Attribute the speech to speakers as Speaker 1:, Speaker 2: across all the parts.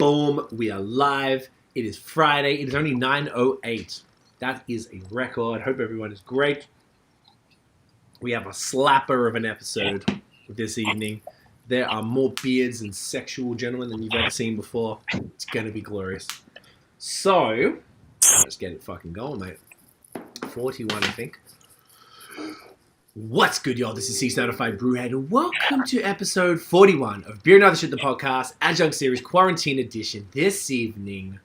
Speaker 1: Boom, we are live. It is Friday. It is only 9:08. That is a record. Hope everyone is great. We have a slapper of an episode this evening. There are more beards and sexual gentlemen than you've ever seen before. It's going to be glorious. So, let's get it fucking going, mate. 41, I think. What's good, y'all? This is Cease Notified Brewhead, and welcome to episode 41 of Beer and Other Shit, the podcast, Adjunct series, Quarantine Edition. This evening,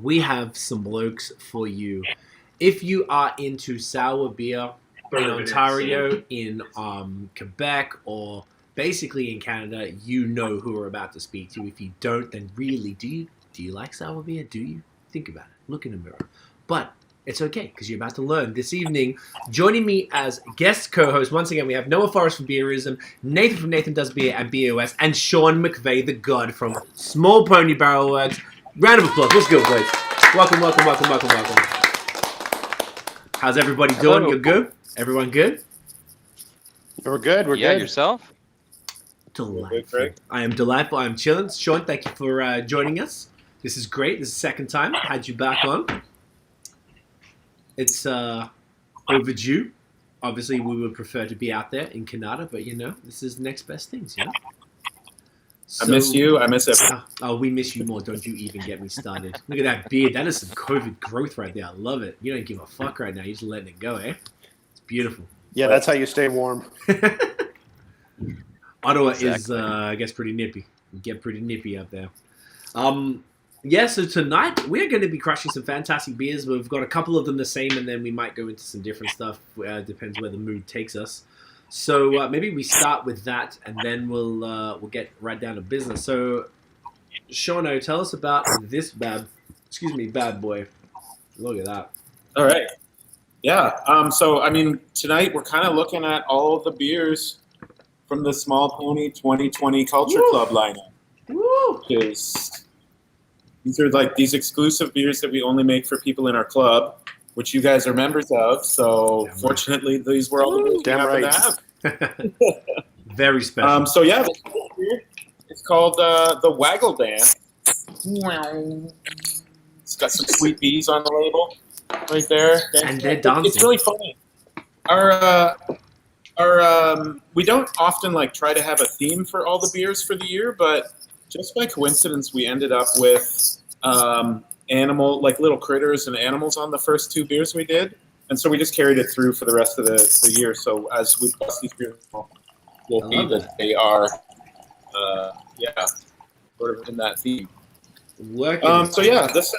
Speaker 1: we have some blokes for you. If you are into sour beer in Ontario, in Quebec, or basically in Canada, you know who we're about to speak to. If you don't, then really, do you like sour beer? Do you? Think about it. Look in the mirror. But it's okay, because you're about to learn. This evening, joining me as guest co-host, once again, we have Noah Forrest from Beerism, Nathan from NathanDoesBeer and BAOS, and Sean McVeigh, the god from Small Pony Barrel Works. Round of applause. Let's go, boys. Welcome. How's everybody doing? You're good? Everyone good?
Speaker 2: We're good. We're
Speaker 3: Yeah,
Speaker 2: good.
Speaker 3: Yourself?
Speaker 1: Delightful.
Speaker 2: Good,
Speaker 1: I am delightful. I'm chilling. Sean, thank you for joining us. This is great. This is the second time. Had you back on. It's overdue. Obviously, we would prefer to be out there in Kanata, but this is the next best things, So,
Speaker 2: I miss you. I miss everyone.
Speaker 1: Oh, we miss you more. Don't you even get me started. Look at that beard. That is some COVID growth right there. I love it. You don't give a fuck right now. You're just letting it go, eh? It's beautiful.
Speaker 2: Yeah, that's how you stay warm.
Speaker 1: Ottawa is, I guess, pretty nippy. You get pretty nippy up there. So tonight we're going to be crushing some fantastic beers. We've got a couple of them the same, and then we might go into some different stuff. Depends where the mood takes us. So maybe we start with that, and then we'll get right down to business. So, Shauno, tell us about this bad boy. Look at that.
Speaker 2: All right. Yeah. Tonight we're kind of looking at all of the beers from the Small Pony 2020 Culture Club lineup.
Speaker 1: Woo!
Speaker 2: These are like these exclusive beers that we only make for people in our club, which you guys are members of. So fortunately, these were all the beers we happen to have.
Speaker 1: Very special.
Speaker 2: This beer, it's called the Waggle Dance. It's got some sweet bees on the label right there.
Speaker 1: And they're dancing.
Speaker 2: It's really funny. We don't often try to have a theme for all the beers for the year, but just by coincidence, we ended up with little critters and animals on the first two beers we did. And so we just carried it through for the rest of the year. So as we bust these beers, we'll see that they are, sort of in that theme. This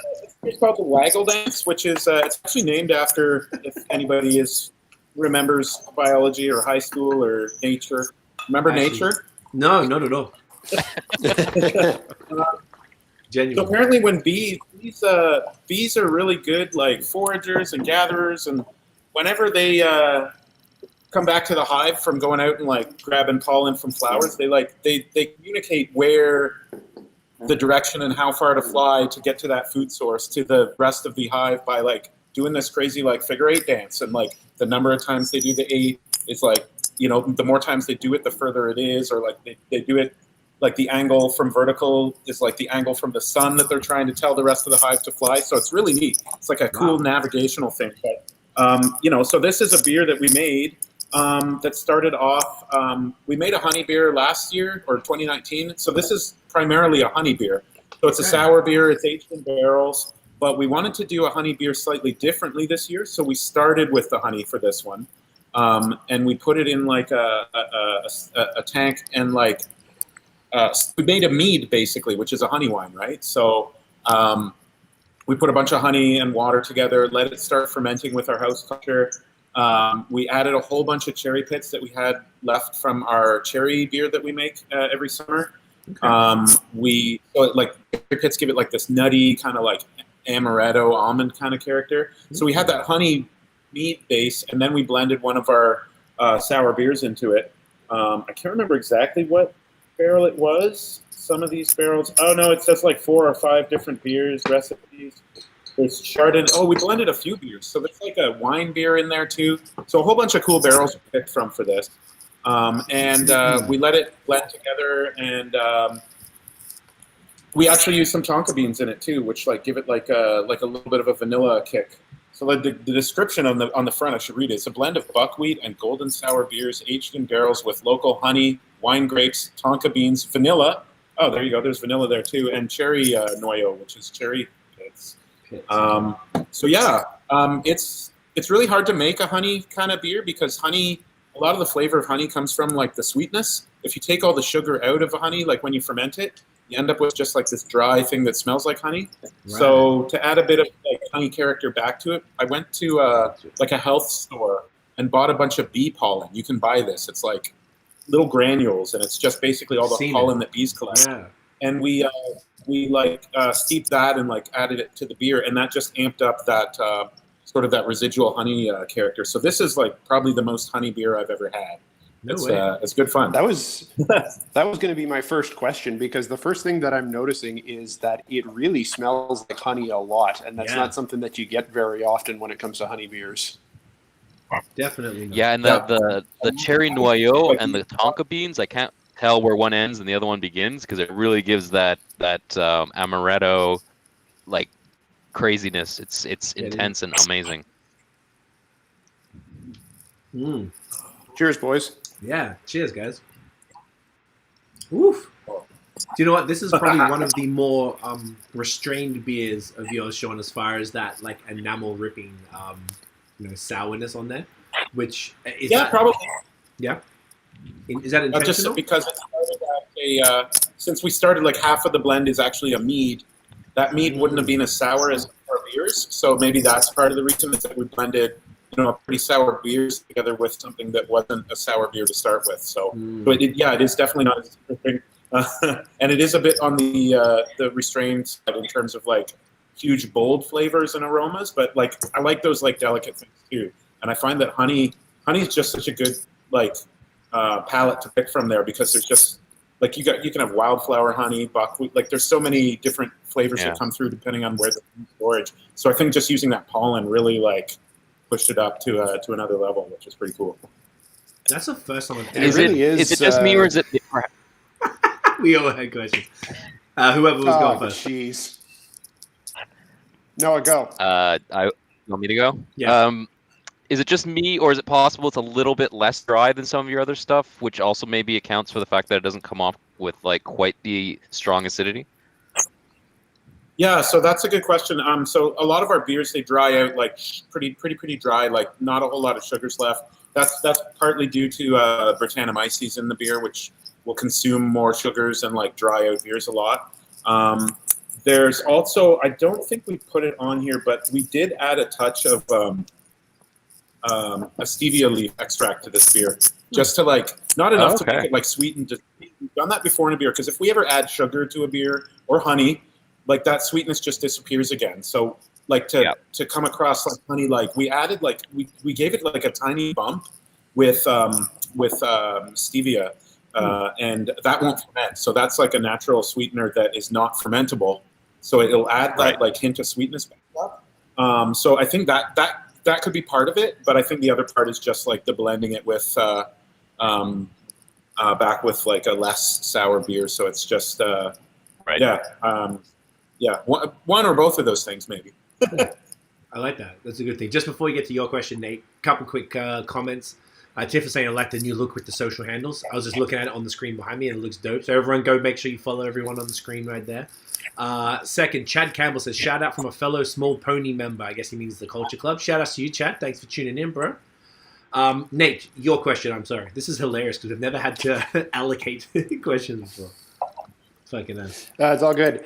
Speaker 2: is called the Waggle Dance, which is it's actually named after, if anybody remembers biology or high school or nature. Remember nature?
Speaker 1: No, not at all. Genuine.
Speaker 2: So apparently, when bees are really good, foragers and gatherers, and whenever they come back to the hive from going out and grabbing pollen from flowers, they communicate where the direction and how far to fly to get to that food source to the rest of the hive by doing this crazy figure eight dance, and the number of times they do the eight is the more times they do it, the further it is, or they do it. The angle from vertical is the angle from the sun that they're trying to tell the rest of the hive to fly. So it's really neat. It's a cool navigational thing. But, so this is a beer that we made that started off. We made a honey beer last year, or 2019. So this is primarily a honey beer. So it's a sour beer. It's aged in barrels. But we wanted to do a honey beer slightly differently this year. So we started with the honey for this one. And we put it in a tank and we made a mead, basically, which is a honey wine, right? So we put a bunch of honey and water together, let it start fermenting with our house culture. We added a whole bunch of cherry pits that we had left from our cherry beer that we make every summer. Okay. Cherry pits give it this nutty kind of amaretto almond kind of character. So we had that honey mead base, and then we blended one of our sour beers into it. I can't remember exactly what barrel it was. Some of these barrels, it says 4 or 5 different beers recipes. There's Chardonnay. Oh, we blended a few beers, so there's a wine beer in there too. So a whole bunch of cool barrels we picked from for this, and we let it blend together, and We actually use some tonka beans in it too, which like give it like a little bit of a vanilla kick. So like the description on the front, I should read it. It's a blend of buckwheat and golden sour beers aged in barrels with local honey, wine grapes, tonka beans, vanilla. Oh, there you go. There's vanilla there too, and cherry noyo, which is cherry pits. So yeah, it's really hard to make a honey kind of beer because honey, a lot of the flavor of honey comes from like the sweetness. If you take all the sugar out of a honey, like when you ferment it, you end up with just like this dry thing that smells like honey. Right. So to add a bit of like honey character back to it, I went to like a health store and bought a bunch of bee pollen. You can buy this. It's like little granules, and it's just basically all the pollen that bees collect. Yeah. And we steeped that and like added it to the beer, and that just amped up that sort of that residual honey character. So this is like probably the most honey beer I've ever had. It's good fun.
Speaker 3: That was going to be my first question, because the first thing that I'm noticing is that it really smells like honey a lot, and that's not something that you get very often when it comes to honey beers.
Speaker 1: Definitely not.
Speaker 4: Yeah, and the cherry noyo and the tonka beans, I can't tell where one ends and the other one begins, because it really gives that amaretto like craziness. It's intense and amazing.
Speaker 3: Cheers, boys.
Speaker 1: Yeah, cheers, guys. Oof. Do you know what? This is probably one of the more restrained beers of yours, Sean, as far as that like enamel ripping, sourness on there. Which is
Speaker 2: probably.
Speaker 1: Yeah. Is that intentional?
Speaker 2: Just because it started at since we started, like half of the blend is actually a mead. That mead wouldn't have been as sour as our beers, so maybe that's part of the reason is that we blended a pretty sour beers together with something that wasn't a sour beer to start with. So, but it is definitely not as thing, and it is a bit on the restrained side in terms of like huge bold flavors and aromas. But like I like those like delicate things too, and I find that honey is just such a good like palette to pick from there, because there's just like you can have wildflower honey, buckwheat, like there's so many different flavors that come through depending on where the storage. So I think just using that pollen really like pushed it up to another level, which is pretty cool.
Speaker 1: That's the first time.
Speaker 4: Is it just me, or is it?
Speaker 1: We all had questions. Whoever was going first.
Speaker 3: Jeez. No, go.
Speaker 4: You want me to go?
Speaker 1: Yeah.
Speaker 4: Is it just me, or is it possible it's a little bit less dry than some of your other stuff, which also maybe accounts for the fact that it doesn't come off with like quite the strong acidity?
Speaker 2: Yeah, so that's a good question. So a lot of our beers, they dry out like pretty dry, like not a whole lot of sugars left. That's partly due to Brettanomyces in the beer, which will consume more sugars and like dry out beers a lot. There's also, I don't think we put it on here, but we did add a touch of a stevia leaf extract to this beer, just to like, not enough to make it like sweetened. We've done that before in a beer, because if we ever add sugar to a beer or honey, like that sweetness just disappears again. So like to come across like honey, like we added like we gave it like a tiny bump with stevia, and that won't ferment. So that's like a natural sweetener that is not fermentable. So it'll add that like hint of sweetness back up. So I think that could be part of it, but I think the other part is just like the blending it with back with like a less sour beer. So it's just one or both of those things, maybe.
Speaker 1: I like that. That's a good thing. Just before you get to your question, Nate, a couple quick comments. Tiff is saying I like the new look with the social handles. I was just looking at it on the screen behind me, and it looks dope. So everyone go make sure you follow everyone on the screen right there. Second, Chad Campbell says, shout out from a fellow Small Pony member. I guess he means the Culture Club. Shout out to you, Chad. Thanks for tuning in, bro. Nate, your question. I'm sorry. This is hilarious because we've never had to allocate questions before. Fucking nice.
Speaker 3: It's all good.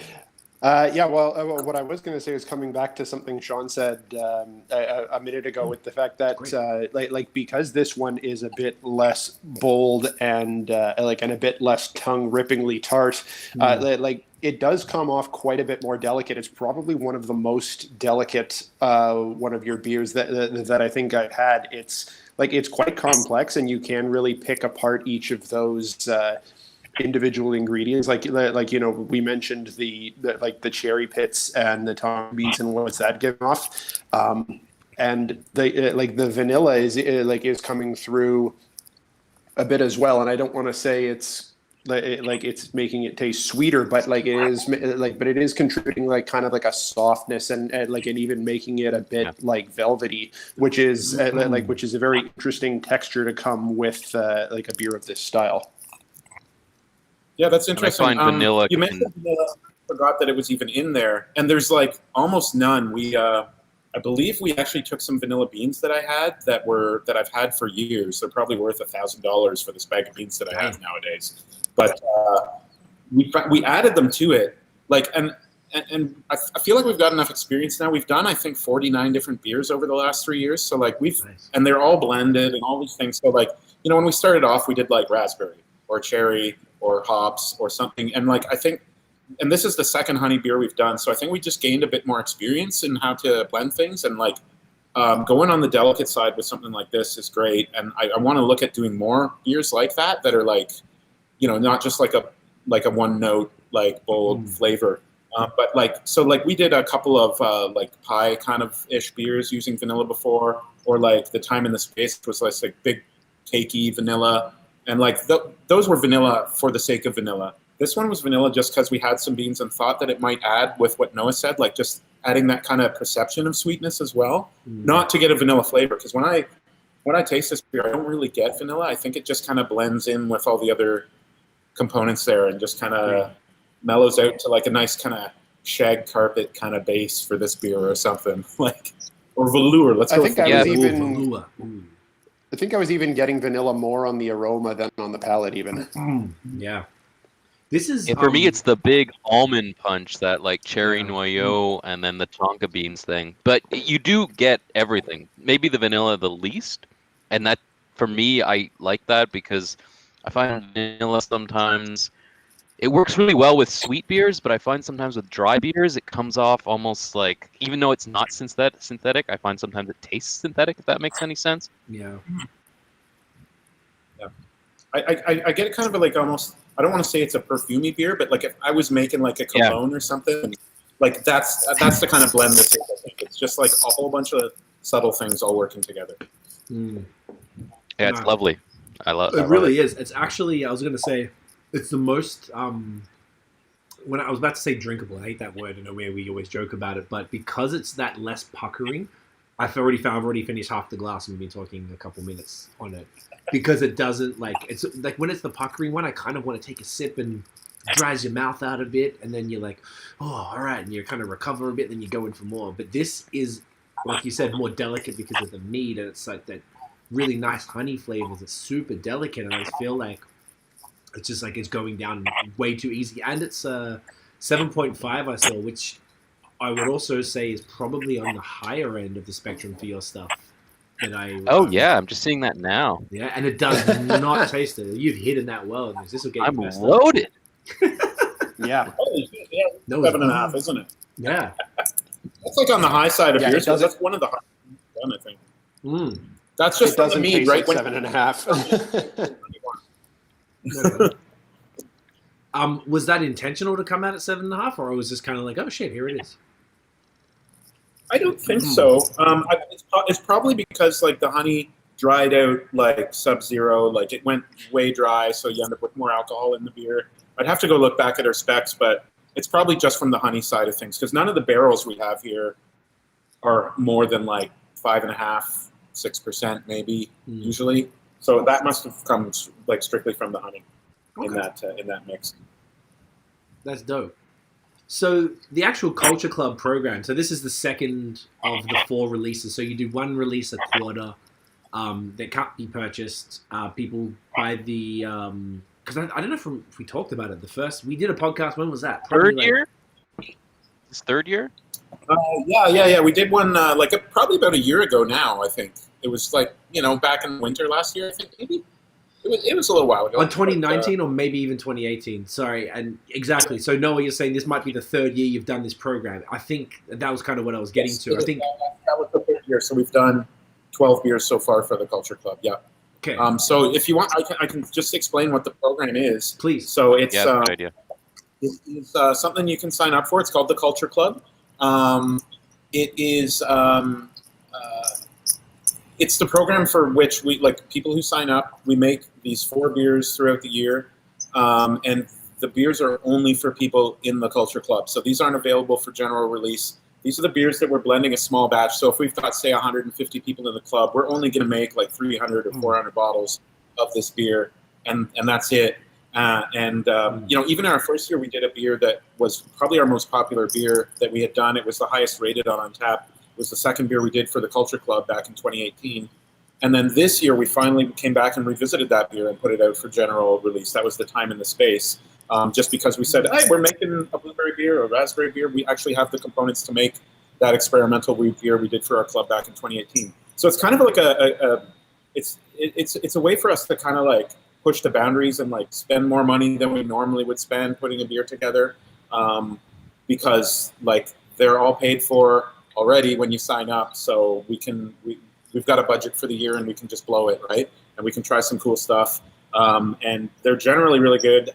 Speaker 3: Well, what I was going to say is coming back to something Sean said a minute ago with the fact that because this one is a bit less bold and a bit less tongue-rippingly tart, it does come off quite a bit more delicate. It's probably one of the most delicate one of your beers that I think I've had. It's quite complex, and you can really pick apart each of those individual ingredients, we mentioned the cherry pits and the tonka beans and what's that giving off, and the vanilla is coming through a bit as well. And I don't want to say it's like it's making it taste sweeter, but like it is contributing like kind of like a softness and even making it a bit like velvety, which is which is a very interesting texture to come with like a beer of this style.
Speaker 2: Yeah, that's interesting.
Speaker 4: And I find vanilla.
Speaker 2: You mentioned vanilla. I forgot that it was even in there, and there's like almost none. I believe we actually took some vanilla beans that I had that I've had for years. They're probably worth $1,000 for this bag of beans that I have nowadays. But we added them to it, like, and I feel like we've got enough experience now. We've done, I think, 49 different beers over the last 3 years. So like and they're all blended and all these things. So like, you know, when we started off, we did like raspberry or cherry or hops or something. And like, I think, and this is the second honey beer we've done. So I think we just gained a bit more experience in how to blend things, and like going on the delicate side with something like this is great. And I want to look at doing more beers like that are like, you know, not just like a one note, like bold flavor. But like, so like we did a couple of like pie kind of ish beers using vanilla before, or like the Time and the Space was like big cakey vanilla. And like those were vanilla for the sake of vanilla. This one was vanilla just because we had some beans and thought that it might add with what Noah said, like just adding that kind of perception of sweetness as well, not to get a vanilla flavor. Because when I taste this beer, I don't really get vanilla. I think it just kind of blends in with all the other components there and just kind of mellows out to like a nice kind of shag carpet kind of base for this beer or something, like, or velour. Let's go.
Speaker 3: I think I was even getting vanilla more on the aroma than on the palate even.
Speaker 1: Yeah. This is
Speaker 4: for me, it's the big almond punch, that like cherry noyau and then the tonka beans thing. But you do get everything. Maybe the vanilla the least, and that for me, I like that because I find vanilla sometimes it works really well with sweet beers, but I find sometimes with dry beers it comes off almost like, even though it's not synthetic, I find sometimes it tastes synthetic. If that makes any sense.
Speaker 1: Yeah.
Speaker 2: Yeah. I get it kind of like almost. I don't want to say it's a perfumey beer, but like if I was making like a cologne or something, like that's the kind of blend this is. I think it's just like a whole bunch of subtle things all working together.
Speaker 4: Yeah, it's lovely. I love it.
Speaker 1: It really is. It's actually, I was going to say, it's the most. When I was about to say drinkable, I hate that word in a way we always joke about it, but because it's that less puckering, I've already finished half the glass and we've been talking a couple minutes on it. Because it doesn't, like, it's like when it's the puckering one, I kind of want to take a sip and dries your mouth out a bit, and then you're like, oh, all right, and you kind of recover a bit, then you go in for more. But this is, like you said, more delicate because of the meat, and it's like that really nice honey flavors. It's super delicate, and I just feel like it's just like it's going down way too easy. And it's 7.5 I saw, which I would also say is probably on the higher end of the spectrum for your stuff.
Speaker 4: Yeah, I'm just seeing that now.
Speaker 1: Yeah, and it does not taste it. You've hidden that well. This will get
Speaker 4: I'm loaded.
Speaker 3: Yeah.
Speaker 2: Holy shit, yeah. 7.5, isn't it?
Speaker 1: Yeah.
Speaker 2: That's like on the high side of beers. That's one of the high done, I think. That's just
Speaker 3: doesn't
Speaker 2: the mead, right?
Speaker 3: Like 7.5.
Speaker 1: Was that intentional to come out at 7.5, or was just kind of like, oh shit, here it is?
Speaker 2: I don't think so. It's probably because like the honey dried out like sub-zero, like it went way dry, so you end up with more alcohol in the beer. I'd have to go look back at our specs, but it's probably just from the honey side of things, because none of the barrels we have here are more than like 5.5%, 6% maybe usually. So that must have come like strictly from the honey in that mix.
Speaker 1: That's dope. So the actual Culture Club program, so this is the second of the 4 releases. So you do one release a quarter that can't be purchased. People buy the, because I don't know if we talked about it. The first, we did a podcast, when was that?
Speaker 4: Probably third year? It's third year?
Speaker 2: Yeah. We did one probably about a year ago now, I think. It was like, back in winter last year, I think maybe. It was a little while ago.
Speaker 1: On 2019 or maybe even 2018. Sorry. And exactly. So Noah, you're saying this might be the third year you've done this program. I think that was kind of what I was getting to. I think
Speaker 2: that was the third year. So we've done 12 beers so far for the Culture Club. Yeah.
Speaker 1: Okay.
Speaker 2: So if you want, I can just explain what the program is.
Speaker 1: Please.
Speaker 2: So it's
Speaker 4: good idea.
Speaker 2: It's something you can sign up for. It's called the Culture Club. It is it's the program for which we, like, people who sign up, we make these 4 beers throughout the year. and the beers are only for people in the Culture Club. So these aren't available for general release. These are the beers that we're blending a small batch. So if we've got, say, 150 people in the club, we're only going to make like 300 or 400 bottles of this beer, and that's it. Even in our first year, we did a beer that was probably our most popular beer that we had done. It was the highest rated on Untappd. It was the second beer we did for the Culture Club back in 2018. And then this year, we finally came back and revisited that beer and put it out for general release. That was the time and the space. Just because we said, hey, we're making a blueberry beer or a raspberry beer, we actually have the components to make that experimental wheat beer we did for our club back in 2018. So it's kind of like it's a way for us to kind of like push the boundaries and like spend more money than we normally would spend putting a beer together, because like they're all paid for already when you sign up. So we've got a budget for the year and we can just blow it, right? And we can try some cool stuff. And they're generally really good.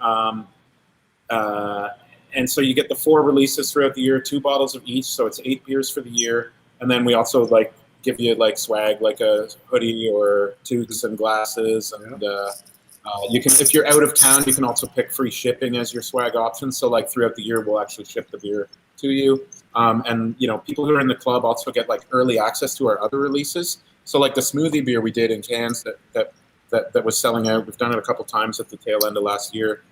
Speaker 2: And so you get the 4 releases throughout the year, 2 bottles of each. So it's 8 beers for the year. And then we also like give you like swag, like a hoodie or tooths and glasses. And you can, if you're out of town, you can also pick free shipping as your swag option. So like throughout the year, we'll actually ship the beer to you. And people who are in the club also get like early access to our other releases. So like the smoothie beer we did in cans that was selling out. We've done it a couple times at the tail end of last year.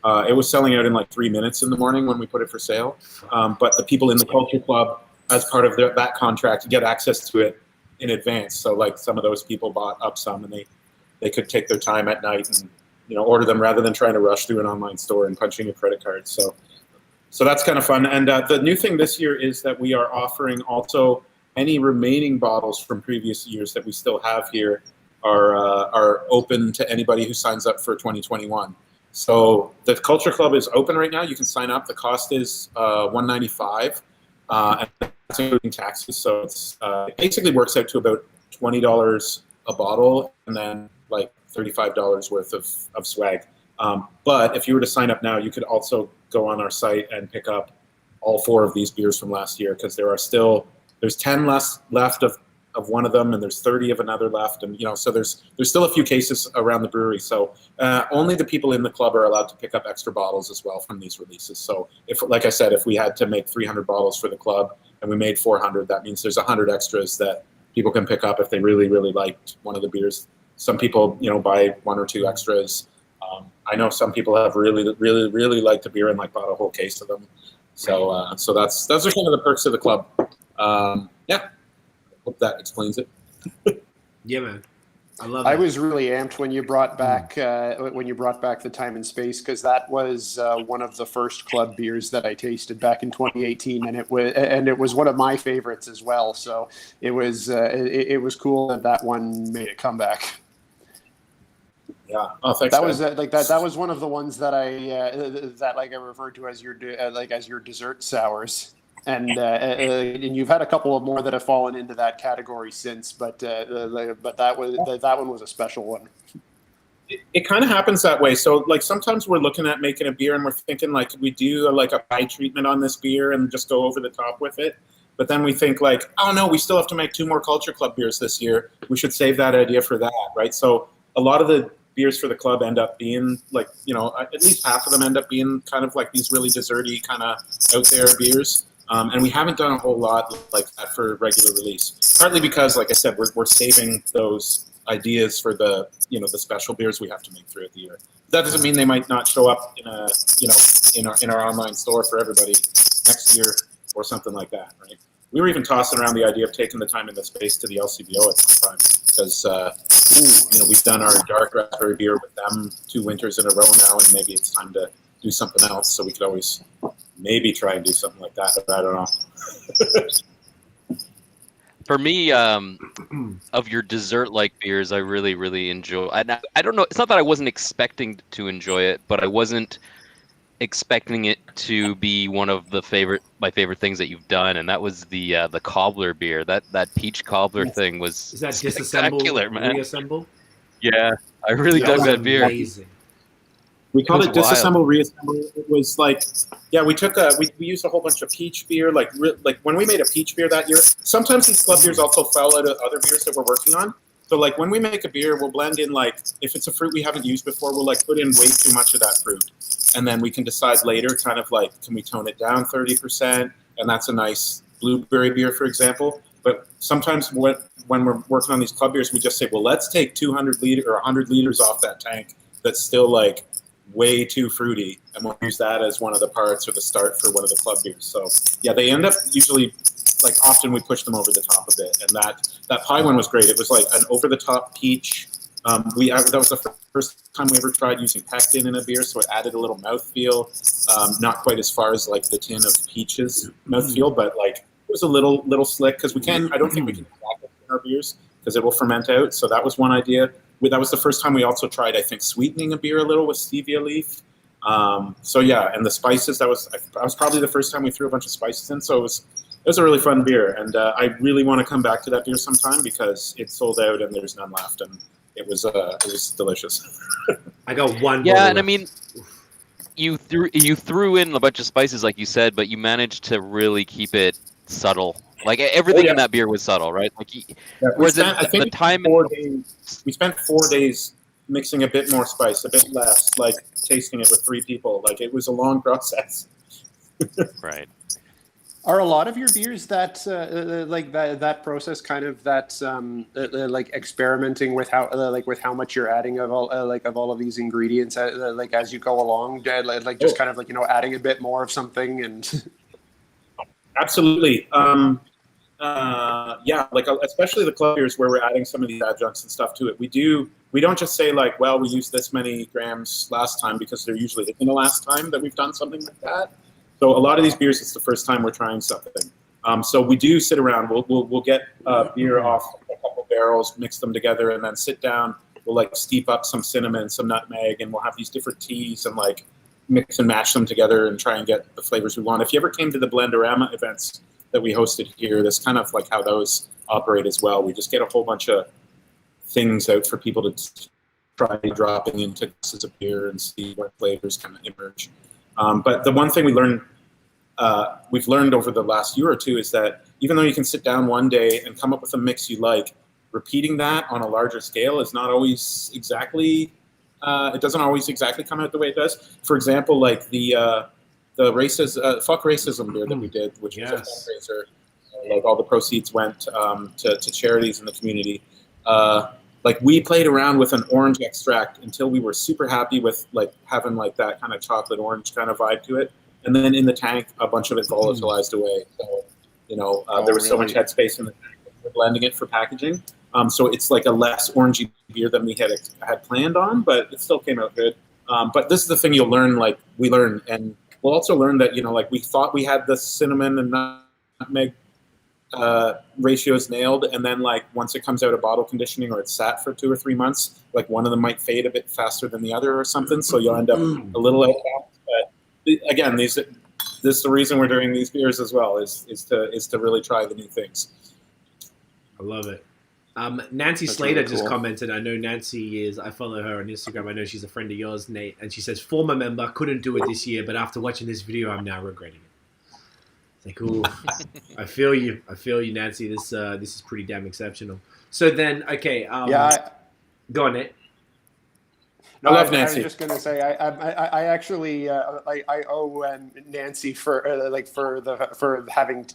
Speaker 2: It was selling out in like 3 minutes in the morning when we put it for sale. But the people in the Culture Club, as part of that contract, get access to it in advance. So like some of those people bought up some, and they could take their time at night and order them rather than trying to rush through an online store and punching a credit card. So that's kind of fun. And the new thing this year is that we are offering also any remaining bottles from previous years that we still have here are open to anybody who signs up for 2021. So the Culture Club is open right now. You can sign up. The cost is $195, and that's including taxes. So it basically works out to about $20 a bottle, and then like $35 worth of swag. But if you were to sign up now, you could also go on our site and pick up all 4 of these beers from last year, because there's 10 left of one of them, and there's 30 of another left, and so there's still a few cases around the brewery. So only the people in the club are allowed to pick up extra bottles as well from these releases. So like I said, if we had to make 300 bottles for the club and we made 400, that means there's 100 extras that people can pick up if they really, really liked one of the beers. Some people buy 1 or 2 extras. I know some people have really, really, really liked the beer and like bought a whole case of them. So those are kind of the perks of the club. Hope that explains it.
Speaker 1: Yeah, man. I love it.
Speaker 3: I was really amped when you brought back the time and space, because that was one of the first club beers that I tasted back in 2018, and it was one of my favorites as well. So it was cool that one made a comeback.
Speaker 2: Yeah. Oh, thanks.
Speaker 3: That was that was one of the ones that I referred to as your dessert sours. And you've had a couple of more that have fallen into that category since, but that one was a special one.
Speaker 2: It kind of happens that way. So like sometimes we're looking at making a beer and we're thinking like we do like a pie treatment on this beer and just go over the top with it. But then we think like, oh no, we still have to make 2 more Culture Club beers this year. We should save that idea for that, right? So a lot of the beers for the club end up being like, at least half of them end up being kind of like these really desserty kind of out there beers. And we haven't done a whole lot like that for regular release. Partly because, like I said, we're saving those ideas for the the special beers we have to make throughout the year. That doesn't mean they might not show up in our online store for everybody next year or something like that, right? We were even tossing around the idea of taking the time and the space to the LCBO at some time, because we've done our dark raspberry beer with them 2 winters in a row now, and maybe it's time to do something else. So we could always maybe try and do something like that, but I don't know.
Speaker 4: For me, of your dessert-like beers, I really, really enjoy. I don't know. It's not that I wasn't expecting to enjoy it, but I wasn't expecting it to be one of my favorite things that you've done, and that was the Cobbler Beer. That peach cobbler thing was
Speaker 1: Is that
Speaker 4: spectacular,
Speaker 1: disassemble,
Speaker 4: man.
Speaker 1: reassemble?
Speaker 4: Yeah, I really dug that beer.
Speaker 1: Amazing.
Speaker 2: We called it
Speaker 4: It was
Speaker 2: disassemble, reassemble. It was like, we took we used a whole bunch of peach beer. Like when we made a peach beer that year, sometimes these club beers also fell out of other beers that we're working on. So like when we make a beer, we'll blend in like, if it's a fruit we haven't used before, we'll like put in way too much of that fruit. And then we can decide later kind of like, can we tone it down 30%? And that's a nice blueberry beer, for example. But sometimes when we're working on these club beers, we just say, well, let's take 200 liter or 100 liters off that tank that's still like way too fruity, and we'll use that as one of the parts or the start for one of the club beers. So yeah, they end up usually, like often we push them over the top a bit, and that pie one was great. It was like an over the top peach. That was the first time we ever tried using pectin in a beer, so it added a little mouthfeel. Not quite as far as like the tin of peaches mouthfeel, but like it was a little slick because I don't think we can crack it in our beers because it will ferment out. So that was one idea. That was the first time we also tried, I think, sweetening a beer a little with stevia leaf. So yeah, and the spices, that was probably the first time we threw a bunch of spices in. So it was a really fun beer, and I really want to come back to that beer sometime because it sold out and there's none left, and it was delicious.
Speaker 1: I got one.
Speaker 4: Yeah, and I mean, you threw in a bunch of spices like you said, but you managed to really keep it subtle. Like everything in that beer was subtle, right? Like, we spent
Speaker 2: 4 days mixing a bit more spice, a bit less, like tasting it with 3 people. Like it was a long process.
Speaker 4: Right.
Speaker 3: Are a lot of your beers that like that process kind of like experimenting with how much you're adding of all of these ingredients like as you go along, like just kind of like adding a bit more of something and.
Speaker 2: Absolutely. Yeah, like especially the club beers where we're adding some of these adjuncts and stuff to it. We don't just say like, well, we used this many grams last time because they're usually in the last time that we've done something like that. So a lot of these beers, it's the first time we're trying something. So we do sit around. We'll get beer off a couple barrels, mix them together, and then sit down. We'll like steep up some cinnamon, some nutmeg, and we'll have these different teas and like mix and match them together and try and get the flavors we want. If you ever came to the Blenderama events that we hosted here, that's kind of like how those operate as well. We just get a whole bunch of things out for people to try dropping into glasses of beer and see what flavors kind of emerge. But the one thing we've learned over the last year or two is that even though you can sit down one day and come up with a mix you like, repeating that on a larger scale is not always exactly it doesn't always exactly come out the way it does. For example, like the Fuck Racism beer that we did, which was a fundraiser, like all the proceeds went to charities in the community. Like we played around with an orange extract until we were super happy with like having like that kind of chocolate orange kind of vibe to it. And then in the tank, a bunch of it volatilized away. So, there was so much headspace in the tank for blending it for packaging. So it's like a less orangey beer than we had planned on, but it still came out good. But this is the thing you'll learn, like we learn, and we'll also learn that, like we thought we had the cinnamon and nutmeg ratios nailed, and then like once it comes out of bottle conditioning or it's sat for 2 or 3 months, like one of them might fade a bit faster than the other or something, so you'll end up a little out of balance. But again, this is the reason we're doing these beers as well, is to really try the new things.
Speaker 1: I love it. Nancy
Speaker 3: That's
Speaker 1: Slater
Speaker 3: really
Speaker 1: just
Speaker 3: cool.
Speaker 1: commented, I know Nancy is, I follow her on Instagram, I know she's a friend of yours, Nate, and she says, former member, couldn't do it this year, but after watching this video, I'm now regretting it. It's like, ooh, I feel you, Nancy, this is pretty damn exceptional. So then, okay, go on, Nate.
Speaker 2: No, I love Nancy.
Speaker 3: I was just going to say, I actually I owe Nancy for having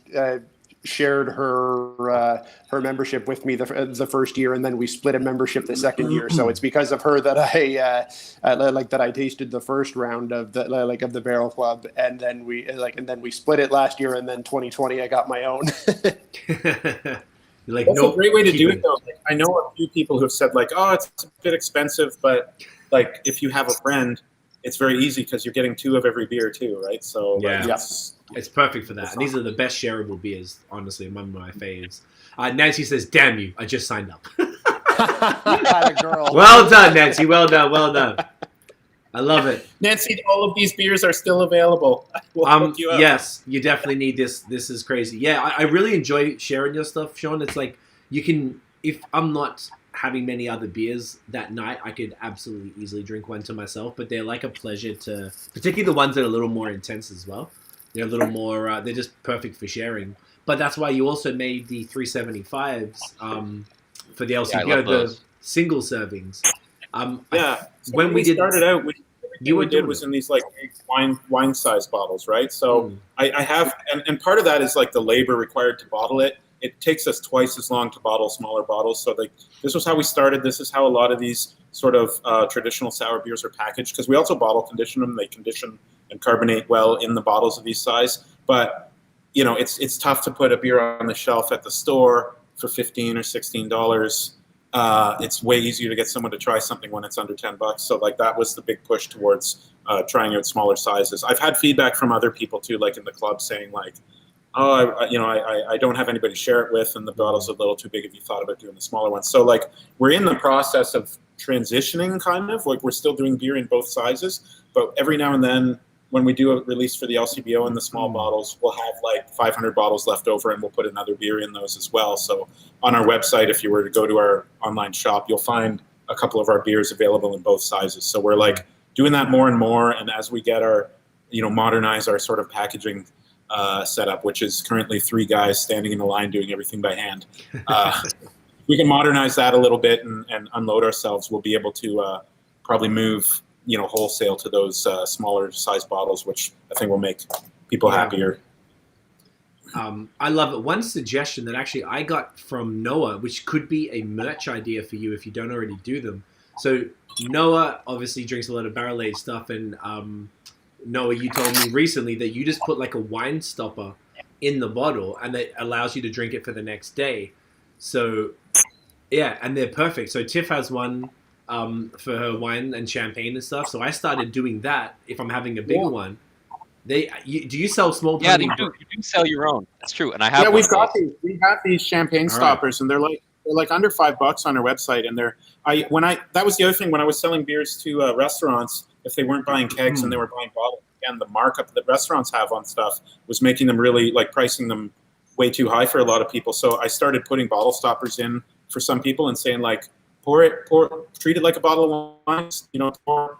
Speaker 3: shared her membership with me the first year, and then we split a membership the second year. So it's because of her that I tasted the first round of the Barrel Club, and then we split it last year, and then 2020 I got my own.
Speaker 1: Like,
Speaker 2: that's a great way to do it, though. Like, I know a few people who have said like, oh, it's a bit expensive, but like if you have a friend, it's very easy because you're getting 2 of every beer too, right? So
Speaker 1: yeah.
Speaker 2: Like,
Speaker 1: it's perfect for that. And these are the best shareable beers, honestly, among my faves. Nancy says, damn you, I just signed up.
Speaker 3: Girl.
Speaker 1: Well done, Nancy. Well done. I love it.
Speaker 2: Nancy, all of these beers are still available. We'll hook you up.
Speaker 1: Yes, you definitely need this. This is crazy. Yeah, I really enjoy sharing your stuff, Sean. It's like you can, if I'm not having many other beers that night, I could absolutely easily drink one to myself, but they're like a pleasure to, particularly the ones that are a little more intense as well. They're a little more, they're just perfect for sharing. But that's why you also made the 375s for the
Speaker 4: I
Speaker 1: LCBO,
Speaker 4: love
Speaker 1: the
Speaker 4: those.
Speaker 1: single servings.
Speaker 2: Yeah. So
Speaker 1: when we did
Speaker 2: started out,
Speaker 1: you were
Speaker 2: we did
Speaker 1: doing
Speaker 2: was
Speaker 1: it.
Speaker 2: in these like wine size bottles, right? So
Speaker 1: Mm.
Speaker 2: I have, and part of that is like the labor required to bottle it. It takes us twice as long to bottle smaller bottles. So like this was how we started. This is how a lot of these sort of traditional sour beers are packaged, because we also bottle condition them. They condition and carbonate well in the bottles of these size. But you know, it's tough to put a beer on the shelf at the store for $15 or $16. It's way easier to get someone to try something when it's under $10. So like that was the big push towards trying out smaller sizes. I've had feedback from other people too, like in the club, saying like, "Oh, I don't have anybody to share it with, and the bottle's a little too big. If you thought about doing the smaller ones?" So like we're in the process of transitioning, kind of like we're still doing beer in both sizes, but every now and then, when we do a release for the LCBO in the small bottles, we'll have like 500 bottles left over, and we'll put another beer in those as well. So on our website, if you were to go to our online shop, you'll find a couple of our beers available in both sizes. So we're like doing that more and more. And as we get our, modernize our sort of packaging setup, which is currently 3 guys standing in a line doing everything by hand, we can modernize that a little bit and unload ourselves. We'll be able to probably move wholesale to those smaller size bottles, which I think will make people happier.
Speaker 1: I love it. One suggestion that actually I got from Noah, which could be a merch idea for you if you don't already do them. So Noah obviously drinks a lot of barrel-aged stuff, and Noah, you told me recently that you just put like a wine stopper in the bottle, and that allows you to drink it for the next day. So yeah, and they're perfect. So Tiff has one for her wine and champagne and stuff. So I started doing that if I'm having a bigger one. Do you sell small?
Speaker 4: Yeah, you do sell your own. That's true, and I have.
Speaker 2: Yeah, we've got these. We have these champagne stoppers, and they're like under $5 on our website. And that was the other thing when I was selling beers to restaurants. If they weren't buying kegs and they were buying bottles, again, the markup that restaurants have on stuff was making them really pricing them way too high for a lot of people. So I started putting bottle stoppers in for some people and saying like, treat it like a bottle of wine. Pour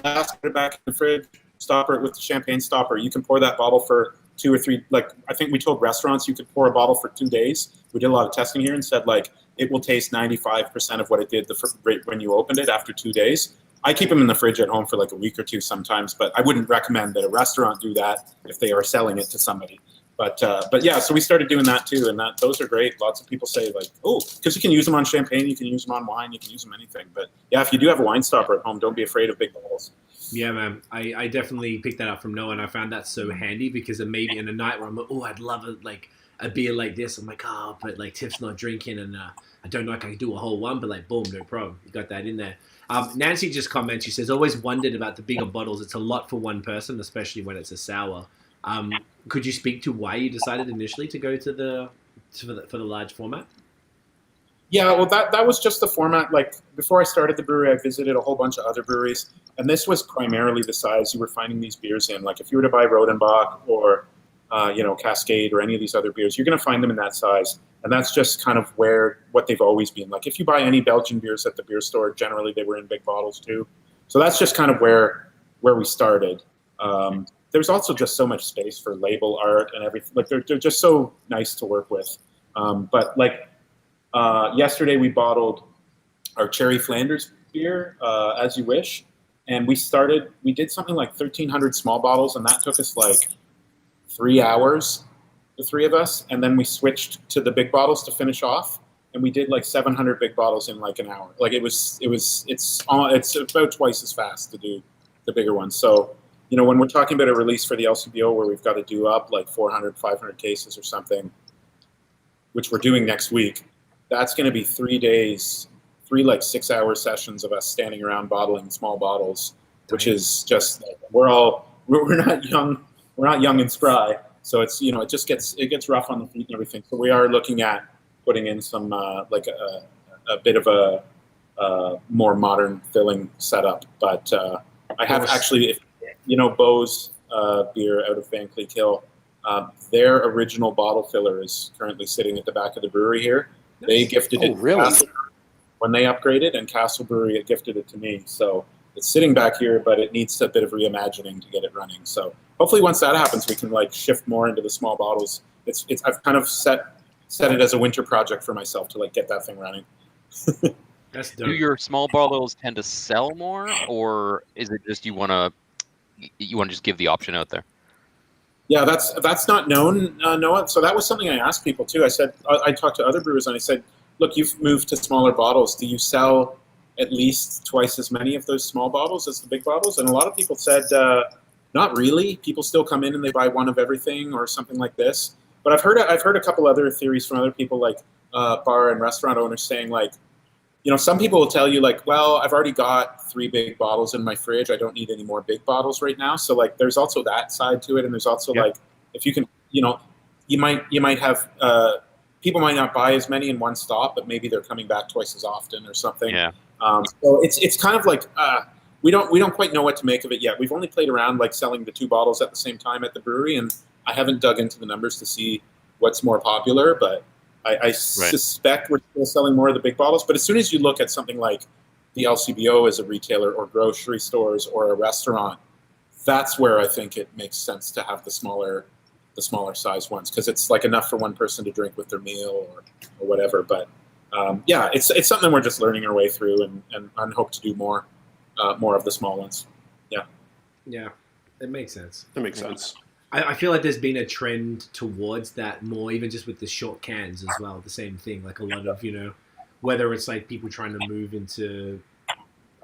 Speaker 2: glass, put it back in the fridge. Stopper it with the champagne stopper. You can pour that bottle for 2 or 3. I think we told restaurants you could pour a bottle for 2 days. We did a lot of testing here and said it will taste 95% of what it did when you opened it after 2 days. I keep them in the fridge at home for a week or 2 sometimes, but I wouldn't recommend that a restaurant do that if they are selling it to somebody. But yeah, so we started doing that too, and those are great. Lots of people say because you can use them on champagne, you can use them on wine, you can use them anything. But yeah, if you do have a wine stopper at home, don't be afraid of big bottles.
Speaker 1: Yeah, man. I definitely picked that up from Noah, and I found that so handy because it maybe in a night where I'm like, I'd love a beer like this. I'm like, but Tiff's not drinking, and I don't know if I can do a whole one, but boom, no problem. You got that in there. Nancy just comments. She says, always wondered about the bigger bottles. It's a lot for one person, especially when it's a sour. Could you speak to why you decided initially to go for the large format?
Speaker 2: Yeah, well, that was just the format. Before I started the brewery, I visited a whole bunch of other breweries, and this was primarily the size you were finding these beers in. If you were to buy Rodenbach or Cascade or any of these other beers, you're going to find them in that size, and that's just kind of what they've always been. If you buy any Belgian beers at the beer store, generally they were in big bottles too. So that's just kind of where we started. There's also just so much space for label art and everything. They're just so nice to work with. Yesterday we bottled our Cherry Flanders beer, As You Wish, and we did something like 1,300 small bottles, and that took us 3 hours, the 3 of us, and then we switched to the big bottles to finish off, and we did 700 big bottles in an hour. It's about twice as fast to do the bigger ones. So when we're talking about a release for the LCBO where we've got to do up 400, 500 cases or something, which we're doing next week, that's going to be 3 days, 3 6-hour sessions of us standing around bottling small bottles, which is just we're not young and spry, so it's it gets rough on the feet and everything. So we are looking at putting in some a bit of a more modern filling setup. But I have actually, BAOS beer out of Van Cleek Hill, their original bottle filler is currently sitting at the back of the brewery here. They gifted it when they upgraded, and Castle Brewery gifted it to me. So it's sitting back here, but it needs a bit of reimagining to get it running. So hopefully once that happens, we can shift more into the small bottles. I've kind of set it as a winter project for myself to get that thing running.
Speaker 1: That's
Speaker 4: Do
Speaker 1: dope.
Speaker 4: your small bottles tend to sell more, or is it just you want to just give the option out there?
Speaker 2: Yeah, that's not known, Noah. So that was something I asked people too. I said I talked to other brewers and I said, look, you've moved to smaller bottles. Do you sell at least twice as many of those small bottles as the big bottles? And a lot of people said, not really. People still come in and they buy one of everything or something like this. But I've heard a couple other theories from other people, like bar and restaurant owners, saying like, some people will tell you like, well, I've already got 3 big bottles in my fridge. I don't need any more big bottles right now. So like, there's also that side to it, and there's also like, if you can, you might have people might not buy as many in one stop, but maybe they're coming back twice as often or something.
Speaker 4: Yeah.
Speaker 2: So it's kind of like we don't quite know what to make of it yet. We've only played around like selling the 2 bottles at the same time at the brewery, and I haven't dug into the numbers to see what's more popular, but I suspect we're still selling more of the big bottles. But as soon as you look at something like the LCBO as a retailer or grocery stores or a restaurant, that's where I think it makes sense to have the smaller size ones, because it's like enough for one person to drink with their meal or whatever. But yeah, it's something we're just learning our way through, and hope to do more of the small ones.
Speaker 1: Yeah, it makes sense.
Speaker 3: That makes sense.
Speaker 1: I feel like there's been a trend towards that more, even just with the short cans as well. The same thing, like a lot of, whether it's like people trying to move into,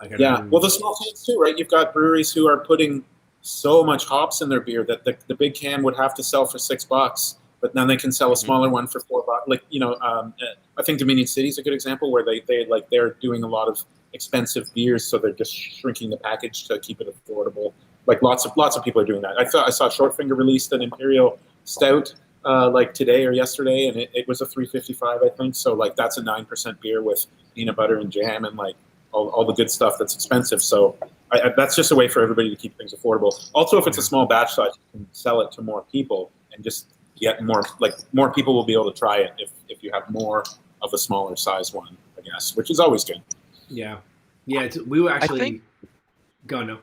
Speaker 1: like,
Speaker 2: well, the small cans too, right? You've got breweries who are putting so much hops in their beer that the big can would have to sell for $6, but then they can sell a smaller one for $4. Like, I think Dominion City is a good example where they're doing a lot of expensive beers, so they're just shrinking the package to keep it affordable. Like lots of people are doing that. I saw Shortfinger released an Imperial Stout like today or yesterday, and it was a $3.55, I think. So like that's a 9% beer with peanut butter and jam and like all the good stuff that's expensive. So that's just a way for everybody to keep things affordable. Also, if it's a small batch size, you can sell it to more people and just get more people will be able to try it if you have more of a smaller size one, I guess, which is always good.
Speaker 1: Yeah. We were actually going.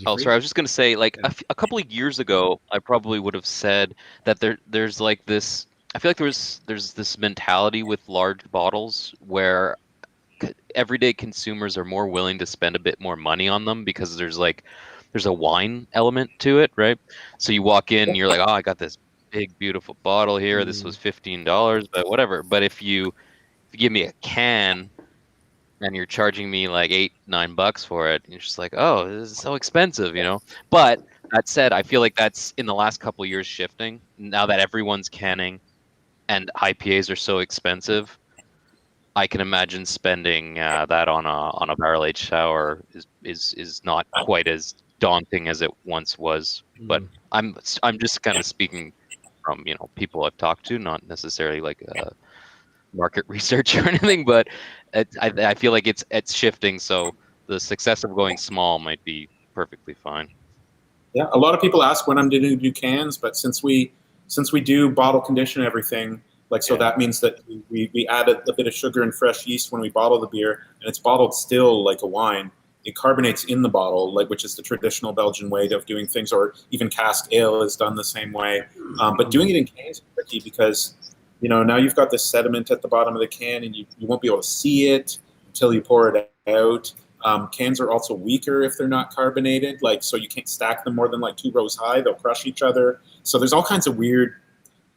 Speaker 1: Oh,
Speaker 4: sorry. I was just going to say, like, a couple of years ago, I probably would have said that there's like this. I feel like there's this mentality with large bottles where everyday consumers are more willing to spend a bit more money on them because there's a wine element to it, right? So you walk in, and you're like, oh, I got this big, beautiful bottle here. This was $15, but whatever. But if you give me a can and you're charging me like $8-9 for it, you're just like, oh, this is so expensive, But that said, I feel like that's in the last couple of years shifting. Now that everyone's canning and IPAs are so expensive, I can imagine spending that on a barrel aged sour is not quite as daunting as it once was. But I'm just kind of speaking from people I've talked to, not necessarily like market research or anything, but I feel like it's shifting. So the success of going small might be perfectly fine.
Speaker 2: Yeah, a lot of people ask when I'm going to do cans, but since we do bottle condition everything, that means that we add a bit of sugar and fresh yeast when we bottle the beer, and it's bottled still like a wine. It carbonates in the bottle, which is the traditional Belgian way of doing things, or even cask ale is done the same way. But doing it in cans is tricky because now you've got this sediment at the bottom of the can, and you won't be able to see it until you pour it out. Cans are also weaker if they're not carbonated, so you can't stack them more than 2 rows high. They'll crush each other. So there's all kinds of weird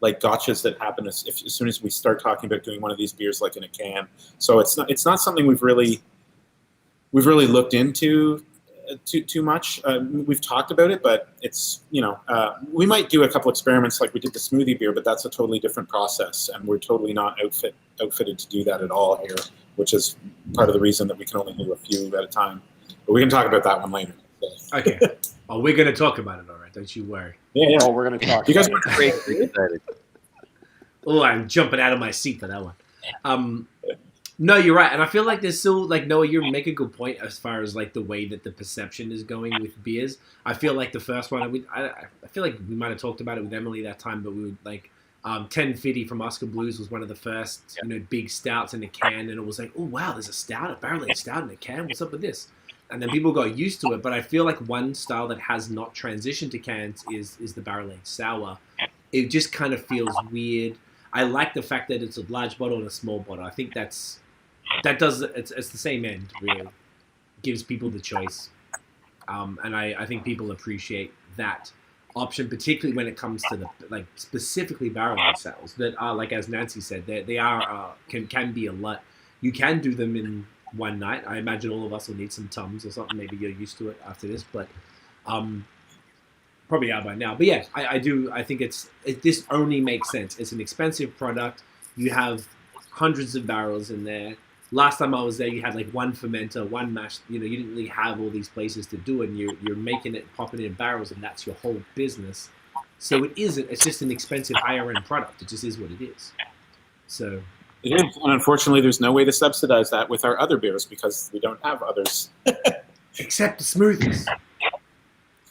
Speaker 2: gotchas that happen as soon as we start talking about doing one of these beers in a can. So it's not something we've really looked into too much. We've talked about it, but it's we might do a couple experiments like we did the smoothie beer, but that's a totally different process, and we're totally not outfitted to do that at all here, which is part of the reason that we can only do a few at a time. But we can talk about that one later.
Speaker 1: Okay. Oh, we're going to talk about it, all right. Don't you worry.
Speaker 2: Yeah.
Speaker 3: Oh, we're going to talk.
Speaker 2: You guys want
Speaker 4: to break excited?
Speaker 1: Oh, I'm jumping out of my seat for that one. No, you're right, and I feel like there's still Noah, you make a good point as far as the way that the perception is going with beers. I feel like the first one, I feel like we might have talked about it with Emily that time, but we would 1050 from Oscar Blues was one of the first big stouts in a can, and it was like, oh wow, there's a barrel-aged stout in a can. What's up with this? And then people got used to it. But I feel like one style that has not transitioned to cans is the barrel-aged sour. It just kind of feels weird. I like the fact that it's a large bottle and a small bottle. I think it's the same end, really. Gives people the choice. And I think people appreciate that option, particularly when it comes to the specifically barrel aged sales that are, like as Nancy said, they are can be a lot. You can do them in one night. I imagine all of us will need some Tums or something. Maybe you're used to it after this, but probably are by now. But yeah, I do. I think this only makes sense. It's an expensive product. You have hundreds of barrels in there. Last time I was there, you had like one fermenter, one mash. You didn't really have all these places to do it. And you're making it, popping it in barrels, and that's your whole business. So it isn't. It's just an expensive, higher end product. It just is what it is. So
Speaker 2: it is, and unfortunately, there's no way to subsidize that with our other beers because we don't have others.
Speaker 1: Except the smoothies.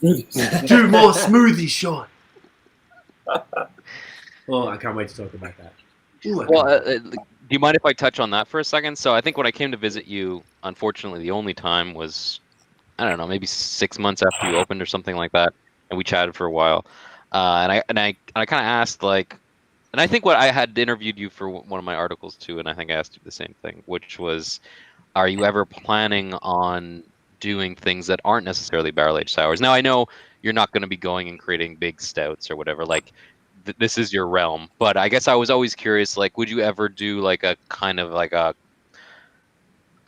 Speaker 2: Smoothies.
Speaker 1: Do more smoothies, Sean. Oh, I can't wait to talk about that. Ooh,
Speaker 4: do you mind if I touch on that for a second? So I think when I came to visit you, unfortunately, the only time was, I don't know, maybe 6 months after you opened or something like that, and we chatted for a while. And I kind of asked, like, and I think what I had interviewed you for one of my articles too, and I think I asked you the same thing, which was, are you ever planning on doing things that aren't necessarily barrel-aged sours? Now, I know you're not going to be going and creating big stouts or whatever, like, this is your realm, but I guess I was always curious, like, would you ever do like a kind of like a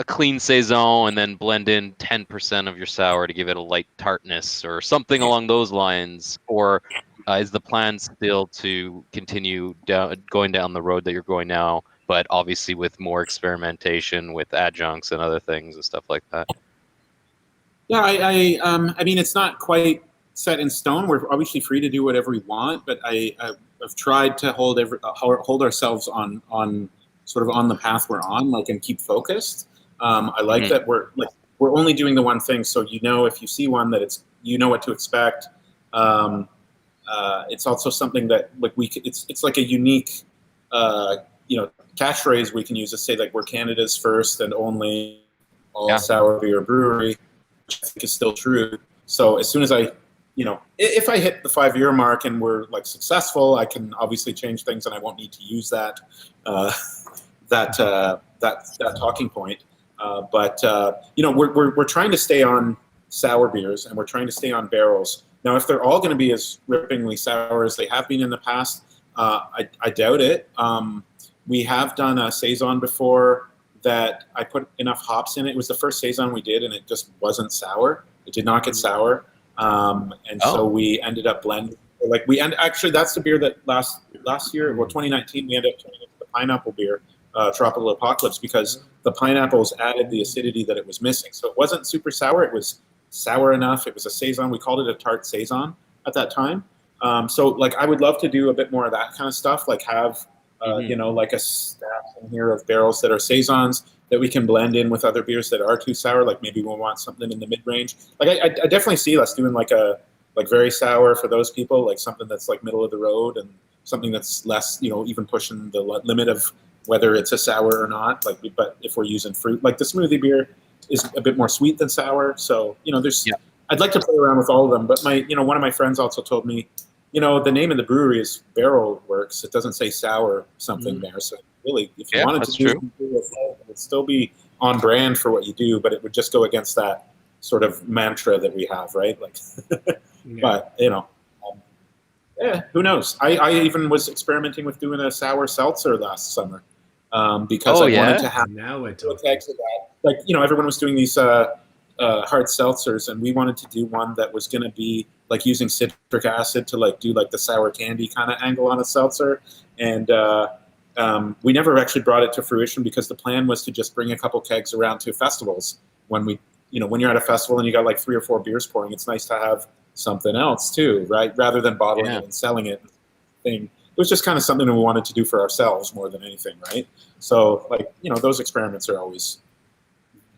Speaker 4: clean saison and then blend in 10% of your sour to give it a light tartness or something along those lines? Or is the plan still to continue going down the road that you're going now, but obviously with more experimentation with adjuncts and other things and stuff like that?
Speaker 2: Yeah, I mean, it's not quite set in stone. We're obviously free to do whatever we want, but I've tried to hold ourselves on sort of on the path we're on, like, and keep focused. I like that we're only doing the one thing, so if you see one that it's what to expect. It's also something that it's like a unique catchphrase we can use to say, like, we're Canada's first and only all sour beer brewery, which I think is still true. So as soon as if I hit the 5-year mark and we're like successful, I can obviously change things, and I won't need to use that talking point. But we're trying to stay on sour beers, and we're trying to stay on barrels. Now, if they're all going to be as rippingly sour as they have been in the past, I doubt it. We have done a saison before that I put enough hops in it. It was the first saison we did, and it just wasn't sour. It did not get sour. So we ended up blending. Actually, that's the beer that last year, 2019, we ended up turning into the pineapple beer, Tropical Apocalypse, because the pineapples added the acidity that it was missing. So it wasn't super sour. It was sour enough. It was a saison. We called it a tart saison at that time. So I would love to do a bit more of that kind of stuff. Like have like a stack in here of barrels that are saisons that we can blend in with other beers that are too sour. Like maybe we'll want something in the mid-range. I definitely see us doing very sour for those people, like something that's like middle of the road, and something that's less, even pushing the limit of whether it's a sour or not. But if we're using fruit, like the smoothie beer is a bit more sweet than sour. So, I'd like to play around with all of them. But one of my friends also told me, the name of the brewery is Barrel Works. It doesn't say sour something there. So really, if you wanted to do something, it would still be on brand for what you do, but it would just go against that sort of mantra that we have, right? But who knows? I even was experimenting with doing a sour seltzer last summer because I wanted to have kegs of that. Everyone was doing these hard seltzers, and we wanted to do one that was going to be using citric acid to do the sour candy kind of angle on a seltzer. And we never actually brought it to fruition because the plan was to just bring a couple kegs around to festivals. When you're at a festival and you got 3 or 4 beers pouring, it's nice to have something else too, right? Rather than bottling it and selling it. It was just kind of something that we wanted to do for ourselves more than anything, right? So those experiments are always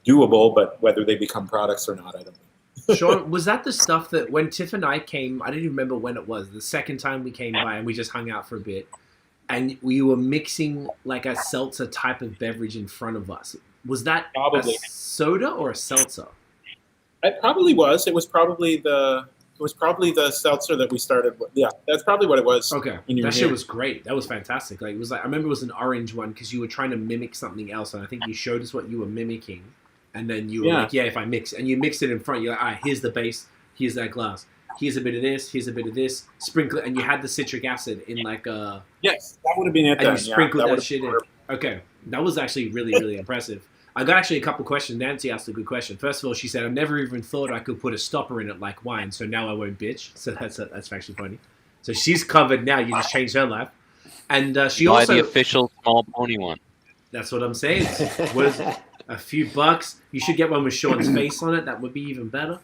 Speaker 2: doable, but whether they become products or not, I don't know.
Speaker 1: Sean, was that the stuff that when Tiff and I came, I don't even remember when it was, the second time we came by and we just hung out for a bit, and we were mixing a seltzer type of beverage in front of us. Was that
Speaker 2: probably
Speaker 1: a soda or a seltzer?
Speaker 2: It probably was. It was probably the It was probably the seltzer that we started with. Yeah, that's probably what it was.
Speaker 1: Okay,
Speaker 2: when you were
Speaker 1: that shit
Speaker 2: here.
Speaker 1: was great. That was fantastic. Like it was like I remember it was an orange one because you were trying to mimic something else, and I think you showed us what you were mimicking, and then you were
Speaker 2: Yeah.
Speaker 1: like, "Yeah, if I mix," and you mixed it in front. You're like, "All right, here's the base. Here's that glass. Here's a bit of this. Here's a bit of this. Sprinkle," and you had the citric acid in like a.
Speaker 2: Yes, that would have been it.
Speaker 1: And
Speaker 2: then.
Speaker 1: you sprinkled
Speaker 2: yeah,
Speaker 1: that shit in. Okay, that was actually really impressive. I got actually a couple questions. Nancy asked a good question. First of all, she said, "I never even thought I could put a stopper in it like wine, so now I won't bitch." So that's actually funny. So she's covered now. You just changed her life, and she
Speaker 4: Buy
Speaker 1: also.
Speaker 4: the official small pony one.
Speaker 1: That's what I'm saying. What is it? A few bucks? You should get one with Sean's face on it. That would be even better.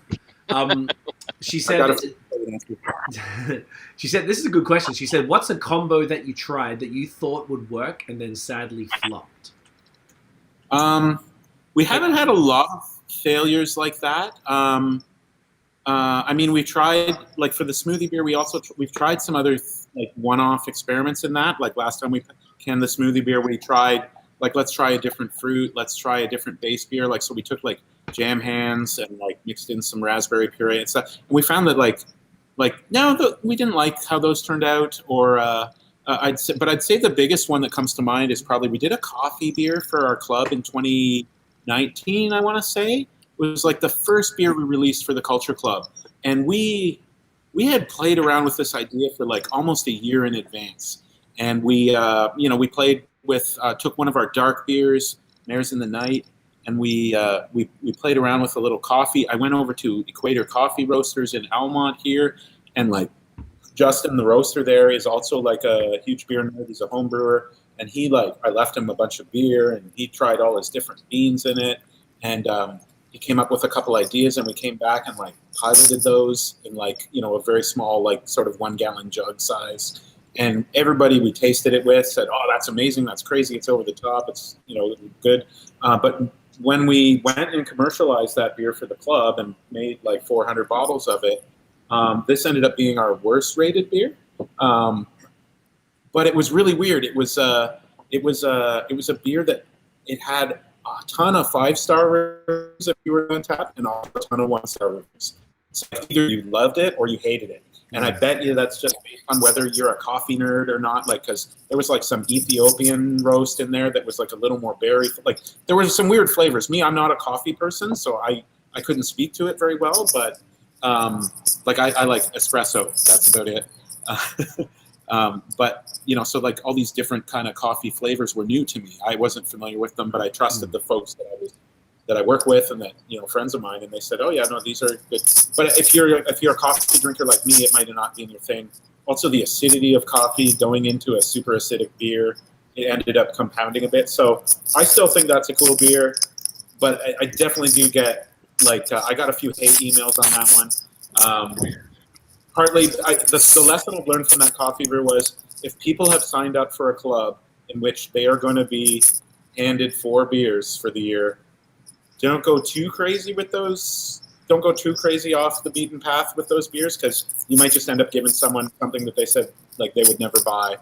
Speaker 1: She said. She said, "This is a good question." She said, "What's a combo that you tried that you thought would work and then sadly flopped?"
Speaker 2: We haven't had a lot of failures like that. I mean, we tried like for the smoothie beer. We've tried some other like one-off experiments in that. Like last time we canned the smoothie beer, we tried like let's try a different fruit, let's try a different base beer. Like so, we took like jam hands and like mixed in some raspberry puree and stuff. And we found that we didn't like how those turned out. Or I'd say the biggest one that comes to mind is probably we did a coffee beer for our club in 2019. I want to say it was like the first beer we released for the Culture Club, and we had played around with this idea for like almost a year in advance. And we played with took one of our dark beers, Mares in the Night, and we played around with a little coffee. I went over to Equator Coffee Roasters in Almont here, and like Justin, the roaster there, is also like a huge beer nerd. He's a home brewer, and I left him a bunch of beer, and he tried all his different beans in it, and he came up with a couple ideas, and we came back and like piloted those in like a very small like sort of 1 gallon jug size. And everybody we tasted it with said, "Oh, that's amazing! That's crazy! It's over the top! It's good." But when we went and commercialized that beer for the club and made like 400 bottles of it, this ended up being our worst rated beer. But it was really weird. It was a beer that it had a ton of 5-star reviews if you were on tap, and a ton of 1-star reviews. So either you loved it or you hated it. And I bet you that's just based on whether you're a coffee nerd or not. Like, because there was like some Ethiopian roast in there that was like a little more berry. Like, there was some weird flavors. Me, I'm not a coffee person, so I couldn't speak to it very well. But like I like espresso. That's about it. But so like all these different kind of coffee flavors were new to me. I wasn't familiar with them, but I trusted the folks that I work with and that friends of mine, and they said, "Oh yeah, no, these are good." But if you're a coffee drinker like me, it might not be your thing. Also, the acidity of coffee going into a super acidic beer, it ended up compounding a bit. So I still think that's a cool beer, but I definitely do get like I got a few hate emails on that one. Partly, the lesson I've learned from that coffee beer was if people have signed up for a club in which they are going to be handed 4 beers for the year, don't go too crazy with those. Don't go too crazy off the beaten path with those beers, because you might just end up giving someone something that they said like they would never buy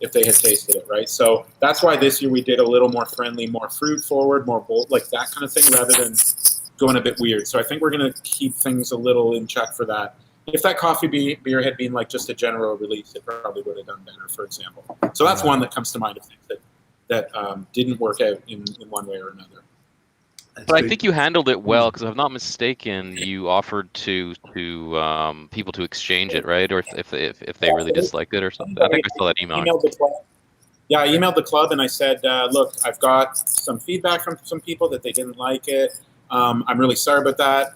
Speaker 2: if they had tasted it, right? So that's why this year we did a little more friendly, more fruit forward, more bold, like that kind of thing, rather than going a bit weird. So I think we're going to keep things a little in check for that. If that coffee beer had been like just a general release, it probably would have done better, for example. So that's one that comes to mind of things that didn't work out in one way or another.
Speaker 4: But I think you handled it well, because if I'm not mistaken, you offered to people to exchange it, right? Or if they really disliked it or something. I think I saw that email.
Speaker 2: I emailed the club and I said, "Look, I've got some feedback from some people that they didn't like it. I'm really sorry about that.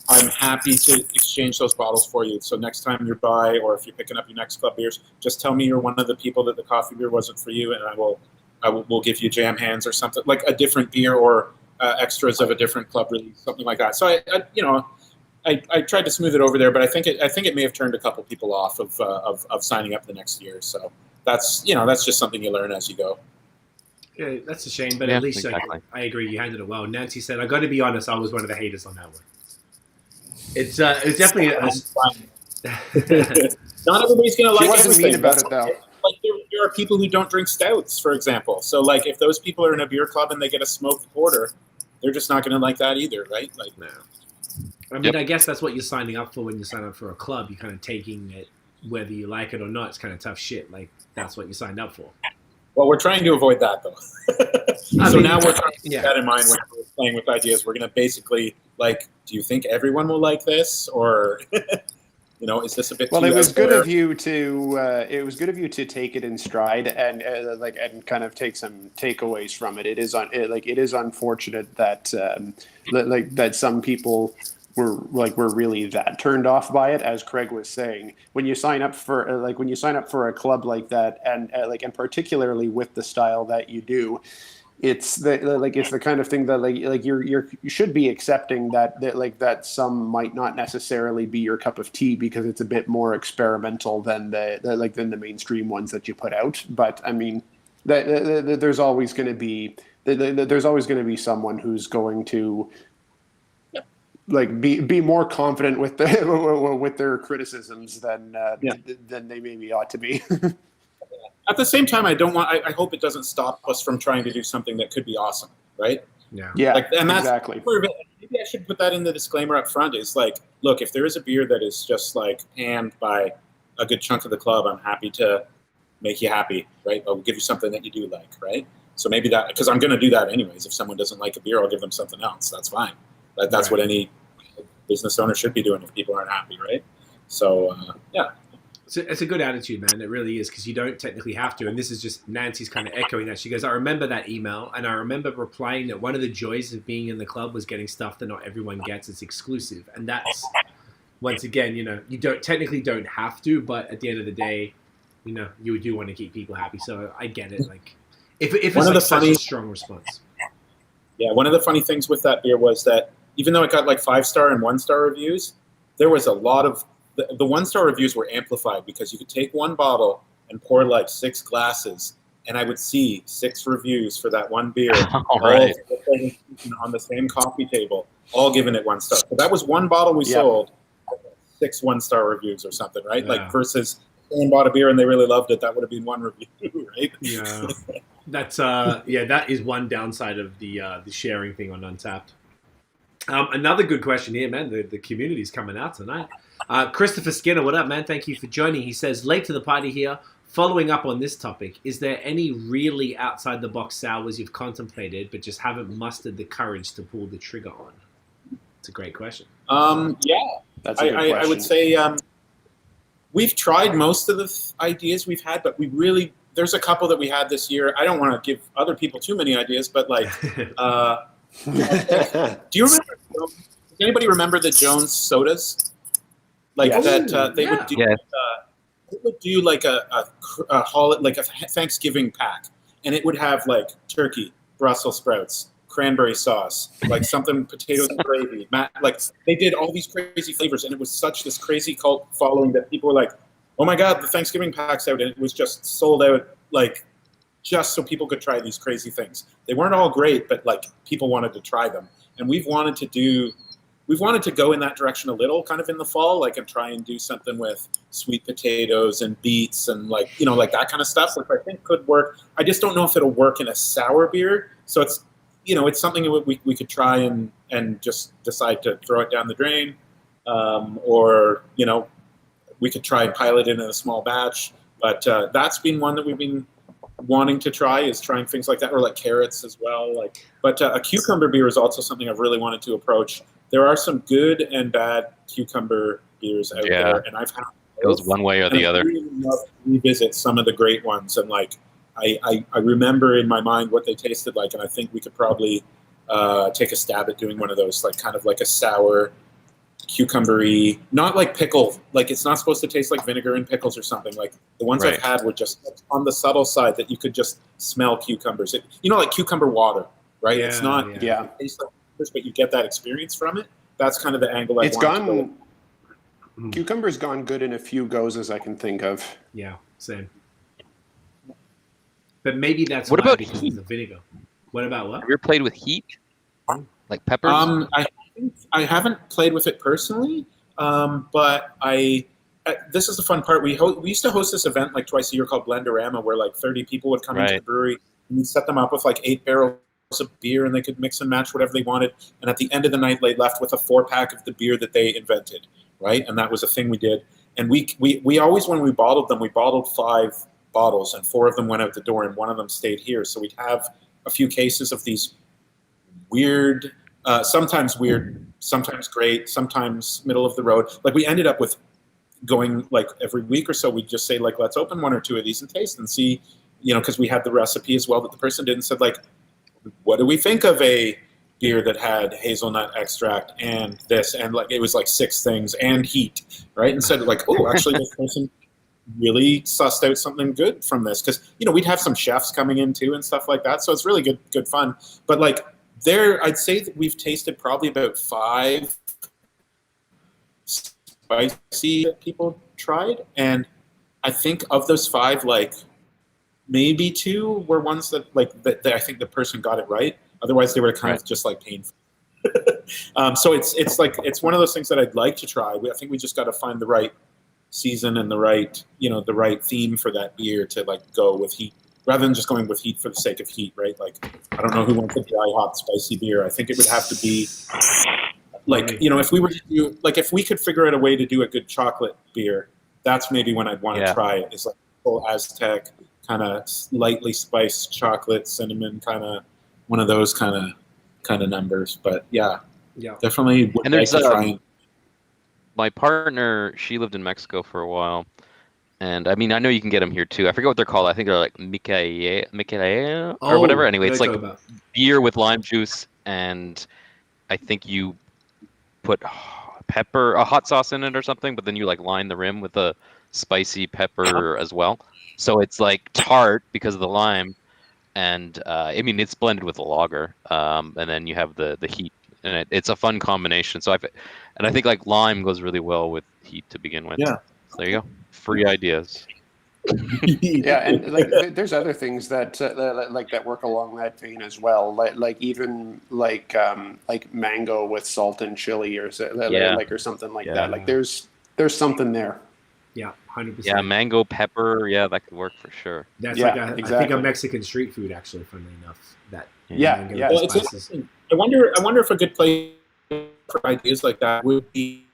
Speaker 2: I'm happy to exchange those bottles for you. So next time you buy, or if you're picking up your next club beers, just tell me you're one of the people that the coffee beer wasn't for you, and we'll give you jam hands or something, like a different beer or extras of a different club release, something like that." So I tried to smooth it over there, but I think it may have turned a couple people off of signing up the next year. So that's just something you learn as you go.
Speaker 1: Yeah, that's a shame, but
Speaker 4: Yeah,
Speaker 1: at least
Speaker 4: exactly.
Speaker 1: I agree you handled it well. Nancy said, "I got to be honest, I was one of the haters on that one." It's definitely
Speaker 2: Not everybody's gonna like
Speaker 3: She wasn't
Speaker 2: everything.
Speaker 3: mean about it though.
Speaker 2: Like there are people who don't drink stouts, for example. So like if those people are in a beer club and they get a smoked porter, they're just not gonna like that either, right? Like
Speaker 1: no. I mean, I guess that's what you're signing up for when you sign up for a club. You're kind of taking it, whether you like it or not. It's kind of tough shit. Like, that's what you signed up for.
Speaker 2: Well, we're trying to avoid that, though. Now we're trying to keep that in mind when we're playing with ideas. We're going to basically, like, do you think everyone will like this? Or, is this a bit
Speaker 3: Well,
Speaker 2: too
Speaker 3: it was
Speaker 2: out
Speaker 3: good
Speaker 2: there?
Speaker 3: of you to take it in stride and kind of take some takeaways from it. It is unfortunate that that some people were really that turned off by it, as Craig was saying. When you sign up for a club like that, and particularly with the style that you do, it's the kind of thing that you should be accepting that some might not necessarily be your cup of tea because it's a bit more experimental than the mainstream ones that you put out. But I mean, there's always going to be someone who's going to be more confident with their criticisms than they maybe ought to be.
Speaker 2: At the same time, I hope it doesn't stop us from trying to do something that could be awesome, right?
Speaker 3: Yeah,
Speaker 2: and that's
Speaker 3: exactly.
Speaker 2: Maybe I should put that in the disclaimer up front. Is like, look, if there is a beer that is just panned by a good chunk of the club, I'm happy to make you happy, right? I'll give you something that you do like, right? So maybe that, because I'm going to do that anyways. If someone doesn't like a beer, I'll give them something else. That's fine. That's what any business owner should be doing if people aren't happy, right? So,
Speaker 1: It's a good attitude, man. It really is, because you don't technically have to. And this is just Nancy's kind of echoing that. She goes, I remember that email, and I remember replying that one of the joys of being in the club was getting stuff that not everyone gets. It's exclusive. And that's, once again, you technically don't have to, but at the end of the day, you do want to keep people happy. So I get it. Like, if it's such a strong response.
Speaker 2: Yeah, one of the funny things with that beer was that even though it got 5-star and 1-star reviews, there was a lot of the 1-star reviews were amplified because you could take one bottle and pour 6 glasses, and I would see 6 reviews for that one beer, all on the same coffee table, all giving it 1 star. So that was one bottle we sold, 6 1-star reviews or something, right?
Speaker 1: Yeah.
Speaker 2: Versus someone bought a beer and they really loved it, that would have been 1 review, right?
Speaker 1: Yeah, that's that is one downside of the sharing thing on Untapped. Another good question here, man. The community's coming out tonight. Christopher Skinner, what up, man? Thank you for joining. He says, late to the party here. Following up on this topic, is there any really outside-the-box sours you've contemplated but just haven't mustered the courage to pull the trigger on? It's a great question.
Speaker 2: Yeah.
Speaker 3: That's a good question.
Speaker 2: I would say we've tried most of the ideas we've had, but there's a couple that we had this year. I don't want to give other people too many ideas, but do you remember? Does anybody remember the Jones sodas? That they would do.
Speaker 4: Yes.
Speaker 2: They would do a Thanksgiving pack, and it would have turkey, Brussels sprouts, cranberry sauce, something potatoes and gravy. They did all these crazy flavors, and it was such this crazy cult following that people were like, "Oh my God, the Thanksgiving pack's out!" And it was just sold out, just so people could try these crazy things. They weren't all great, but people wanted to try them, and we've wanted to go in that direction a little, kind of in the fall, and try and do something with sweet potatoes and beets and that kind of stuff, which I think could work. I just don't know if it'll work in a sour beer. So it's it's something we could try and just decide to throw it down the drain, or we could try and pilot it in a small batch. But that's been one that we've been wanting to try, is trying things like that, or carrots as well. But a cucumber beer is also something I've really wanted to approach. There are some good and bad cucumber beers out there, and I've had
Speaker 4: it goes one way or the other.
Speaker 2: I really love to revisit some of the great ones, and I remember in my mind what they tasted like, and I think we could probably take a stab at doing one of those, kind of a sour cucumbery, not pickle, it's not supposed to taste like vinegar and pickles or something. The ones I've had were just on the subtle side that you could just smell cucumbers. Cucumber water, right?
Speaker 1: Yeah,
Speaker 2: it's not
Speaker 3: it
Speaker 2: tastes like cucumbers, but you get that experience from it. That's kind of the angle I
Speaker 3: It's
Speaker 2: want to
Speaker 3: gone. Cucumber's gone good in a few goes as I can think of.
Speaker 1: Yeah, same. But maybe that's
Speaker 4: What about
Speaker 1: because
Speaker 4: heat?
Speaker 1: of the vinegar. What about what?
Speaker 4: Have you ever played with heat? Like peppers?
Speaker 2: I haven't played with it personally, but this is the fun part. We used to host this event twice a year called Blenderama, where 30 people would come into the brewery, and we'd set them up with 8 barrels of beer, and they could mix and match whatever they wanted. And at the end of the night, they left with a 4-pack of the beer that they invented, right? And that was a thing we did. And we always, when we bottled them, we bottled 5 bottles, and 4 of them went out the door, and 1 of them stayed here. So we'd have a few cases of these weird, sometimes great, sometimes middle of the road. Like we ended up with going like every week or so, we'd just say like, let's open 1 or 2 of these and taste and see, because we had the recipe as well that the person did, and said like, what do we think of a beer that had hazelnut extract and this, and like it was like 6 things and heat, right? And said like, oh, actually this person really sussed out something good from this, because we'd have some chefs coming in too and stuff like that. So it's really good fun. But like I'd say that we've tasted probably about 5 spicy that people tried, and I think of those 5, like maybe 2 were ones that like that I think the person got it right. Otherwise, they were kind of just like painful. So it's one of those things that I'd like to try. I think we just got to find the right season and the right theme for that beer to like go with heat, rather than just going with heat for the sake of heat, right? Like I don't know who wants a dry hop spicy beer. I think it would have to be like if we were to do like if we could figure out a way to do a good chocolate beer, that's maybe when I'd want to try it. It's like full Aztec kind of lightly spiced chocolate, cinnamon, kind of one of those kind of numbers. But yeah, definitely would
Speaker 4: and
Speaker 2: like
Speaker 4: there's
Speaker 2: to try.
Speaker 4: My partner, she lived in Mexico for a while, and I mean I know you can get them here too. I forget what they're called. I think they're like Micaela or whatever. Anyway, it's like beer with lime juice, and I think you put a hot sauce in it or something, but then you like line the rim with a spicy pepper as well. So it's like tart because of the lime, and I mean it's blended with a lager, and then you have the heat, and it's a fun combination. So I think like lime goes really well with heat to begin with.
Speaker 2: Yeah.
Speaker 4: So there you go. Free ideas.
Speaker 3: Yeah, and like there's other things that like that work along that vein as well. Like even like mango with salt and chili or or something like that. Like there's something there.
Speaker 1: Yeah, 100%.
Speaker 4: Yeah, mango pepper. Yeah, that could work for sure.
Speaker 1: That's
Speaker 3: exactly.
Speaker 1: I think a Mexican street food, actually, funnily enough. That
Speaker 3: mango
Speaker 2: Well, it's interesting. I wonder if a good place for ideas like that would be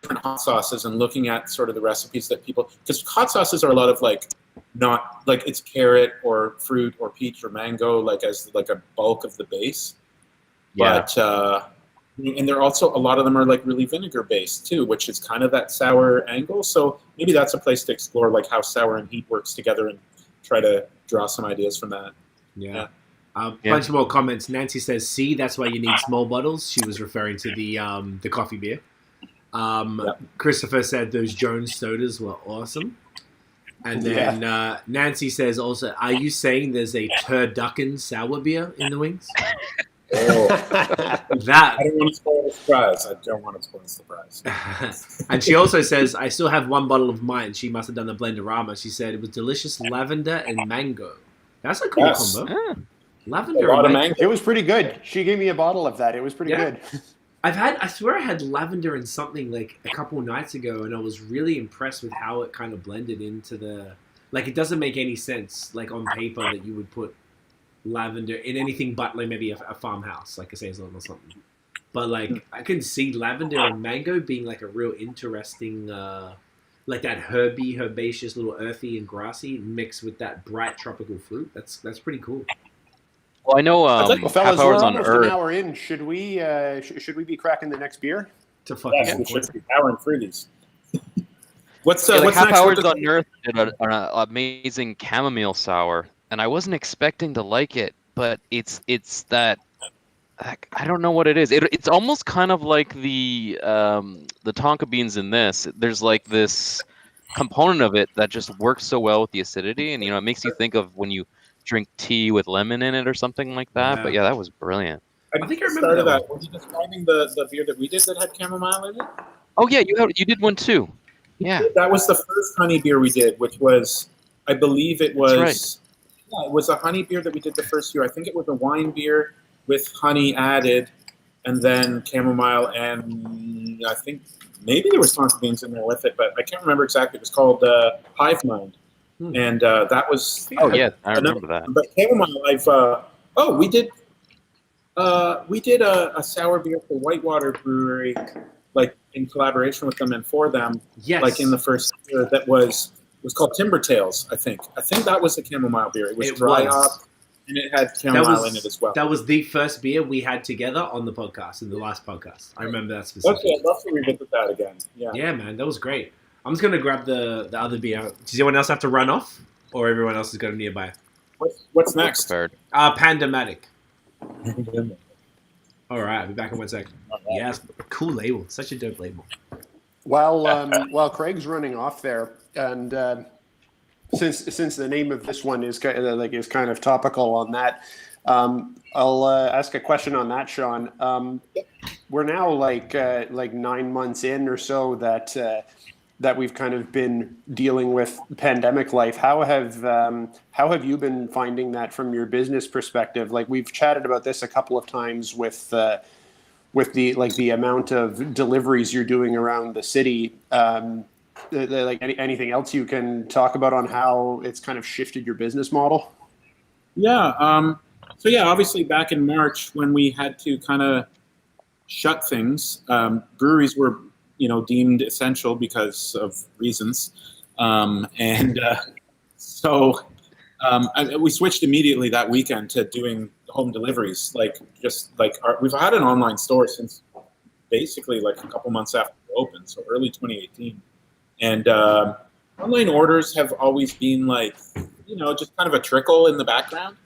Speaker 2: different hot sauces and looking at sort of the recipes that people, because hot sauces are a lot of like not like it's carrot or fruit or peach or mango like as like a bulk of the base.
Speaker 4: Yeah.
Speaker 2: But and they're also a lot of them are like really vinegar based too, which is kind of that sour angle. So maybe that's a place to explore like how sour and heat works together and try to draw some ideas from that.
Speaker 1: Yeah. Bunch more comments. Nancy says, "See, that's why you need small bottles." She was referring to the coffee beer. Christopher said those Jones sodas were awesome. And then Nancy says also, "Are you saying there's a turducken sour beer in the wings?"
Speaker 2: That I don't want to spoil the surprise.
Speaker 1: And she also says, "I still have 1 bottle of mine." She must have done the Blenderama. She said it was delicious lavender and mango. That's a cool combo.
Speaker 4: Yeah.
Speaker 1: Lavender and mango.
Speaker 3: It was pretty good. She gave me a bottle of that. It was pretty good.
Speaker 1: I swear I had lavender and something like a couple of nights ago, and I was really impressed with how it kind of blended into the, like, it doesn't make any sense, like on paper, that you would put lavender in anything but like maybe a farmhouse, like a saison or something. But like I can see lavender and mango being like a real interesting, like that herbaceous, little earthy and grassy mixed with that bright tropical fruit. That's pretty cool.
Speaker 4: Well, I know.
Speaker 3: Well, fellas,
Speaker 4: Half
Speaker 3: we're
Speaker 4: Hours on
Speaker 3: almost
Speaker 4: Earth.
Speaker 3: an hour in. Should we be cracking the next beer?
Speaker 1: To fucking
Speaker 2: We should be powering through these. What's
Speaker 4: Like Half
Speaker 2: next?
Speaker 4: Hours on Earth did an amazing chamomile sour, and I wasn't expecting to like it, but it's that. I don't know what it is. It's almost kind of like the tonka beans in this. There's like this component of it that just works so well with the acidity, and it makes you think of when you drink tea with lemon in it or something like that.
Speaker 1: Yeah.
Speaker 4: But yeah, that was brilliant.
Speaker 2: I think I remember that. Were you describing the beer that we did that had chamomile in it?
Speaker 4: Oh yeah, you did one too. Yeah,
Speaker 2: that was the first honey beer we did, which was, I believe it was.
Speaker 4: That's
Speaker 2: Yeah, it was a honey beer that we did the first year. I think it was a wine beer with honey added, and then chamomile, and I think maybe there was tonka beans in there with it, but I can't remember exactly. It was called Hive Mind, and that was.
Speaker 4: Oh yeah, I remember that.
Speaker 2: But chamomile, Oh, we did a sour beer for Whitewater Brewery, like in collaboration with them and for them.
Speaker 1: Yes.
Speaker 2: Like in the first year, that was called Timber Tales. I think that was the chamomile beer. It was dry hop, and it had chamomile in it as well.
Speaker 1: That was the first beer we had together on the podcast, in the last podcast. I remember that specifically.
Speaker 2: Okay, I'd love to revisit that again. Yeah.
Speaker 1: Yeah, man, that was great. I'm just gonna grab the other beer. Does anyone else have to run off, or everyone else has got it nearby?
Speaker 2: What's next?
Speaker 1: Panda Medic. All right, I'll be back in 1 second. Yes, cool label. Such a dope label.
Speaker 3: While Craig's running off there, and since the name of this one is kind of topical on that, I'll ask a question on that, Sean. We're now like 9 months in or so that we've kind of been dealing with pandemic life. How have you been finding that from your business perspective? Like, we've chatted about this a couple of times with the amount of deliveries you're doing around the city. Anything else you can talk about on how it's kind of shifted your business model?
Speaker 2: Yeah. So yeah, obviously back in March when we had to kind of shut things, breweries were deemed essential because of reasons. We switched immediately that weekend to doing home deliveries. We've had an online store since basically like a couple months after we opened, so early 2018. And online orders have always been just kind of a trickle in the background.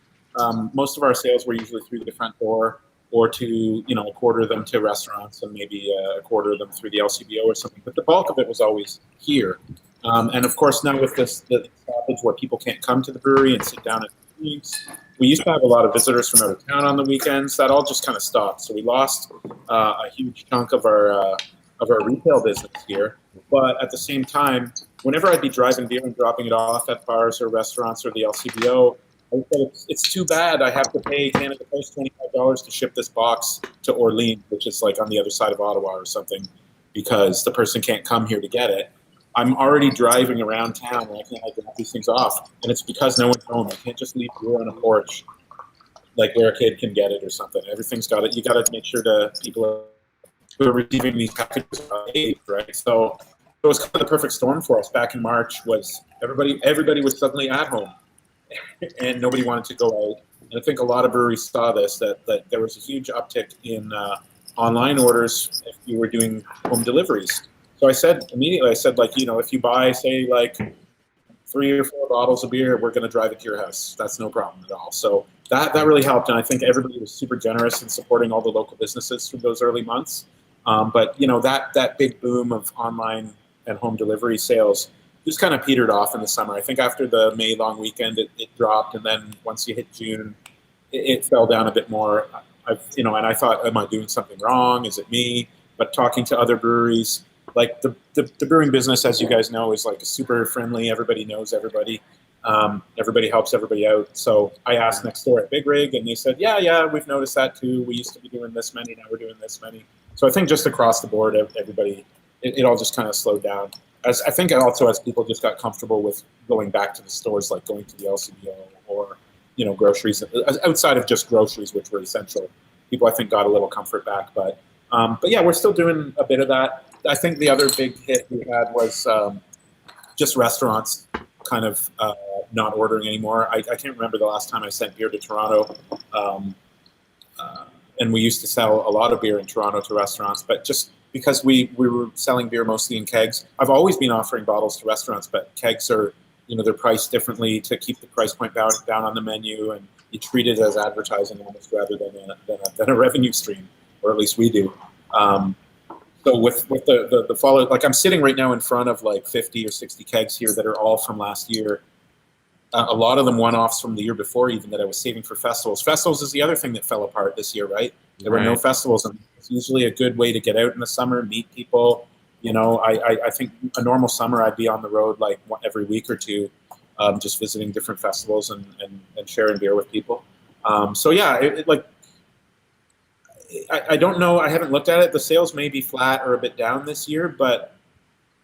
Speaker 2: Most of our sales were usually through the front door, or to a quarter of them to restaurants, and maybe a quarter of them through the LCBO or something. But the bulk of it was always here. And of course, now with the stoppage where people can't come to the brewery and sit down at the drinks, we used to have a lot of visitors from out of town on the weekends. That all just kind of stopped. So we lost a huge chunk of our retail business here. But at the same time, whenever I'd be driving beer and dropping it off at bars or restaurants or the LCBO, it's too bad I have to pay Canada Post $25 to ship this box to Orleans, which is like on the other side of Ottawa or something, because the person can't come here to get it. I'm already driving around town. Why can't I drop these things off? And it's because no one's home. I can't just leave beer on a porch, like where a kid can get it or something. Everything's got it. You got to make sure the people who are receiving these packages are aged, right? So it was kind of the perfect storm for us back in March. Was everybody was suddenly at home. And nobody wanted to go out. And I think a lot of breweries saw this, that there was a huge uptick in online orders if you were doing home deliveries. So I said immediately, if you buy, say, 3 or 4 bottles of beer, we're going to drive it to your house. That's no problem at all. So that really helped. And I think everybody was super generous in supporting all the local businesses through those early months. But that big boom of online and home delivery sales just kind of petered off in the summer. I think after the May long weekend, it dropped, and then once you hit June, it fell down a bit more. And I thought, am I doing something wrong? Is it me? But talking to other breweries, like the brewing business, as you guys know, is like super friendly. Everybody knows everybody. Everybody helps everybody out. So I asked next door at Big Rig, and they said, yeah, we've noticed that too. We used to be doing this many, now we're doing this many. So I think just across the board, everybody, it all just kind of slowed down. I think also as people just got comfortable with going back to the stores, like going to the LCBO or groceries outside of just groceries, which were essential. People, I think, got a little comfort back. But yeah, we're still doing a bit of that. I think the other big hit we had was just restaurants kind of not ordering anymore. I can't remember the last time I sent beer to Toronto. And we used to sell a lot of beer in Toronto to restaurants, but just because we were selling beer mostly in kegs. I've always been offering bottles to restaurants, but kegs are, they're priced differently to keep the price point down on the menu, and you treat it as advertising almost rather than a revenue stream, or at least we do. So with the follow, like I'm sitting right now in front of like 50 or 60 kegs here that are all from last year. A lot of them one-offs from the year before, even, that I was saving for festivals. Festivals is the other thing that fell apart this year, right? There were no festivals, and it's usually a good way to get out in the summer, meet people. I think a normal summer I'd be on the road like every week or two, just visiting different festivals and sharing beer with people. So yeah, I don't know. I haven't looked at it. The sales may be flat or a bit down this year, but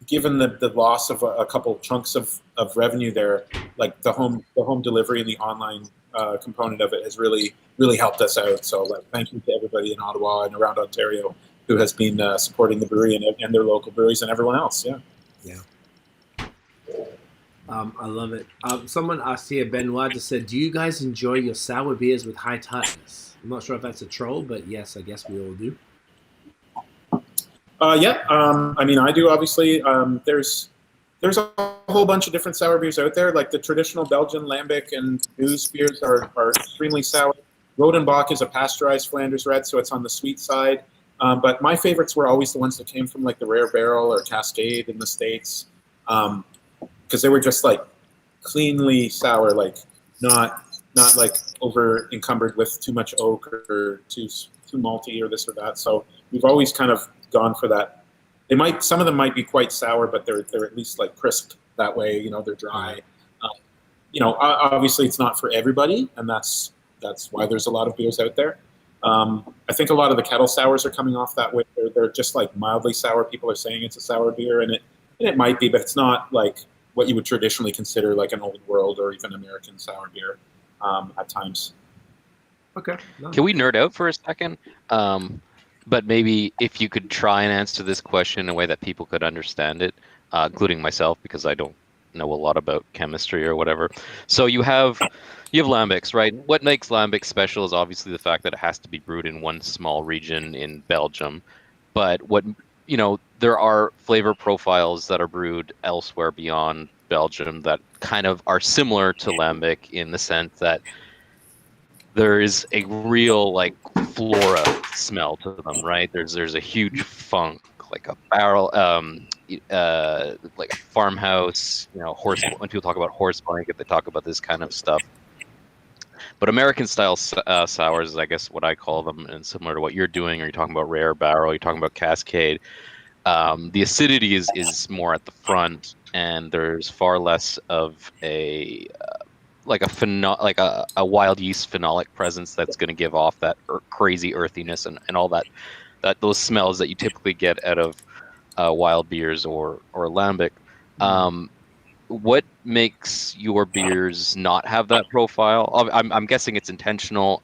Speaker 2: given the loss of a couple chunks of revenue there, like the home delivery and the online component of it has really helped us out. So thank you to everybody in Ottawa and around Ontario who has been supporting the brewery and their local breweries and everyone else.
Speaker 1: Yeah. I love it. Someone asked here, Benoit just said, do you guys enjoy your sour beers with high tartness? I'm not sure if that's a troll, but yes, I guess we all do.
Speaker 2: Yeah. I mean, I do, obviously. There's a whole bunch of different sour beers out there. Like the traditional Belgian Lambic and News beers are extremely sour. Rodenbach is a pasteurized Flanders red, so it's on the sweet side. But my favorites were always the ones that came from like the Rare Barrel or Cascade in the States. Because they were just like cleanly sour, like not like over encumbered with too much oak or too malty or this or that. So we've always kind of gone for that. Some of them might be quite sour, but they're at least like crisp that way. They're dry. Obviously it's not for everybody, and that's why there's a lot of beers out there. I think a lot of the kettle sours are coming off that way. They're just like mildly sour. People are saying it's a sour beer, and it might be, but it's not like what you would traditionally consider like an old world or even American sour beer at times.
Speaker 1: Okay. Nice.
Speaker 4: Can we nerd out for a second? But maybe if you could try and answer this question in a way that people could understand it, including myself, because I don't know a lot about chemistry or whatever. So you have lambics, right? What makes lambic special is obviously the fact that it has to be brewed in one small region in Belgium. But there are flavor profiles that are brewed elsewhere beyond Belgium that kind of are similar to lambic in the sense that there is a real like flora smell to them, right? There's a huge funk, like a barrel, like a farmhouse, horse. When people talk about horse blanket, they talk about this kind of stuff. But American style sours is, I guess, what I call them, and similar to what you're doing, or you're talking about Rare Barrel, you're talking about Cascade. The acidity is more at the front, and there's far less of a wild yeast phenolic presence that's going to give off that crazy earthiness and all that those smells that you typically get out of wild beers or lambic. What makes your beers not have that profile? I'm guessing it's intentional.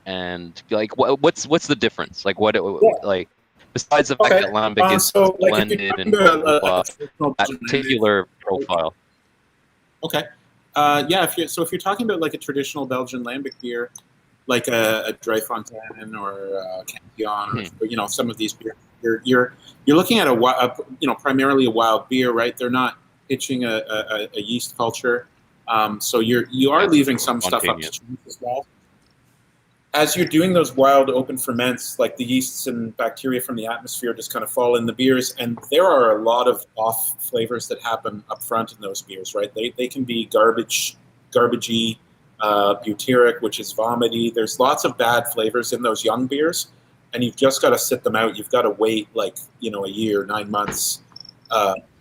Speaker 4: And like, what's the difference? Like, like besides the fact that lambic is blended and that particular profile.
Speaker 2: Okay. If you're talking about like a traditional Belgian lambic beer, like a Dry Fontaine or a Cantillon, or some of these beers, you're looking at primarily a wild beer, right? They're not pitching a yeast culture, so you are leaving some stuff up to chance as well. As you're doing those wild open ferments, like the yeasts and bacteria from the atmosphere just kind of fall in the beers, and there are a lot of off flavors that happen up front in those beers, right? They can be garbagey, butyric, which is vomity. There's lots of bad flavors in those young beers, and you've just got to sit them out. You've got to wait a year, 9 months,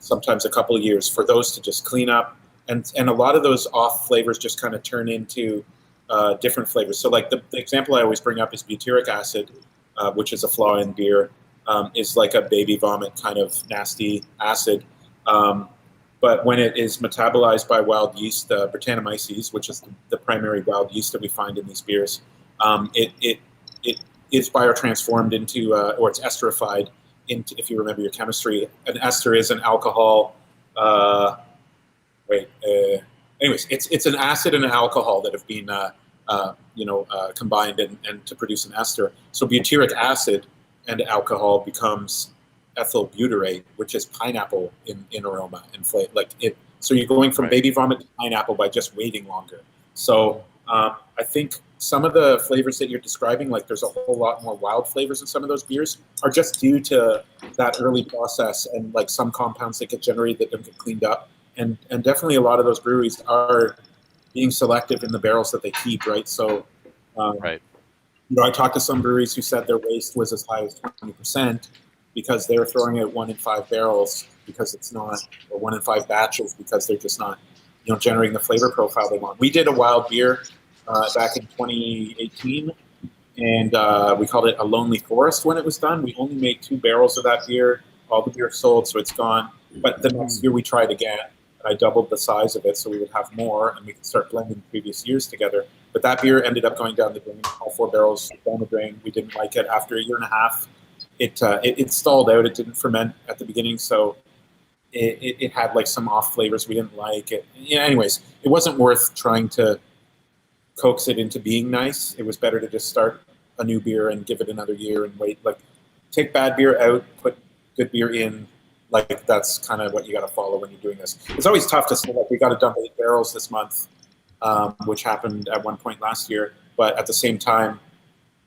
Speaker 2: sometimes a couple of years for those to just clean up, and a lot of those off flavors just kind of turn into different flavors. So like the example I always bring up is butyric acid, which is a flaw in beer, is like a baby vomit kind of nasty acid. But when it is metabolized by wild yeast, Brettanomyces, which is the primary wild yeast that we find in these beers, it is biotransformed into, or it's esterified into, if you remember your chemistry, an ester is an alcohol, anyways, it's an acid and an alcohol that have been combined and to produce an ester. So butyric acid and alcohol becomes ethyl butyrate, which is pineapple in aroma and flavor. So you're going from baby vomit to pineapple by just waiting longer. So I think some of the flavors that you're describing, like there's a whole lot more wild flavors in some of those beers, are just due to that early process and like some compounds that get generated that don't get cleaned up. And definitely a lot of those breweries are being selective in the barrels that they keep, right? So, I talked to some breweries who said their waste was as high as 20% because they're throwing out 1 in 5 barrels because it's not, or 1 in 5 batches because they're just not, generating the flavor profile they want. We did a wild beer back in 2018, and we called it a Lonely Forest when it was done. We only made 2 barrels of that beer. All the beer sold, so it's gone. But the next year we tried again. I doubled the size of it so we would have more and we could start blending previous years together. But that beer ended up going down the drain, all 4 barrels down the drain. We didn't like it. After a year and a half, it stalled out. It didn't ferment at the beginning, so it had like some off flavors we didn't like. Anyways, it wasn't worth trying to coax it into being nice. It was better to just start a new beer and give it another year and wait. Like, take bad beer out, put good beer in. Like, that's kind of what you got to follow when you're doing this. It's always tough to say, like, we got to dump 8 barrels this month, which happened at one point last year. But at the same time,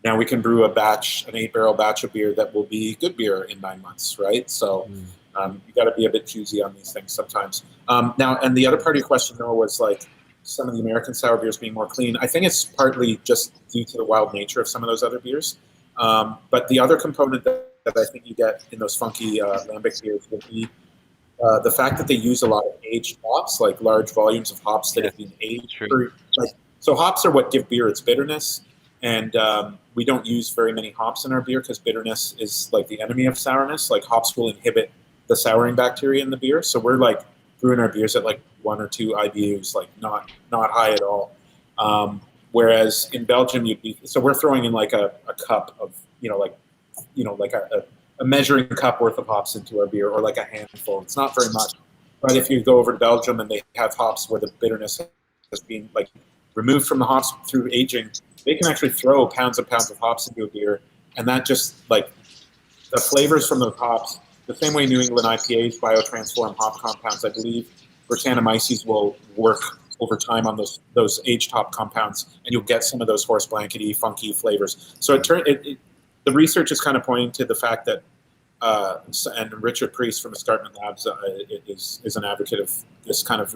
Speaker 2: now we can brew an 8-barrel batch of beer that will be good beer in 9 months, right? So you got to be a bit choosy on these things sometimes. Now, and the other part of your question, Noah, was like some of the American sour beers being more clean. I think it's partly just due to the wild nature of some of those other beers. But the other component that I think you get in those funky lambic beers would be the fact that they use a lot of aged hops, like large volumes of hops that have been aged. So hops are what give beer its bitterness, and we don't use very many hops in our beer because bitterness is like the enemy of sourness. Like, hops will inhibit the souring bacteria in the beer, so we're like brewing our beers at like 1 or 2 IBUs, like not high at all. Whereas in Belgium, we're throwing in like a cup of like a measuring cup worth of hops into our beer, or like a handful. It's not very much. But if you go over to Belgium and they have hops where the bitterness has been like removed from the hops through aging, they can actually throw pounds and pounds of hops into a beer, and that just like the flavors from those hops, the same way New England IPAs biotransform hop compounds, I believe Brettanomyces will work over time on those aged hop compounds, and you'll get some of those horse blankety, funky flavors. So the research is kind of pointing to the fact that, and Richard Priest from Escarpment Labs is an advocate of this kind of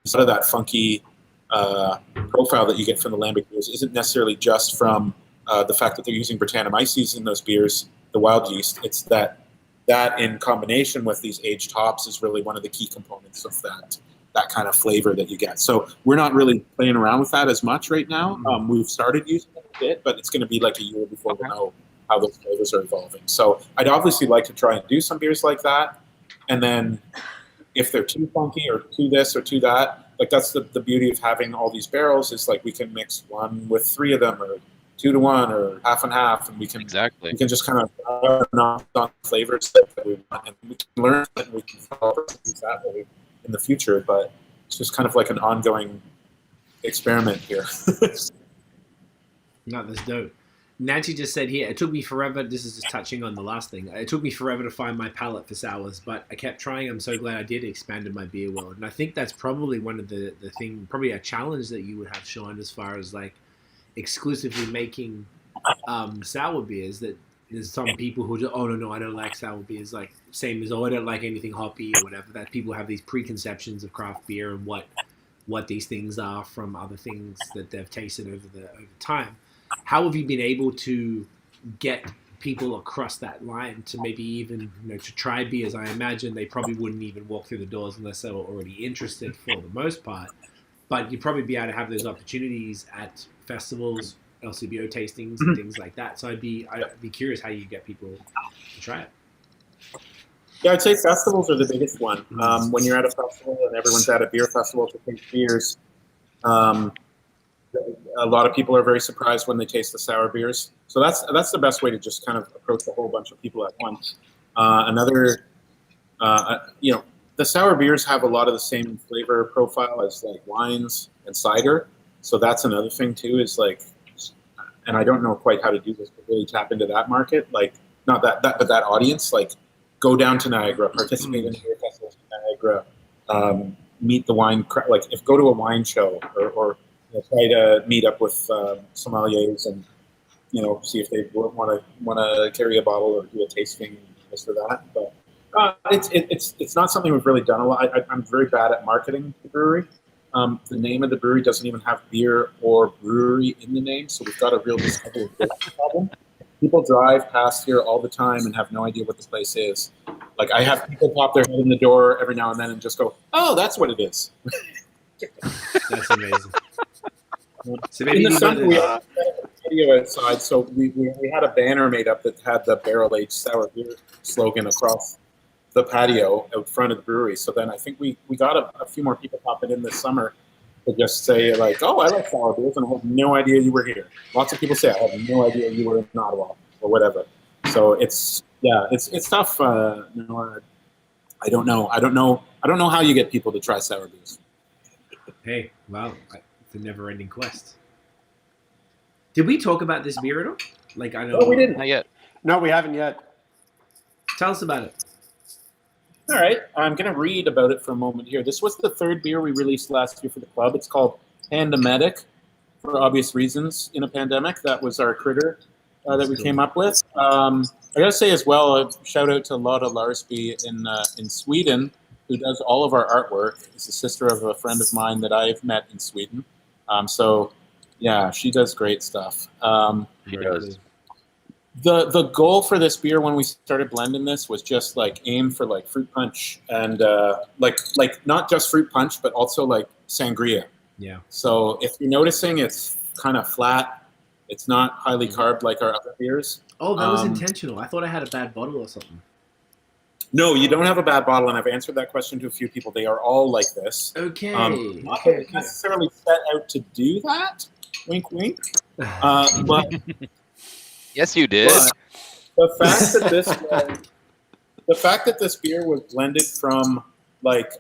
Speaker 2: sort of that funky profile that you get from the lambic beers isn't necessarily just from the fact that they're using Brettanomyces in those beers, the wild yeast. It's that in combination with these aged hops is really one of the key components of that kind of flavor that you get. So we're not really playing around with that as much right now. We've started using it a bit, but it's going to be like a year before we know how those flavors are evolving. So I'd obviously like to try and do some beers like that. And then if they're too funky or too this or too that, like that's the beauty of having all these barrels is like we can mix 1 with 3 of them, or 2 to 1, or half and half, and we can just kind of knock on flavors that we want, and we can learn and we can follow that way in the future. But it's just kind of like an ongoing experiment here.
Speaker 1: No, that's dope. Nancy just said here, it took me forever. This is just touching on the last thing. It took me forever to find my palate for sours, but I kept trying. I'm so glad I did. It expanded my beer world. And I think that's probably one of the thing, probably a challenge that you would have, Sean, as far as like exclusively making sour beers. That there's some people who just, oh no, I don't like sour beers. Like same as, oh, I don't like anything hoppy or whatever. That people have these preconceptions of craft beer and what these things are from other things that they've tasted over time. How have you been able to get people across that line to maybe even to try beers? I imagine they probably wouldn't even walk through the doors unless they were already interested for the most part. But you'd probably be able to have those opportunities at festivals, LCBO tastings, and things like that. So I'd be curious how you get people to try it.
Speaker 2: Yeah, I'd say festivals are the biggest one. When you're at a festival and everyone's at a beer festival to taste beers, a lot of people are very surprised when they taste the sour beers. So that's the best way to just kind of approach a whole bunch of people at once. The sour beers have a lot of the same flavor profile as like wines and cider. So that's another thing too, is like, and I don't know quite how to do this, but really tap into that market. Like not that but that audience, like go down to Niagara, participate in the beer festivals in Niagara, meet the wine, like if go to a wine show or try to meet up with sommeliers and see if they want to carry a bottle or do a tasting, this or that. But it's not something we've really done a lot. I'm very bad at marketing the brewery. The name of the brewery doesn't even have beer or brewery in the name, so we've got a real discovery problem. People drive past here all the time and have no idea what the place is. Like I have people pop their head in the door every now and then and just go, "Oh, that's what it is."
Speaker 1: That's amazing. So
Speaker 2: in the summer, we had a video outside, so we had a banner made up that had the barrel aged sour beer slogan across the patio out front of the brewery. So then I think we got a few more people popping in this summer to just say like, "Oh, I like sour beers," and I had no idea you were here. Lots of people say, "I had no idea you were in Ottawa," or whatever. So it's tough. I don't know how you get people to try sour beers.
Speaker 1: Hey, well, it's a never-ending quest. Did we talk about this beer at all? Like, I know.
Speaker 2: No, we didn't.
Speaker 4: Not yet.
Speaker 3: No, we haven't yet.
Speaker 1: Tell us about it.
Speaker 2: All right, I'm going to read about it for a moment here. This was the third beer we released last year for the club. It's called Panda Medic, for obvious reasons. In a pandemic, that was our critter that we came up with. I got to say as well, a shout out to Lotta Larsby in Sweden, who does all of our artwork. Is the sister of a friend of mine that I've met in Sweden. So, yeah, she does great stuff.
Speaker 4: He does.
Speaker 2: The goal for this beer when we started blending this was just like aim for like fruit punch and like not just fruit punch, but also like sangria.
Speaker 1: Yeah.
Speaker 2: So if you're noticing, it's kind of flat. It's not highly carb like our other beers.
Speaker 1: Oh, that was intentional. I thought I had a bad bottle or something.
Speaker 2: No, you don't have a bad bottle, and I've answered that question to a few people. They are all like this.
Speaker 1: Okay.
Speaker 2: Not necessarily set out to do that. Wink, wink. But
Speaker 4: Yes, you did.
Speaker 2: but the fact that this beer was blended from like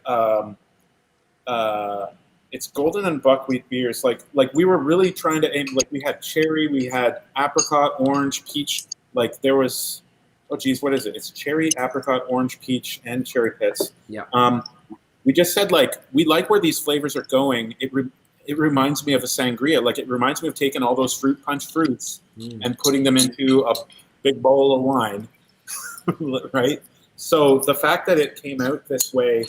Speaker 2: it's golden and buckwheat beers. Like we were really trying to aim. Like we had cherry, we had apricot, orange, peach. Like there was, oh geez, what is it? It's cherry, apricot, orange, peach, and cherry pits.
Speaker 1: Yeah.
Speaker 2: We just said like we like where these flavors are going. It reminds me of a sangria. Like it reminds me of taking all those fruit punch fruits and putting them into a big bowl of wine, right? So the fact that it came out this way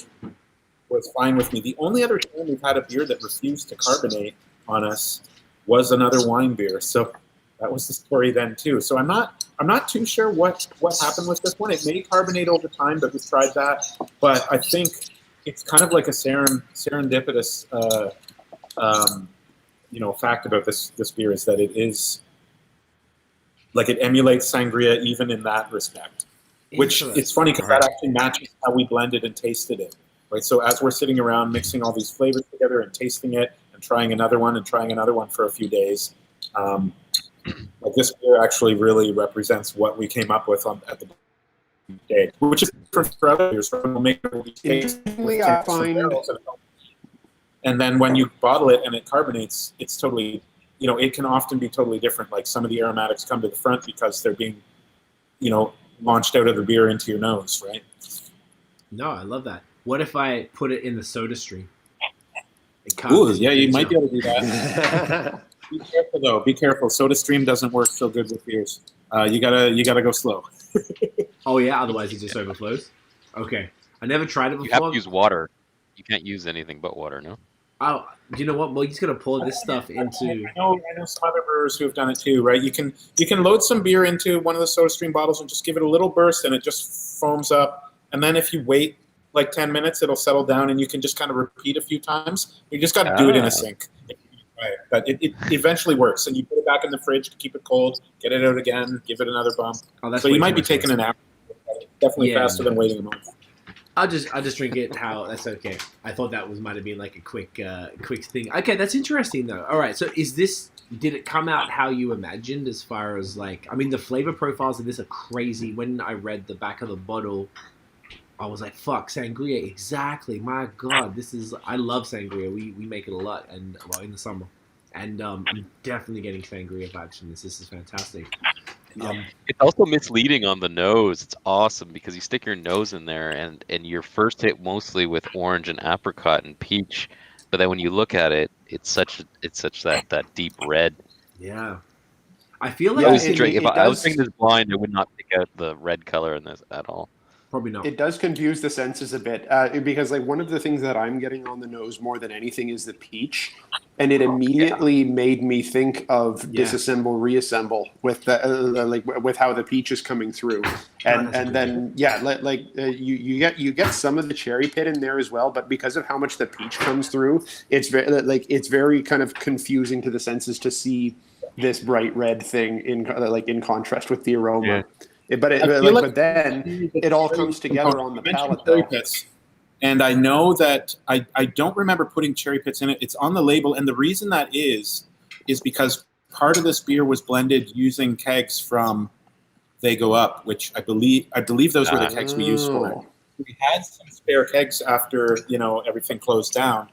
Speaker 2: was fine with me. The only other time we've had a beer that refused to carbonate on us was another wine beer. So that was the story then too. So I'm not too sure what happened with this one. It may carbonate over time, but we tried that. But I think it's kind of like a serendipitous fact about this beer is that it is like it emulates sangria even in that respect. Which it's funny because that actually matches how we blended and tasted it. Right. So as we're sitting around mixing all these flavors together and tasting it and trying another one for a few days, like this beer actually really represents what we came up with at the day, which is different for other beers. We'll make
Speaker 3: I find.
Speaker 2: And then when you bottle it and it carbonates, it's totally, it can often be totally different. Like some of the aromatics come to the front because they're being, launched out of the beer into your nose, right?
Speaker 1: No, I love that. What if I put it in the soda stream?
Speaker 2: Ooh, yeah, you might be able to do that. Be careful though. Be careful. Soda stream doesn't work so good with beers. You gotta go slow.
Speaker 1: Oh yeah, otherwise it just overflows. Okay, I never tried it before.
Speaker 4: You have to use water. You can't use anything but water, no?
Speaker 1: Oh, you know what? Well, you just gotta pour this stuff into.
Speaker 2: I know some other brewers who have done it too, right? You can load some beer into one of the soda stream bottles and just give it a little burst, and it just foams up. And then if you wait like 10 minutes, it'll settle down, and you can just kind of repeat a few times. You just got to do it in a sink. But it eventually works, and you put it back in the fridge to keep it cold. Get it out again, give it another bump.
Speaker 1: Oh, that's
Speaker 2: so you might be taking an hour. Definitely faster than waiting a month.
Speaker 1: I'll just drink it how that's okay. I thought that might have been like a quick thing. Okay, that's interesting though. All right, so did it come out how you imagined as far as like, I mean, the flavor profiles of this are crazy. When I read the back of the bottle, I was like, fuck, sangria, exactly. My God, I love sangria. We make it a lot and in the summer. And I'm definitely getting sangria vibes from this. This is fantastic.
Speaker 4: It's also misleading on the nose. It's awesome because you stick your nose in there and your first hit mostly with orange and apricot and peach, but then when you look at it, it's such that deep red.
Speaker 1: Yeah, I feel like
Speaker 4: if I was drinking this blind, I would not pick out the red color in this at all.
Speaker 1: Probably not.
Speaker 3: It does confuse the senses a bit because like one of the things that I'm getting on the nose more than anything is the peach, and it immediately made me think of disassemble, reassemble with the with how the peach is coming through, and then you get some of the cherry pit in there as well, but because of how much the peach comes through, it's very kind of confusing to the senses to see this bright red thing in contrast with the aroma. But then it all comes together on the palate, though.
Speaker 2: Pits, and I know that I don't remember putting cherry pits in it. It's on the label, and the reason that is because part of this beer was blended using kegs from They Go Up, which I believe those were the kegs we used for it. We had some spare kegs after everything closed down,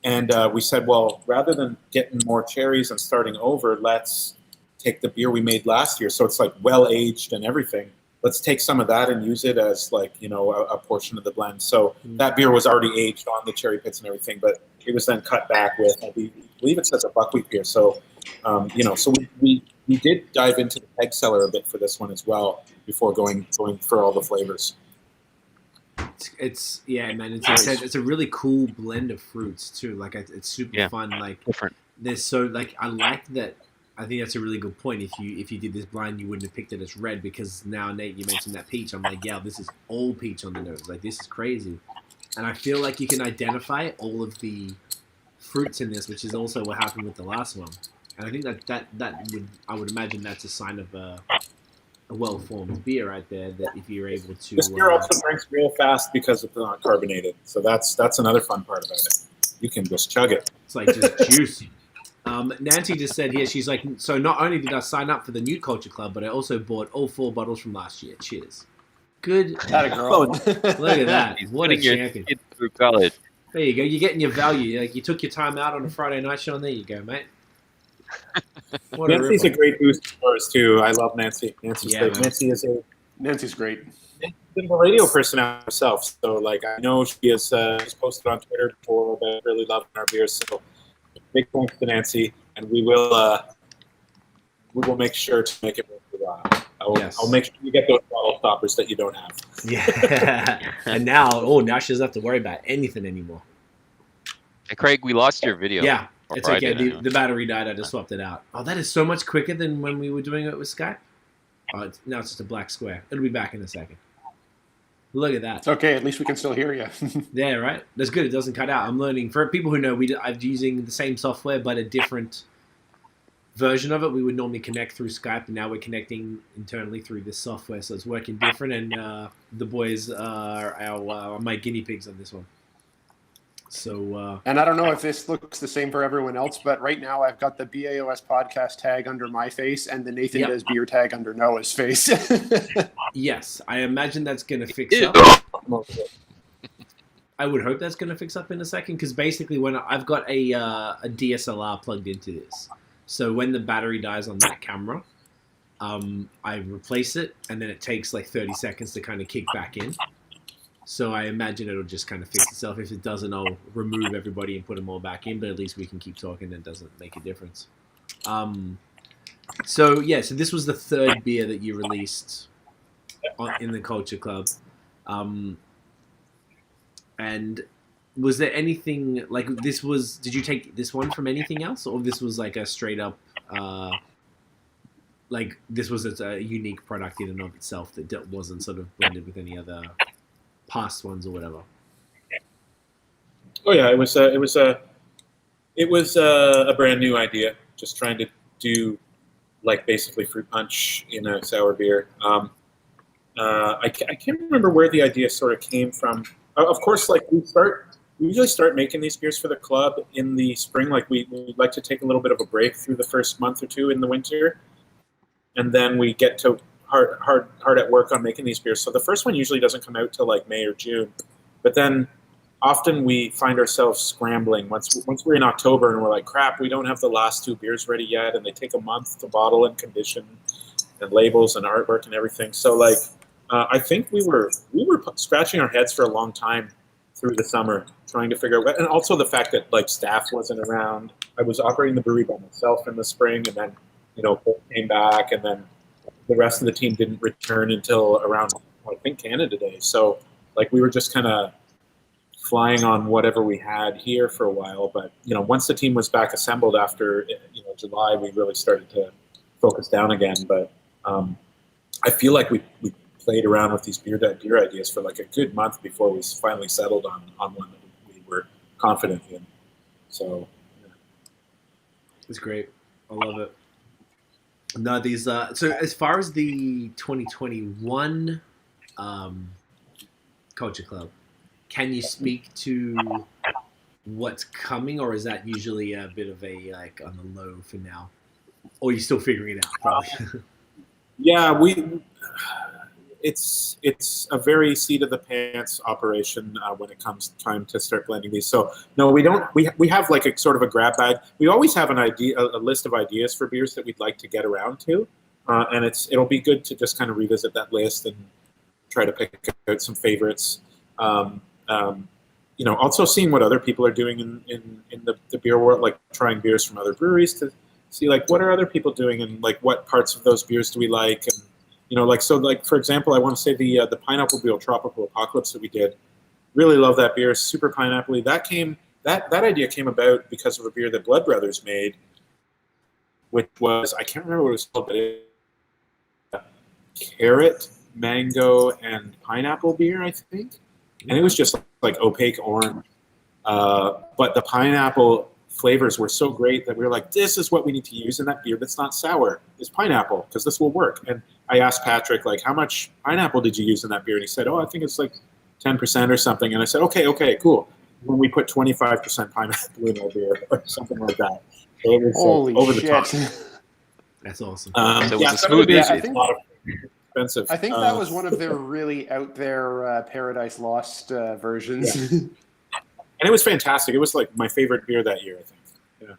Speaker 2: and we said, well, rather than getting more cherries and starting over, let's take the beer we made last year. So it's like well aged and everything. Let's take some of that and use it as a portion of the blend. So that beer was already aged on the cherry pits and everything, but it was then cut back with, I believe it says a buckwheat beer. So, so we did dive into the keg cellar a bit for this one as well before going for all the flavors.
Speaker 1: It's a really cool blend of fruits too. Like it's super fun. Like
Speaker 4: different.
Speaker 1: There's so I like that. I think that's a really good point. If you did this blind, you wouldn't have picked it as red because now, Nate, you mentioned that peach. I'm like, yeah, this is all peach on the nose. Like this is crazy, and I feel like you can identify all of the fruits in this, which is also what happened with the last one. And I think I would imagine that's a sign of a well-formed beer right there. That if you're able to,
Speaker 2: this beer also drinks real fast because it's not carbonated. So that's another fun part about it. You can just chug it.
Speaker 1: It's like just juice. Nancy just said here, she's like, so not only did I sign up for the New Culture Club, but I also bought all 4 bottles from last year. Cheers. Good.
Speaker 3: That a girl.
Speaker 1: Look at that. What a champion.
Speaker 4: Through college.
Speaker 1: There you go. You're getting your value. Like you took your time out on a Friday night, Sean. There you go, mate.
Speaker 2: Nancy's a great boost for us too. I love Nancy. Nancy's great.
Speaker 1: Man.
Speaker 3: Nancy's great.
Speaker 2: She's a radio personality herself, so I know she has she's posted on Twitter before about really loving our beers. So big thanks to Nancy, and we will make sure to make it worth your while. I'll make sure you get those bottle stoppers that you don't have.
Speaker 1: Yeah. And now she doesn't have to worry about anything anymore.
Speaker 4: Hey, Craig, we lost your video.
Speaker 1: Yeah, it's
Speaker 4: Or I
Speaker 1: okay.
Speaker 4: did,
Speaker 1: The battery died. I just swapped it out. Oh, that is so much quicker than when we were doing it with Skype. Oh, now it's just a black square. It'll be back in a second. Look at that.
Speaker 3: It's okay. At least we can still hear you.
Speaker 1: Yeah, right? That's good. It doesn't cut out. I'm learning. For people who know, I'm using the same software, but a different version of it. We would normally connect through Skype, and now we're connecting internally through this software, so it's working different, and the boys are my guinea pigs on this one. So,
Speaker 3: and I don't know if this looks the same for everyone else, but right now I've got the BAOS podcast tag under my face and the NathanDoesBeer tag under Noah's face.
Speaker 1: Yes, I imagine that's going to fix up. I would hope that's going to fix up in a second, because basically when I've got a DSLR plugged into this, so when the battery dies on that camera, I replace it, and then it takes like 30 seconds to kind of kick back in. So I imagine it'll just kind of fix itself. If it doesn't, I'll remove everybody and put them all back in, but at least we can keep talking. That doesn't make a difference. So this was the 3rd beer that you released in the Culture Club. And was there anything, like this was, did you take this one from anything else? Or this was like a straight up, like this was a unique product in and of itself that wasn't sort of blended with any other past ones or whatever?
Speaker 2: Oh yeah, it was a brand new idea. Just trying to do like basically fruit punch in a sour beer. I can't remember where the idea sort of came from. Of course, like we usually start making these beers for the club in the spring. Like we like to take a little bit of a break through the first month or two in the winter, and then we get to hard at work on making these beers. So the first one usually doesn't come out till like May or June, but then often we find ourselves scrambling once we're in October and we're like, crap, we don't have the last 2 beers ready yet, and they take a month to bottle and condition and labels and artwork and everything. So like I think we were scratching our heads for a long time through the summer trying to figure out what, and also the fact that like staff wasn't around. I was operating the brewery by myself in the spring, and then Cole came back, and then the rest of the team didn't return until around, I think, Canada Day. So, like, we were just kind of flying on whatever we had here for a while. But, once the team was back assembled after, July, we really started to focus down again. But I feel like we played around with these beer ideas for like a good month before we finally settled on one that we were confident in. So, yeah.
Speaker 1: It's great. I love it. No, these. So as far as the 2021 Culture Club, can you speak to what's coming, or is that usually a bit of a like on the low for now, or are you still figuring it out? Probably.
Speaker 2: Yeah, it's a very seat of the pants operation when it comes time to start blending these. So no, we don't. We have like a sort of a grab bag. We always have an idea, a list of ideas for beers that we'd like to get around to, and it'll be good to just kind of revisit that list and try to pick out some favorites. Also seeing what other people are doing in the beer world, like trying beers from other breweries to see like what are other people doing and like what parts of those beers do we like. And for example, I want to say the Pineapple Beer Tropical Apocalypse that we did. Really love that beer, super pineapple-y. That idea came about because of a beer that Blood Brothers made, which was, I can't remember what it was called, but carrot, mango, and pineapple beer, I think. And it was just like opaque orange. But the pineapple flavors were so great that we were like, this is what we need to use in that beer that's not sour, is pineapple, because this will work. And I asked Patrick, like, how much pineapple did you use in that beer? And he said, I think it's like 10% or something. And I said, okay, cool. When we put 25% pineapple in our beer or something like that. So it was
Speaker 3: Holy
Speaker 2: over
Speaker 3: shit.
Speaker 2: the top.
Speaker 1: That's awesome.
Speaker 4: So it was a
Speaker 2: some of the
Speaker 4: smoothie.
Speaker 2: beers
Speaker 3: Yeah, I
Speaker 2: is
Speaker 3: think-
Speaker 2: a lot of expensive.
Speaker 3: I think that was one of their really out there Paradise Lost versions.
Speaker 2: Yeah. And it was fantastic. It was like my favorite beer that year, I think. Yeah.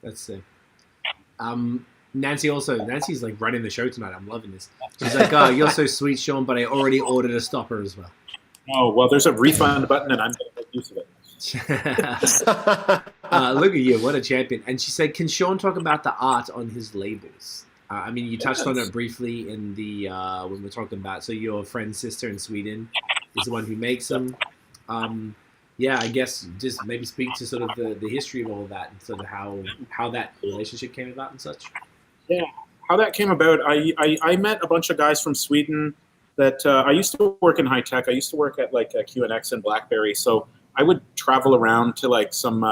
Speaker 1: That's sick. Nancy's like running the show tonight. I'm loving this. She's like, oh, you're so sweet, Sean, but I already ordered a stopper as well.
Speaker 2: Oh, well, there's a refund button and I'm going to make use of it.
Speaker 1: Look at you, what a champion. And she said, can Sean talk about the art on his labels? I mean, you touched on it briefly in the when we're talking about, so your friend's sister in Sweden is the one who makes them. Yeah, I guess just maybe speak to sort of the history of all of that and sort of how that relationship came about and such.
Speaker 2: Yeah, how that came about, I met a bunch of guys from Sweden that I used to work in high tech. I used to work at like QNX and BlackBerry, so I would travel around to like some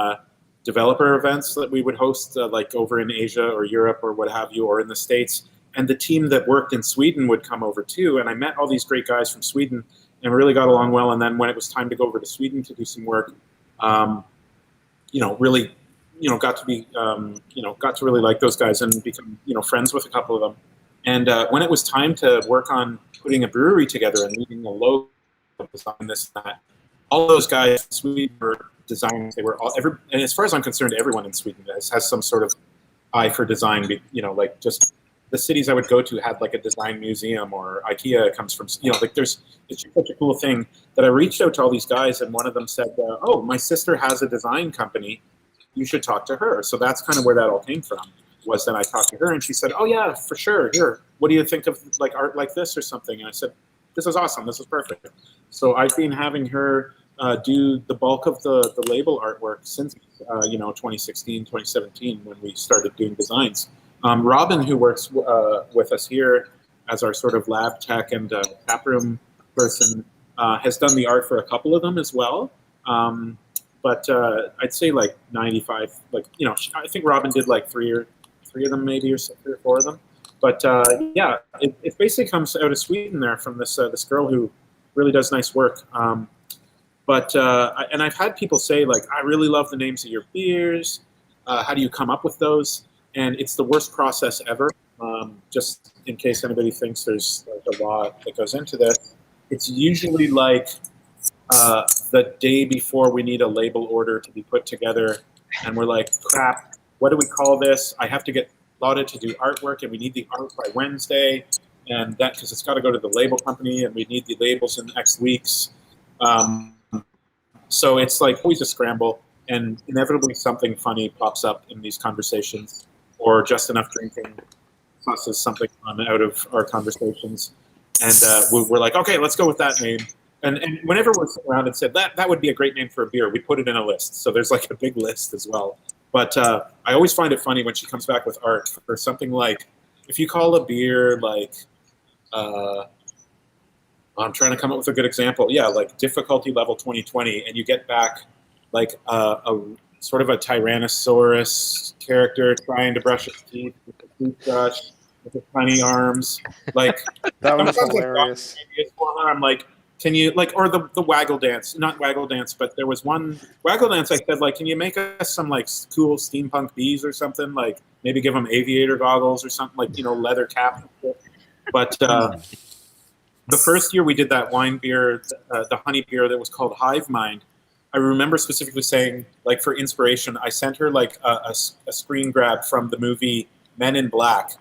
Speaker 2: developer events that we would host like over in Asia or Europe or what have you, or in the States. And the team that worked in Sweden would come over too. And I met all these great guys from Sweden and really got along well. And then when it was time to go over to Sweden to do some work, really, got to really like those guys and become, friends with a couple of them. And when it was time to work on putting a brewery together and meeting the logo, design this and that, all those guys in Sweden were designers. They were and as far as I'm concerned, everyone in Sweden has some sort of eye for design. Like just the cities I would go to had like a design museum, or IKEA comes from, it's such a cool thing that I reached out to all these guys, and one of them said, oh, my sister has a design company. You should talk to her. So that's kind of where that all came from, was then I talked to her and she said, oh yeah, for sure. Here, what do you think of like art like this or something? And I said, this is awesome. This is perfect. So I've been having her do the bulk of the label artwork since 2016, 2017, when we started doing designs. Robin, who works with us here as our sort of lab tech and taproom person, has done the art for a couple of them as well. But I'd say like 95, I think Robin did like three of them maybe, or 3 or 4 of them. But yeah, it basically comes out of Sweden there from this girl who really does nice work. And I've had people say, like, I really love the names of your beers. How do you come up with those? And it's the worst process ever. Just in case anybody thinks there's a lot that goes into this. It's usually like the day before we need a label order to be put together. And we're like, crap, what do we call this? I have to get Lotta to do artwork, and we need the art by Wednesday. And that, because it's got to go to the label company, and we need the labels in X weeks. So it's like always a scramble, and inevitably something funny pops up in these conversations, or just enough drinking causes something fun out of our conversations. And we're like, okay, let's go with that name. And whenever we're sitting around and said that would be a great name for a beer, we put it in a list. So there's like a big list as well. But I always find it funny when she comes back with art for something like, if you call a beer like, I'm trying to come up with a good example. Yeah, like difficulty level 2020, and you get back like a sort of a Tyrannosaurus character trying to brush his teeth with a toothbrush, with the tiny arms. Like
Speaker 3: That was
Speaker 2: sometimes, like,
Speaker 3: hilarious.
Speaker 2: I'm like, can you like, or the Waggle Dance, not Waggle Dance, but there was one Waggle Dance. I said, like, can you make us some like cool steampunk bees or something? Like maybe give them aviator goggles or something, like, leather cap. But the first year we did that wine beer, the honey beer that was called Hive Mind, I remember specifically saying, like, for inspiration, I sent her like a screen grab from the movie Men in Black,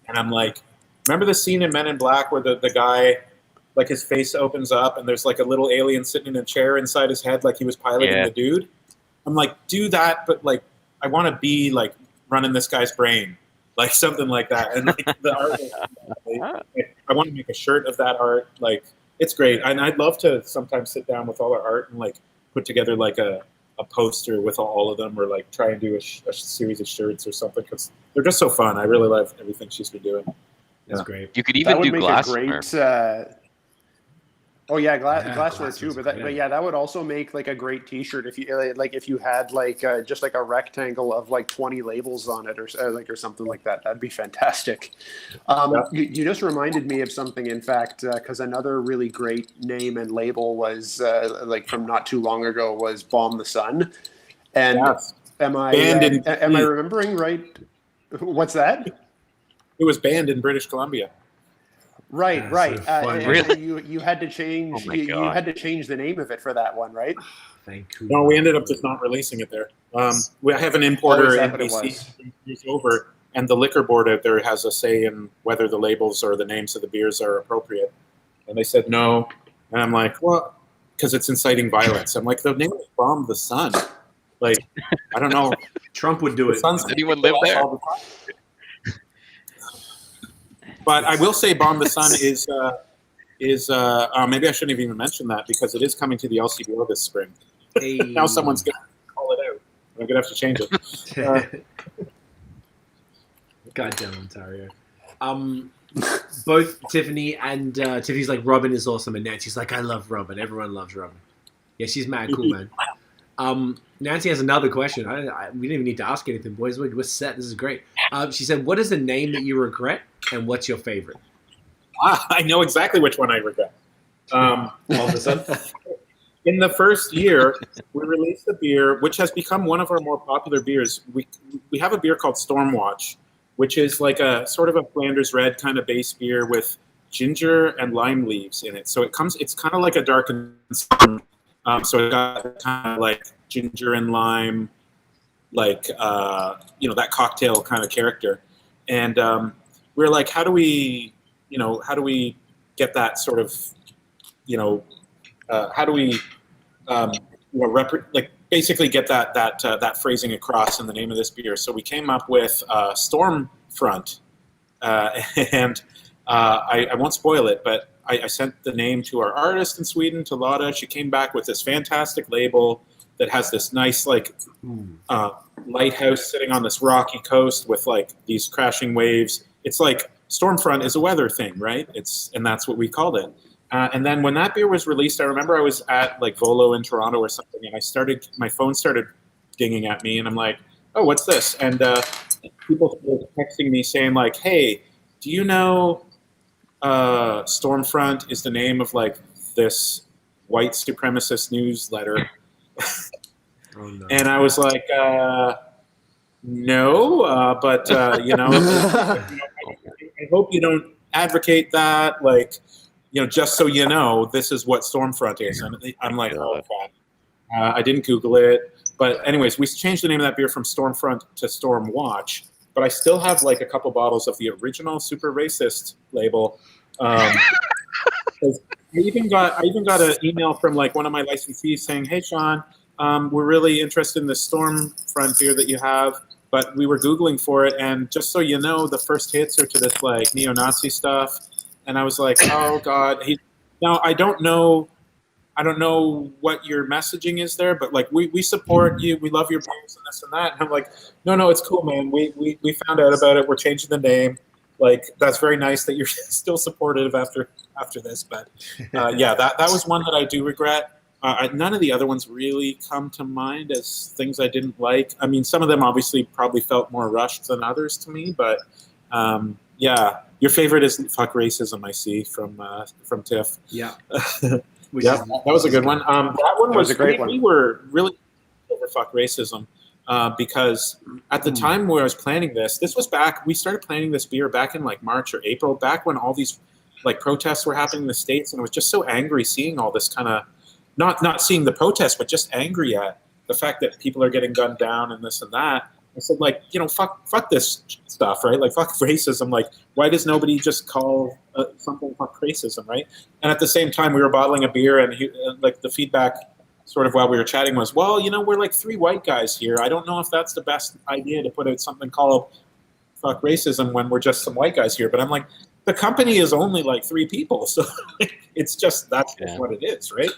Speaker 2: and I'm like, remember the scene in Men in Black where the guy, like, his face opens up and there's like a little alien sitting in a chair inside his head, like he was piloting the dude. I'm like, do that, but like I want to be like running this guy's brain, like something like that. And like the art, I want to make a shirt of that art. Like, it's great, and I'd love to sometimes sit down with all our art and like put together like a poster with all of them, or like try and do a series of shirts or something, because they're just so fun. I really love everything she's been doing.
Speaker 1: That's great.
Speaker 4: You could
Speaker 3: That
Speaker 4: even
Speaker 3: would
Speaker 4: do
Speaker 3: make
Speaker 4: glassware.
Speaker 3: a great. Oh yeah, glassware
Speaker 1: glassware's
Speaker 3: too. But
Speaker 1: great.
Speaker 3: yeah, that would also make like a great T-shirt if you had like just like a rectangle of like 20 labels on it, or something like that. That'd be fantastic. You just reminded me of something, in fact, because another really great name and label was like from not too long ago was Bomb the Sun. And
Speaker 2: Yes.
Speaker 3: am I remembering right? What's that?
Speaker 2: It was banned in British Columbia.
Speaker 3: Right.
Speaker 1: So fun.
Speaker 4: Really?
Speaker 3: You had to change.
Speaker 4: Oh my
Speaker 3: you
Speaker 4: God.
Speaker 3: had to change the name of it for that one, right?
Speaker 1: Vancouver.
Speaker 2: No, we ended up just not releasing it there. We have an importer in
Speaker 3: what it
Speaker 2: BC
Speaker 3: was?
Speaker 2: who's over, and the liquor board out there has a say in whether the labels or the names of the beers are appropriate. And they said no, and I'm like, well, because it's inciting violence. I'm like, the name is Bomb the Sun. Like, I don't know.
Speaker 1: Trump would do
Speaker 2: The
Speaker 1: it.
Speaker 2: sun's
Speaker 4: Does anyone live there?
Speaker 2: all the time. But I will say, Bomb the Sun is maybe I shouldn't have even mentioned that, because it is coming to the LCBO this spring.
Speaker 1: Hey.
Speaker 2: Now someone's going to call it out. I'm going to have to change it.
Speaker 1: Goddamn Ontario. Both Tiffany and Tiffany's like, Robin is awesome, and Nancy's like, I love Robin. Everyone loves Robin. Yeah, she's mad cool, man. Nancy has another question. We didn't even need to ask anything, boys. We're set. This is great. She said, what is the name that you regret, and what's your favorite?
Speaker 2: I know exactly which one I regret.
Speaker 1: All of a sudden?
Speaker 2: In the first year, we released a beer which has become one of our more popular beers. We have a beer called Stormwatch, which is like a sort of a Flanders Red kind of base beer with ginger and lime leaves in it. So it's kind of like a darkened sun. So it got kind of like ginger and lime, like that cocktail kind of character. And we were like, how do we get that sort of, how do we basically get that phrasing across in the name of this beer? So we came up with Stormfront, and I won't spoil it, but I sent the name to our artist in Sweden, to Lotta. She came back with this fantastic label that has this nice lighthouse sitting on this rocky coast with like these crashing waves. It's like Stormfront is a weather thing, right? And that's what we called it. And then when that beer was released, I remember I was at like Volo in Toronto or something, and my phone started dinging at me, and I'm like, oh, what's this? And people were texting me saying like, hey, do you know Stormfront is the name of like this white supremacist newsletter?
Speaker 1: Oh, no.
Speaker 2: And I was like, no, but I hope you don't advocate that. Like, just so you know, this is what Stormfront is. And I'm like, oh, crap. I didn't Google it. But anyways, we changed the name of that beer from Stormfront to Stormwatch. But I still have like a couple bottles of the original super racist label. I even got an email from like one of my licensees saying, hey, Sean, we're really interested in the Stormfront beer that you have. But we were Googling for it. And just so you know, the first hits are to this like neo-Nazi stuff. And I was like, oh God. Now I don't know what your messaging is there, but like we support you, we love your beers and this and that. And I'm like, no, it's cool, man. We found out about it. We're changing the name. Like, that's very nice that you're still supportive after this. But yeah, that was one that I do regret. None of the other ones really come to mind as things I didn't like. I mean, some of them obviously probably felt more rushed than others to me, but Yeah, your favorite is fuck racism. I see from Tiff.
Speaker 1: Yeah.
Speaker 2: Yeah, that was a good one. That one was
Speaker 3: a great one.
Speaker 2: We were really over fuck racism because at the time where I was planning this was back. We started planning this beer back in like March or April, back when all these like protests were happening in the States, and I was just so angry seeing all this kind of not seeing the protests, but just angry at the fact that people are getting gunned down and this and that. I said, like, fuck this stuff, right? Like, fuck racism. Like, why does nobody just call something fuck racism, right? And at the same time, we were bottling a beer, and like the feedback, sort of while we were chatting, was, well, we're like 3 white guys here. I don't know if that's the best idea to put out something called fuck racism when we're just some white guys here. But I'm like, the company is only like 3 people, so it's just that's just what it is, right?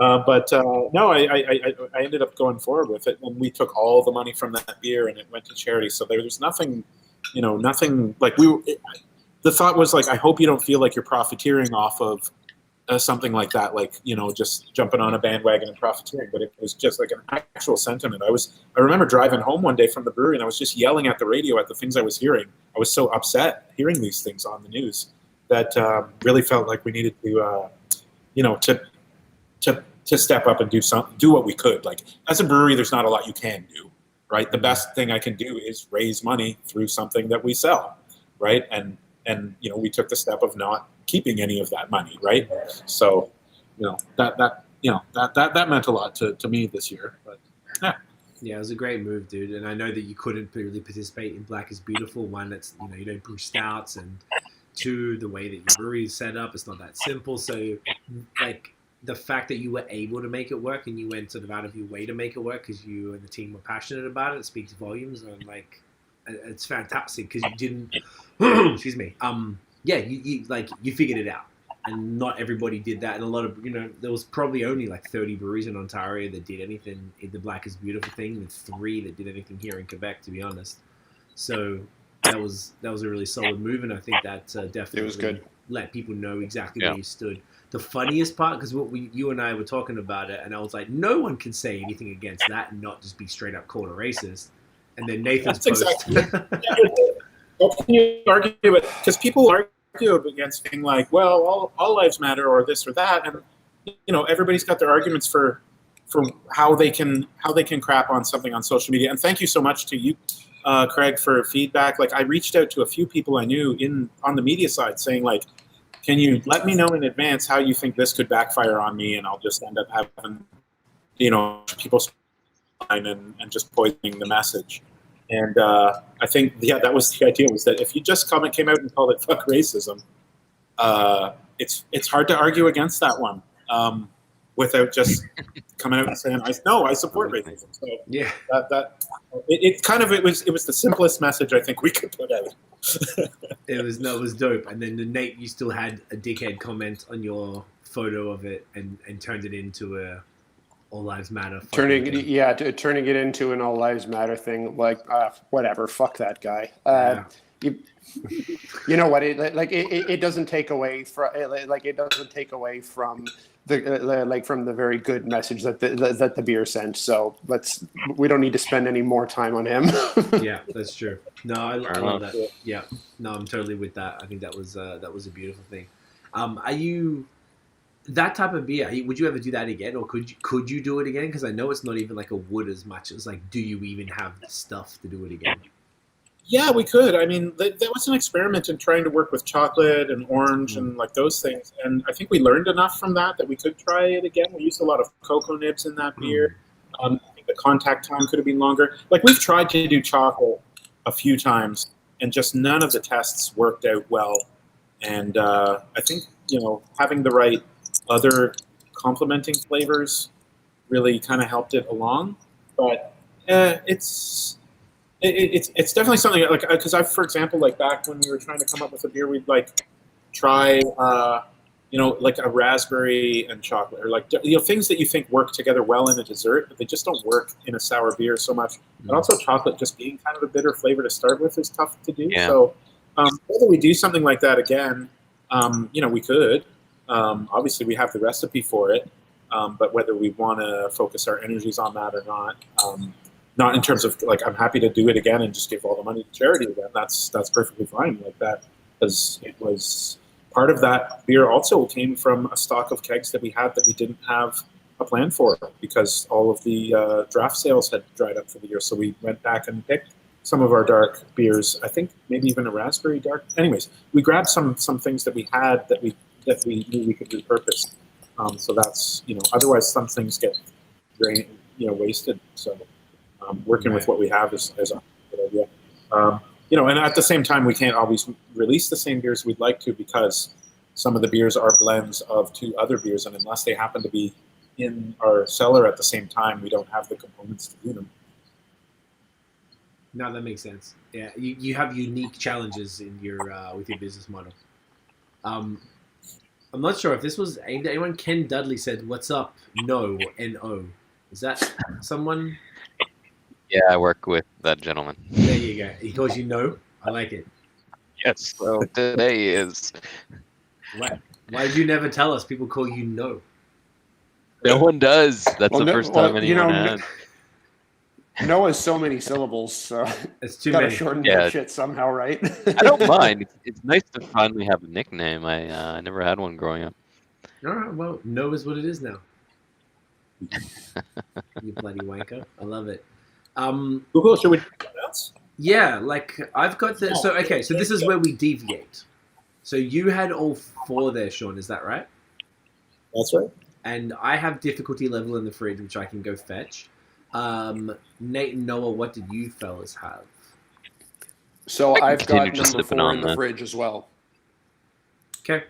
Speaker 2: No, I ended up going forward with it, and we took all the money from that beer and it went to charity. So there's nothing, nothing like the thought was like, I hope you don't feel like you're profiteering off of something like that, like, just jumping on a bandwagon and profiteering. But it was just like an actual sentiment. I remember driving home one day from the brewery, and I was just yelling at the radio at the things I was hearing. I was so upset hearing these things on the news that really felt like we needed to step up and do what we could. Like, as a brewery, there's not a lot you can do, right? The best thing I can do is raise money through something that we sell, right? And we took the step of not keeping any of that money, right? So, that meant a lot to me this year. But
Speaker 1: yeah, it was a great move, dude. And I know that you couldn't really participate in Black is Beautiful. One, that's you don't brew stouts, and 2, the way that your brewery is set up, it's not that simple. So, like, the fact that you were able to make it work, and you went sort of out of your way to make it work because you and the team were passionate about it speaks volumes. And like, it's fantastic because you didn't excuse me, you figured it out, and not everybody did that. And a lot of, there was probably only like 30 breweries in Ontario that did anything in the Black is Beautiful thing, and 3 that did anything here in Quebec, to be honest. So that was a really solid move, and I think that definitely
Speaker 3: it was good.
Speaker 1: Let people know exactly where you stood. The funniest part, because you and I were talking about it, and I was like, no one can say anything against that and not just be straight up called a racist. And then Nathan's post.
Speaker 2: Exactly. How can you argue it? Because people argue against being like, well, all lives matter, or this or that, and everybody's got their arguments for how they can crap on something on social media. And thank you so much to you, Craig, for feedback. Like, I reached out to a few people I knew on the media side, saying like, can you let me know in advance how you think this could backfire on me, and I'll just end up having, people and just poisoning the message. And I think, that was the idea, was that if you just came out and called it fuck racism, it's hard to argue against that one without just coming out and saying, I support racism. So
Speaker 1: yeah,
Speaker 2: it was the simplest message I think we could put out.
Speaker 1: It was dope. And then Nate, you still had a dickhead comment on your photo of it and turned it into a All Lives Matter.
Speaker 3: Turning it into an All Lives Matter thing. Like, whatever, fuck that guy. You know what? It doesn't take away from the very good message that the beer sent. So we don't need to spend any more time on him.
Speaker 1: Yeah, that's true. No, I love that. Yeah, no, I'm totally with that. I think that was a beautiful thing. Are you that type of beer? Would you ever do that again, or could you do it again? Because I know it's not even like a wood as much as like, do you even have the stuff to do it again?
Speaker 2: Yeah, we could. I mean, that was an experiment in trying to work with chocolate and orange and like those things. And I think we learned enough from that we could try it again. We used a lot of cocoa nibs in that beer. I think the contact time could have been longer. Like, we've tried to do chocolate a few times, and just none of the tests worked out well. And I think, having the right other complementing flavors really kind of helped it along. But it's definitely something like, because for example, like back when we were trying to come up with a beer, we'd like try like a raspberry and chocolate, or like things that you think work together well in a dessert, but they just don't work in a sour beer so much. And also chocolate just being kind of a bitter flavor to start with is tough to do. So whether we do something like that again, we could. Obviously we have the recipe for it, but whether we want to focus our energies on that or not in terms of like, I'm happy to do it again and just give all the money to charity again. That's perfectly fine like that. because it was part of that beer also came from a stock of kegs that we had that we didn't have a plan for because all of the draft sales had dried up for the year. So we went back and picked some of our dark beers. I think maybe even a raspberry dark. Anyways, we grabbed some things that we had that we knew we could repurpose. So that's, otherwise some things get wasted. So working with what we have is a good idea. And at the same time, we can't always release the same beers we'd like to because some of the beers are blends of two other beers, and unless they happen to be in our cellar at the same time, we don't have the components to do them.
Speaker 1: No, that makes sense. Yeah, you have unique challenges in your with your business model. I'm not sure if this was aimed at anyone. Ken Dudley said, "What's up? No, N-O." Is that someone?
Speaker 4: Yeah, I work with that gentleman.
Speaker 1: There you go. He calls you No. I like it.
Speaker 4: Yes. So today is.
Speaker 1: Why did you never tell us people call you No?
Speaker 4: No one does. That's the first time anyone has.
Speaker 3: No has so many syllables, so
Speaker 1: It's too
Speaker 3: gotta
Speaker 1: many.
Speaker 3: shorten that shit somehow, right?
Speaker 4: I don't mind. It's nice to finally have a nickname. I never had one growing up.
Speaker 1: All right, well, No is what it is now. You bloody wanker. I love it.
Speaker 2: Google, should we announce?
Speaker 1: Yeah, I've got the... So this is where we deviate. So you had all four there, Sean, is that right?
Speaker 2: That's right.
Speaker 1: And I have difficulty level in the fridge, which I can go fetch. Nate and Noah, what did you fellas have?
Speaker 3: So I've got
Speaker 4: continue just
Speaker 3: number
Speaker 4: sipping
Speaker 3: 4
Speaker 4: on
Speaker 3: in the
Speaker 4: that.
Speaker 3: fridge as well.
Speaker 1: Okay.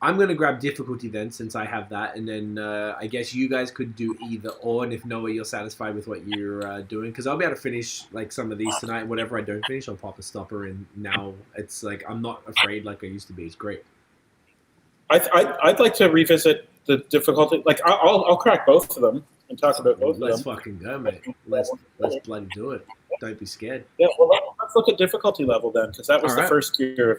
Speaker 1: I'm going to grab difficulty then, since I have that. And then I guess you guys could do either or. And if Noah, you're satisfied with what you're doing. Because I'll be able to finish some of these tonight. Whatever I don't finish, I'll pop a stopper in. Now it's I'm not afraid like I used to be. It's great.
Speaker 2: I'd like to revisit the difficulty. I'll crack both of them and talk about both of them.
Speaker 1: Let's fucking go, mate. Let's bloody do it. Don't be scared.
Speaker 2: Yeah, well, let's look at difficulty level then, because that was the first year,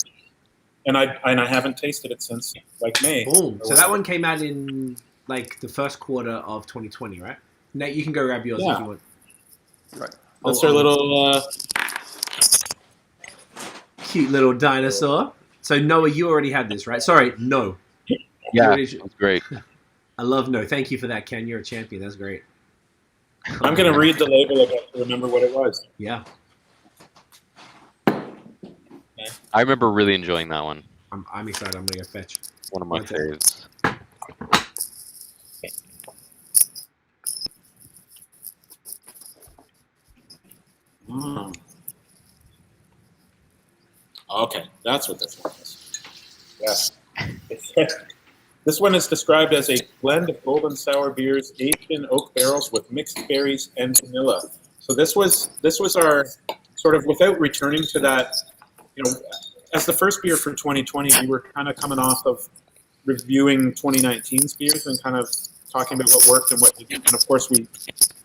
Speaker 2: and I haven't tasted it since May.
Speaker 1: Boom. So that one came out in the first quarter of 2020, right? Nate, you can go grab yours if you want.
Speaker 3: Right.
Speaker 2: That's our little
Speaker 1: cute little dinosaur. So Noah, you already had this, right? Sorry, No.
Speaker 4: Yeah, that's great.
Speaker 1: I love No. Thank you for that, Ken. You're a champion. That's great.
Speaker 2: I'm going to read the label again to remember what it was.
Speaker 1: Yeah.
Speaker 4: I remember really enjoying that one.
Speaker 1: I'm excited. I'm going to go fetch.
Speaker 4: One of my faves.
Speaker 2: Mm. Okay, that's what this one is. Yes. This one is described as a blend of golden sour beers aged in oak barrels with mixed berries and vanilla. So this was our sort of, without returning to that, as the first beer for 2020, we were kind of coming off of reviewing 2019's beers and kind of talking about what worked and what didn't. And of course, we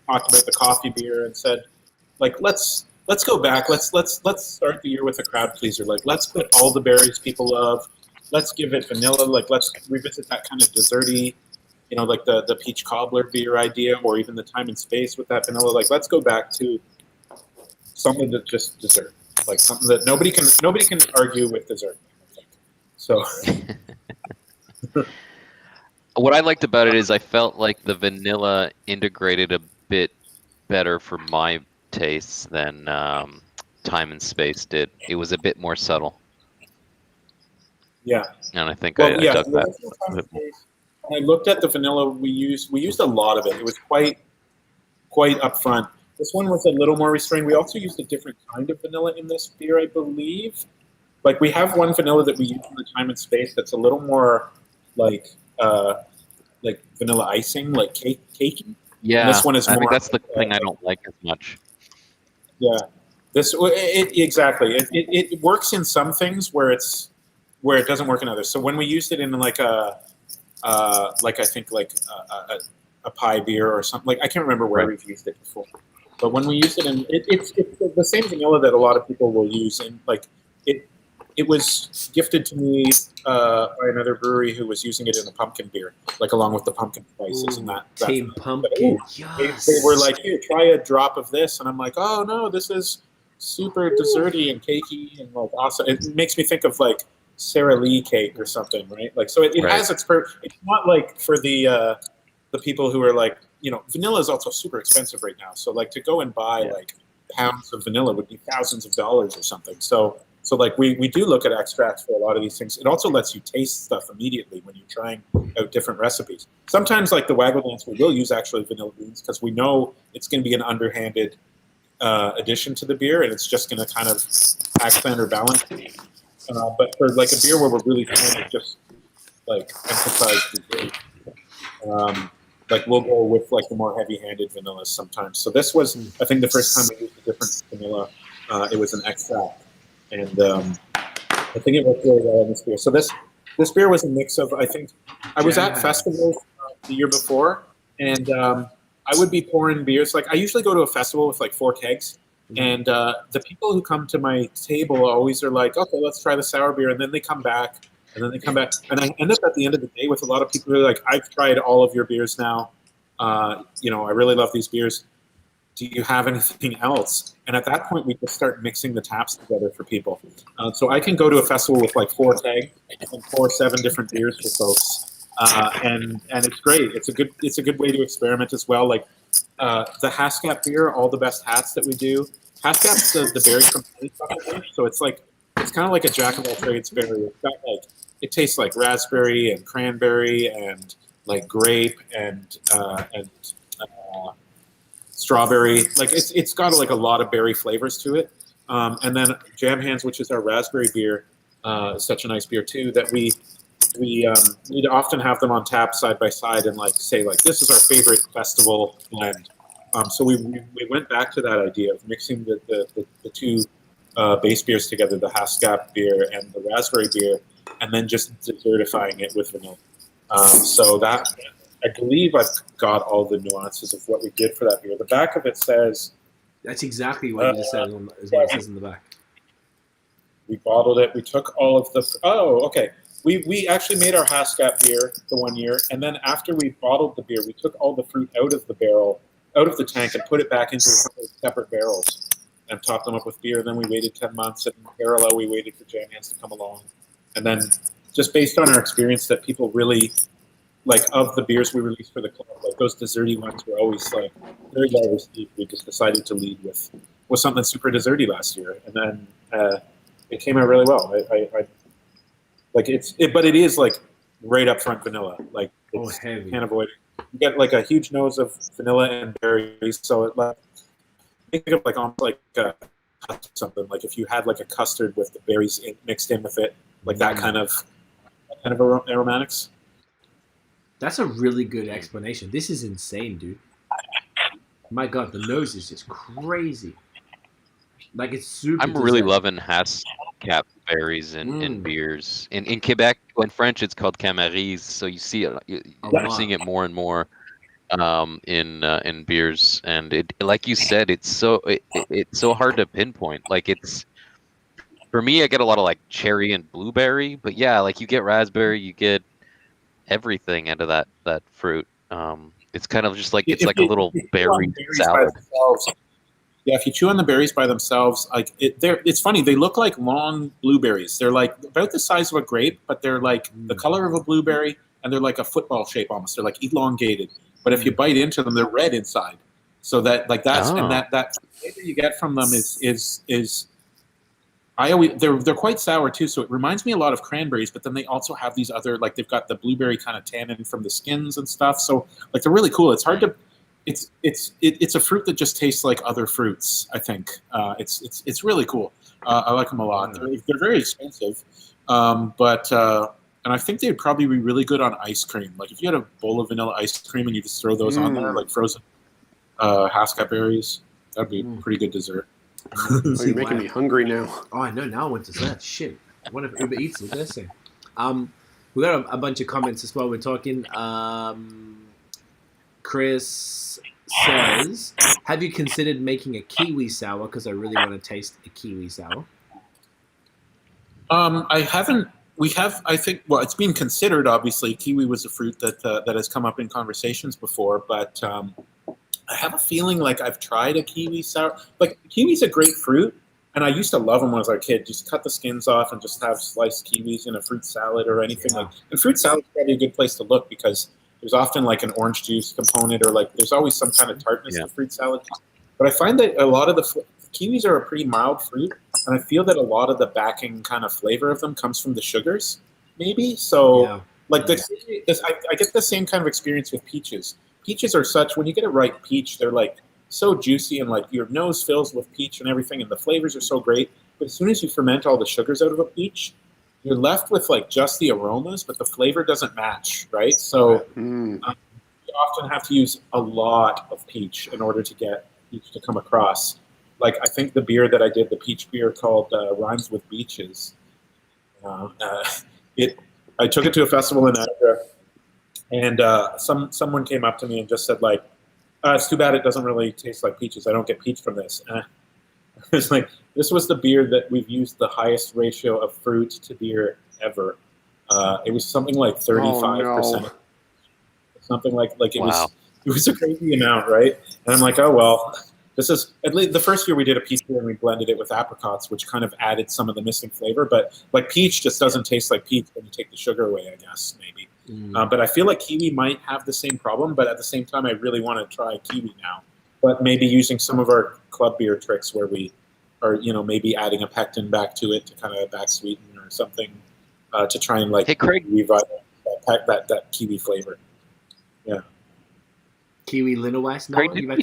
Speaker 2: talked about the coffee beer and said, let's go back. Let's start the year with a crowd pleaser. Let's put all the berries people love. Let's give it vanilla. Let's revisit that kind of desserty, the peach cobbler beer idea, or even the time and space with that vanilla. Let's go back to something that's just dessert, something that nobody can argue with dessert. So,
Speaker 4: what I liked about it is I felt like the vanilla integrated a bit better for my tastes than time and space did. It was a bit more subtle.
Speaker 2: Yeah,
Speaker 4: and I think I dug that.
Speaker 2: When I looked at the vanilla we used a lot of it. It was quite upfront. This one was a little more restrained. We also used a different kind of vanilla in this beer, I believe. We have one vanilla that we use in the time and space that's a little more like vanilla icing, cakey.
Speaker 4: Yeah,
Speaker 2: and this one is
Speaker 4: I
Speaker 2: more.
Speaker 4: think that's the thing I don't like as much.
Speaker 2: Yeah, exactly. It works in some things where it doesn't work in others. So when we used it in a pie beer or something, I can't remember where we've used it before. But when we used it in, it's the same vanilla that a lot of people will use. And it was gifted to me by another brewery who was using it in a pumpkin beer, along with the pumpkin spices. And that
Speaker 1: Team Pumpkin.
Speaker 2: They were like, here, try a drop of this. And I'm like, oh no, this is super desserty and cakey and awesome. It makes me think of Sara Lee cake or something, right? Like, so it
Speaker 4: Right.
Speaker 2: has its it's not like for the people who are like, vanilla is also super expensive right now. So like to go and buy like pounds of vanilla would be thousands of dollars or something. So like we do look at extracts for a lot of these things. It also lets you taste stuff immediately when you're trying out different recipes. Sometimes like the Waggle Dance, we will use actually vanilla beans because we know it's going to be an underhanded addition to the beer, and it's just going to kind of accent or balance. But for like a beer where we're really trying to just like emphasize the like we'll go with like the more heavy-handed vanillas sometimes. So this was, I think, the first time we used a different vanilla. It was an extract, and I think it worked really well in this beer. So this beer was a mix of, I think, I was at festivals the year before, and I would be pouring beers. Like I usually go to a festival with like 4 kegs, and the people who come to my table always are like, okay, let's try the sour beer, and then they come back. And then they come back, and I end up at the end of the day with a lot of people who are like, I've tried all of your beers now. I really love these beers. Do you have anything else? And at that point, we just start mixing the taps together for people. So I can go to a festival with like 4 kegs and pour 7 different beers for folks, and it's great. It's a good way to experiment as well. Like the Haskap beer, all the best hats that we do. Haskap's the berry from honeysuckle, so it's kind of like a jack of all trades berry. It's got like, it tastes like raspberry and cranberry and like grape and strawberry. Like it's got like a lot of berry flavors to it. And then Jam Hands, which is our raspberry beer, is such a nice beer too that we need to often have them on tap side by side and like say like this is our favorite festival blend. So we went back to that idea of mixing the 2 base beers together, the Haskap beer and the raspberry beer, and then just desertifying it with vanilla. So that, I believe I've got all the nuances of what we did for that beer. The back of it says...
Speaker 1: That's exactly what you just said, is what it says in the back.
Speaker 2: We bottled it. We took all of the... Oh, okay. We actually made our Haskap beer the one year, and then after we bottled the beer, we took all the fruit out of the barrel, out of the tank, and put it back into a couple of separate barrels and topped them up with beer. Then we waited 10 months, and in parallel, we waited for Jam Hands to come along. And then just based on our experience that people really, like of the beers we released for the club, like those desserty ones were always like very well received. We just decided to lead with something super desserty last year. And then it came out really well. I like but it is like right up front vanilla. Like it's
Speaker 1: heavy.
Speaker 2: Can't avoid it. You get like a huge nose of vanilla and berries. So it like, think of like almost like something like if you had like a custard with the berries mixed in with it, like that kind of aromatics.
Speaker 1: That's a really good explanation. This is insane, dude. My God, the nose is just crazy. Like it's super.
Speaker 4: I'm really loving Haskap berries in beers. In Quebec, in French, it's called Camarise. So you see it. You're seeing it more and more in beers, and it, like you said, it's so hard to pinpoint. Like it's, for me, I get a lot of like cherry and blueberry, but yeah, like you get raspberry, you get everything out of that fruit. It's kind of just like it's like a little berry salad.
Speaker 2: Yeah, if you chew on the berries by themselves, like it's funny. They look like long blueberries. They're like about the size of a grape, but they're like the color of a blueberry, and they're like a football shape almost. They're like elongated. But if you bite into them, they're red inside. So that like that's and that flavor you get from them is they're quite sour too. So it reminds me a lot of cranberries, but then they also have these other, like they've got the blueberry kind of tannin from the skins and stuff. So like they're really cool. It's hard to. It's a fruit that just tastes like other fruits. I think it's really cool. I like them a lot. They're very expensive, but and I think they'd probably be really good on ice cream. Like if you had a bowl of vanilla ice cream and you just throw those on there, like frozen Haskap berries, that'd be a pretty good dessert.
Speaker 3: You're making me hungry now.
Speaker 1: Oh, I know. Now I want dessert. Shit. I wonder if Uber Eats will this thing. We got a bunch of comments as well. We're talking. Chris says, have you considered making a kiwi sour? Because I really want to taste a kiwi sour.
Speaker 2: I haven't. We have, I think, well, it's been considered, obviously. Kiwi was a fruit that has come up in conversations before, but I have a feeling like I've tried a kiwi sour. Like, kiwi's a great fruit, And I used to love them when I was a kid. Just cut the skins off and just have sliced kiwis in a fruit salad or anything like. And fruit salad is probably a good place to look because there's often like an orange juice component or like there's always some kind of tartness to fruit salad. But I find that a lot of the kiwis are a pretty mild fruit, and I feel that a lot of the backing kind of flavor of them comes from the sugars, maybe. So like I get the same kind of experience with peaches. Peaches are such when you get a ripe peach, they're like so juicy and like your nose fills with peach and everything, and the flavors are so great. But as soon as you ferment all the sugars out of a peach, you're left with like just the aromas, but the flavor doesn't match, right? So you often have to use a lot of peach in order to get peach to come across. Like I think the beer that I did, the peach beer called Rhymes with Beaches. I took it to a festival in Edinburgh, and someone came up to me and just said like, it's too bad it doesn't really taste like peaches. I don't get peach from this. I was like, this was the beer that we've used the highest ratio of fruit to beer ever. It was something like 35%. Something like it was a crazy amount, right? And I'm like, oh well, this is at least the first year we did a peach beer and we blended it with apricots, which kind of added some of the missing flavor. But like peach just doesn't taste like peach when you take the sugar away, I guess maybe. But I feel like kiwi might have the same problem, but at the same time, I really want to try kiwi now. But maybe using some of our club beer tricks where we are, maybe adding a pectin back to it to kind of back sweeten or something to try and like revive that kiwi flavor. Yeah.
Speaker 1: Kiwi Little Ice.
Speaker 4: Craig, didn't we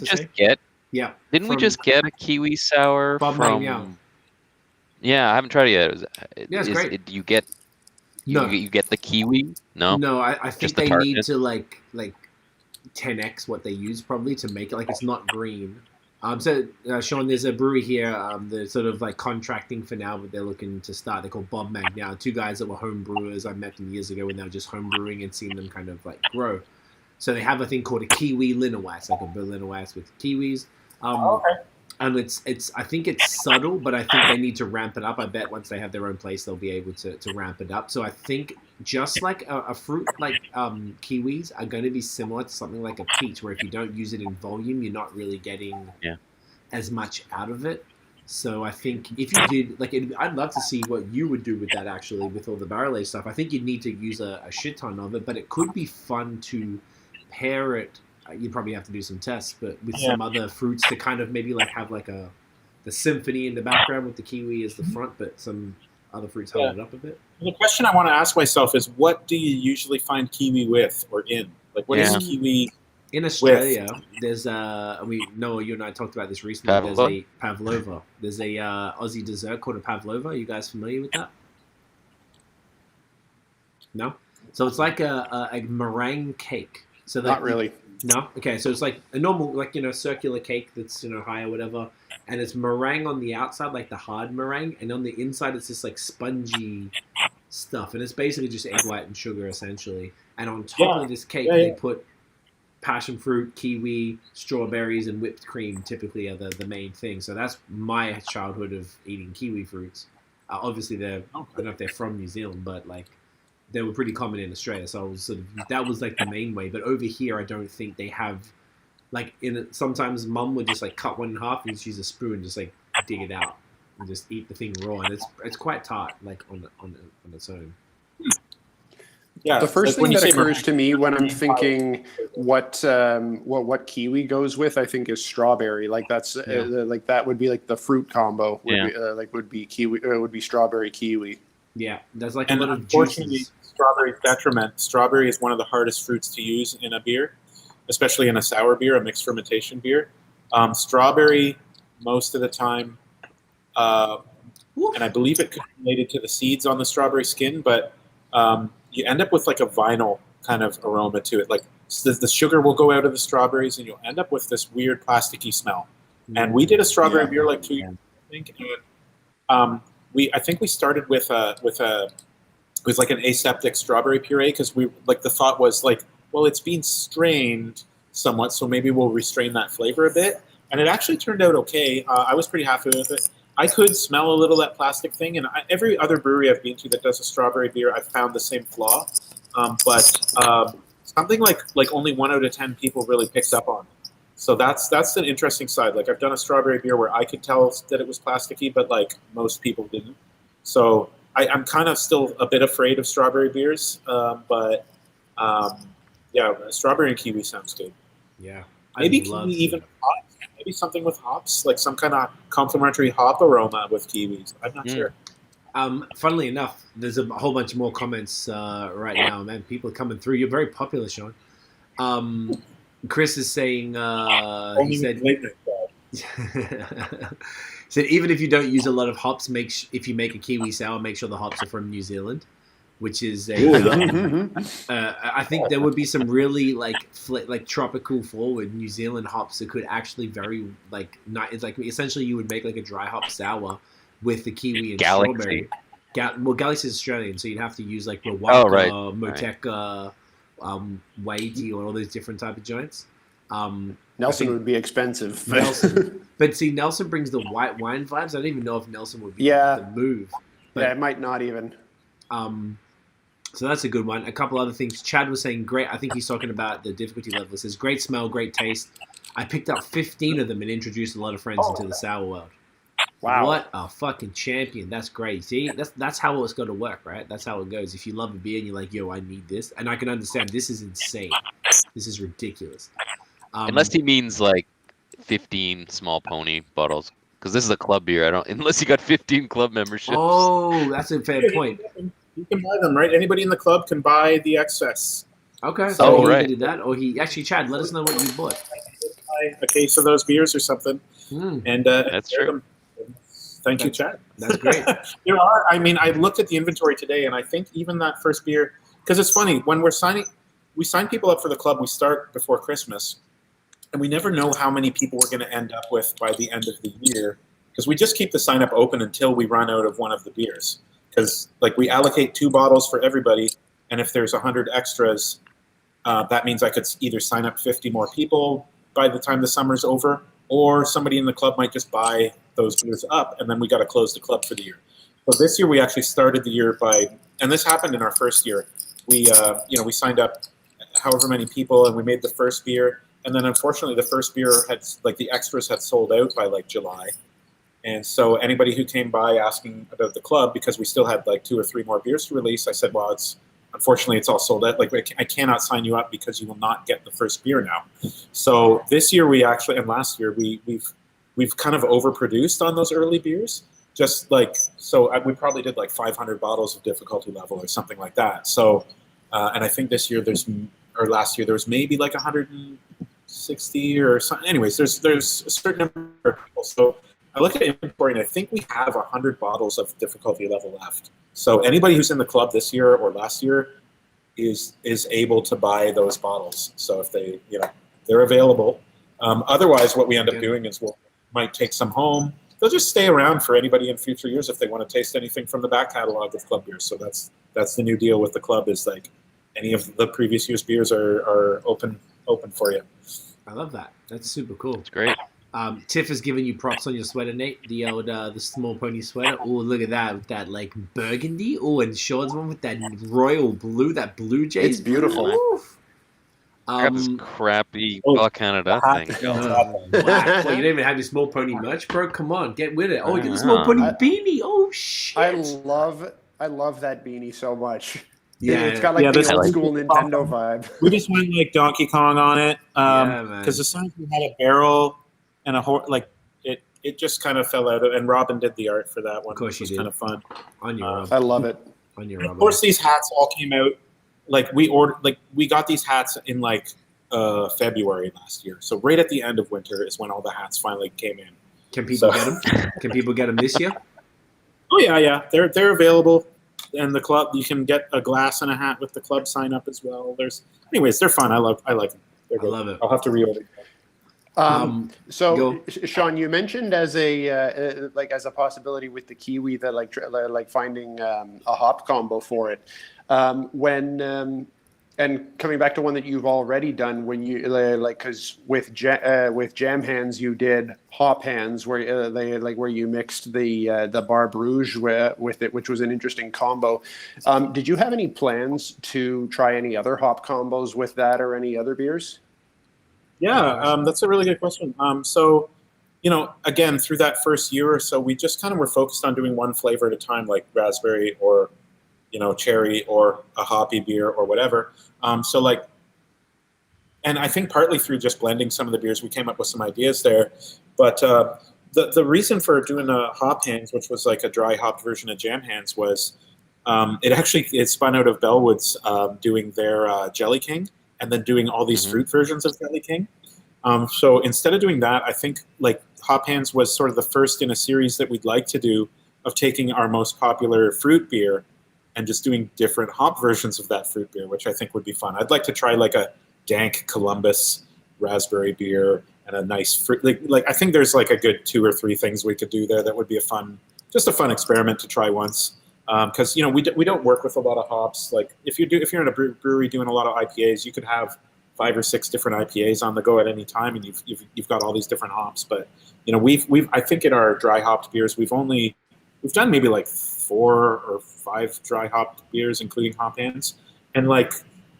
Speaker 4: just get a kiwi sour from? Yeah, I haven't tried it yet.
Speaker 1: It's great.
Speaker 4: Do you get? You get the kiwi? No,
Speaker 1: I think they need to like 10x what they use probably to make it. Like it's not green. So Sean, there's a brewery here. They're sort of like contracting for now, but they're looking to start. They're called Bob Mag now. Two guys that were home brewers. I met them years ago when they were just home brewing and seen them kind of like grow. So they have a thing called a kiwi Linnawas, like a Berliner Weiss with kiwis. And I think it's subtle, but I think they need to ramp it up. I bet once they have their own place, they'll be able to ramp it up. So I think just like a fruit like kiwis are going to be similar to something like a peach, where if you don't use it in volume, you're not really getting as much out of it. So I think if you did, I'd love to see what you would do with that actually, with all the barrel aged stuff. I think you'd need to use a shit ton of it, but it could be fun to pair it. You probably have to do some tests, but with some other fruits to kind of maybe like have like the symphony in the background with the kiwi as the front, but some other fruits hold it up a bit.
Speaker 2: The question I want to ask myself is, what do you usually find kiwi with or in? Like, what is kiwi
Speaker 1: in Australia? There's we know you and I talked about this recently. There's a pavlova. There's a Aussie dessert called a pavlova. Are you guys familiar with that? No. So it's like a meringue cake. So
Speaker 3: not really.
Speaker 1: No? Okay, so it's like a normal, circular cake that's, high or whatever, and it's meringue on the outside, like the hard meringue, and on the inside it's this, like, spongy stuff, and it's basically just egg white and sugar, essentially. And on top of this cake, they put passion fruit, kiwi, strawberries, and whipped cream, typically are the main thing. So that's my childhood of eating kiwi fruits. Obviously, I don't know if they're from New Zealand, but, like, they were pretty common in Australia, so I was that was like the main way. But over here, I don't think they have sometimes mum would just like cut one in half and just use a spoon and just like dig it out and just eat the thing raw, and it's quite tart like on its own.
Speaker 3: Yeah, the first thing that occurs to me when I'm thinking what kiwi goes with, I think is strawberry. Like that's like that would be like the fruit combo. Would be kiwi. Would be strawberry kiwi.
Speaker 1: Yeah, there's like
Speaker 2: and
Speaker 1: a lot of
Speaker 2: unfortunately,
Speaker 1: juices.
Speaker 2: Strawberry's detriment. Strawberry is one of the hardest fruits to use in a beer, especially in a sour beer, a mixed fermentation beer. Strawberry, most of the time, and I believe it could be related to the seeds on the strawberry skin, but you end up with like a vinyl kind of aroma to it. Like the sugar will go out of the strawberries, and you'll end up with this weird plasticky smell. And we did a strawberry beer like 2 years ago, I think. And, I think we started with like an aseptic strawberry puree because the thought was like, well, it's being strained somewhat, so maybe we'll restrain that flavor a bit. And it actually turned out okay. I was pretty happy with it. I could smell a little that plastic thing, and every other brewery I've been to that does a strawberry beer, I've found the same flaw. But something like only 1 out of 10 people really picks up on it. So that's an interesting side. Like I've done a strawberry beer where I could tell that it was plasticky, but like most people didn't. So I'm kind of still a bit afraid of strawberry beers, but yeah, strawberry and kiwi sounds good.
Speaker 1: Yeah.
Speaker 2: Maybe kiwi even hops. Maybe something with hops, like some kind of complementary hop aroma with kiwis. I'm not sure.
Speaker 1: Funnily enough, there's a whole bunch more comments right now, man. People are coming through. You're very popular, Sean. Chris is saying he said said even if you don't use a lot of hops, if you make a kiwi sour, make sure the hops are from New Zealand, which is I think there would be some really like tropical forward New Zealand hops that could actually very like not. It's like essentially you would make like a dry hop sour with the kiwi and strawberry. Well, Galaxy is Australian, so you'd have to use like Wawaka, Moteca, Waiti, or all those different type of joints.
Speaker 3: Nelson would be expensive.
Speaker 1: Nelson, but see, Nelson brings the white wine vibes. I don't even know if Nelson would be the move. But,
Speaker 3: yeah, it might not even.
Speaker 1: So that's a good one. A couple other things. Chad was saying great. I think he's talking about the difficulty level. It says great smell, great taste. I picked up 15 of them and introduced a lot of friends into the sour world.
Speaker 3: Wow.
Speaker 1: What a fucking champion. That's great. See, that's how it's got to work, right? That's how it goes. If you love a beer and you're like, yo, I need this. And I can understand this is insane. This is ridiculous.
Speaker 4: Unless he means like 15 small pony bottles. Because this is a club beer. Unless you got 15 club memberships.
Speaker 1: Oh, that's a fair point.
Speaker 2: You can buy them, right? Anybody in the club can buy the excess.
Speaker 1: Okay, so
Speaker 4: right.
Speaker 1: Did that. Or Chad, let us know what you bought.
Speaker 2: Buy a case of those beers or something. And
Speaker 4: that's true.
Speaker 2: Them. Thank you, Chad.
Speaker 1: That's great.
Speaker 2: I looked at the inventory today, and I think even that first beer, because it's funny, when we sign people up for the club, we start before Christmas, and we never know how many people we're going to end up with by the end of the year, because we just keep the sign up open until we run out of one of the beers. Because like we allocate 2 bottles for everybody, and if there's 100 extras, that means I could either sign up 50 more people by the time the summer's over, or somebody in the club might just buy those beers up, and then we got to close the club for the year. So this year we actually started the year and this happened in our first year. We signed up however many people, and we made the first beer, and then unfortunately the first beer had the extras had sold out by July. And so anybody who came by asking about the club, because we still had 2 or 3 more beers to release, I said, well, unfortunately it's all sold out. I cannot sign you up because you will not get the first beer now. So this year and last year we've kind of overproduced on those early beers. We probably did 500 bottles of difficulty level or something like that. So, and I think last year there was maybe 160 or something. Anyways, there's a certain number of people. So I look at inventory, and I think we have 100 bottles of difficulty level left. So anybody who's in the club this year or last year is able to buy those bottles. So if they're available. Otherwise, what we end up doing is we'll might take some home. They'll just stay around for anybody in future years if they want to taste anything from the back catalog of club beers. So that's the new deal with the club, is any of the previous year's beers are open for you.
Speaker 1: I love that. That's super cool.
Speaker 4: It's great.
Speaker 1: Tiff has given you props on your sweater, Nate. The old the small pony sweater. Oh, look at that with that burgundy. Oh, and Sean's one with that royal blue, that Blue Jays.
Speaker 3: It's beautiful.
Speaker 4: I got this crappy Canada thing.
Speaker 1: Well, you don't even have your small pony merch, bro. Come on, get with it. Oh, you get the small pony beanie. Oh shit!
Speaker 3: I love that beanie so much.
Speaker 1: Yeah,
Speaker 3: it's got the old school Nintendo vibe.
Speaker 2: We just went Donkey Kong on it, because as soon as we had a barrel and a horse, it just kind of fell out of. And Robin did the art for that one.
Speaker 1: Of course,
Speaker 2: which was kind of fun.
Speaker 1: On your Robin.
Speaker 3: I love it.
Speaker 1: On your
Speaker 2: Robin.
Speaker 1: Robin.
Speaker 2: Of course, these hats all came out. We got these hats in February last year. So right at the end of winter is when all the hats finally came in.
Speaker 1: Can people get them? Can people get them this year?
Speaker 2: Oh yeah. They're available. And the club, you can get a glass and a hat with the club sign up as well. Anyways, they're fun. I like them.
Speaker 1: I love it.
Speaker 2: I'll have to reorder.
Speaker 3: So Sean, you mentioned as a possibility with the kiwi that finding a hop combo for it. And coming back to one that you've already done, when you because with Jam Hands you did Hop Hands, where where you mixed the Barbe Rouge with it, which was an interesting combo. Did you have any plans to try any other hop combos with that or any other beers?
Speaker 2: Yeah, that's a really good question. So, again, through that first year or so, we just kind of were focused on doing one flavor at a time, like raspberry or, cherry or a hoppy beer or whatever. So like, and I think partly through just blending some of the beers, we came up with some ideas there. But the reason for doing a hop hands, which was like a dry hopped version of jam hands, was it spun out of Bellwood's doing their Jelly King and then doing all these fruit versions of Jelly King. So instead of doing that, I think like Hop Hands was sort of the first in a series that we'd like to do of taking our most popular fruit beer and just doing different hop versions of that fruit beer, which I think would be fun. I'd like to try like a dank Columbus raspberry beer and a nice fruit. Like I think there's like a good 2 or 3 things we could do there that would be a fun experiment to try once. Because we don't work with a lot of hops. Like if you're in a brewery doing a lot of IPAs, you could have 5 or 6 different IPAs on the go at any time, and you've got all these different hops. But we've I think in our dry hopped beers we've done maybe like 4 or 5 dry hopped beers, including hop hands, and like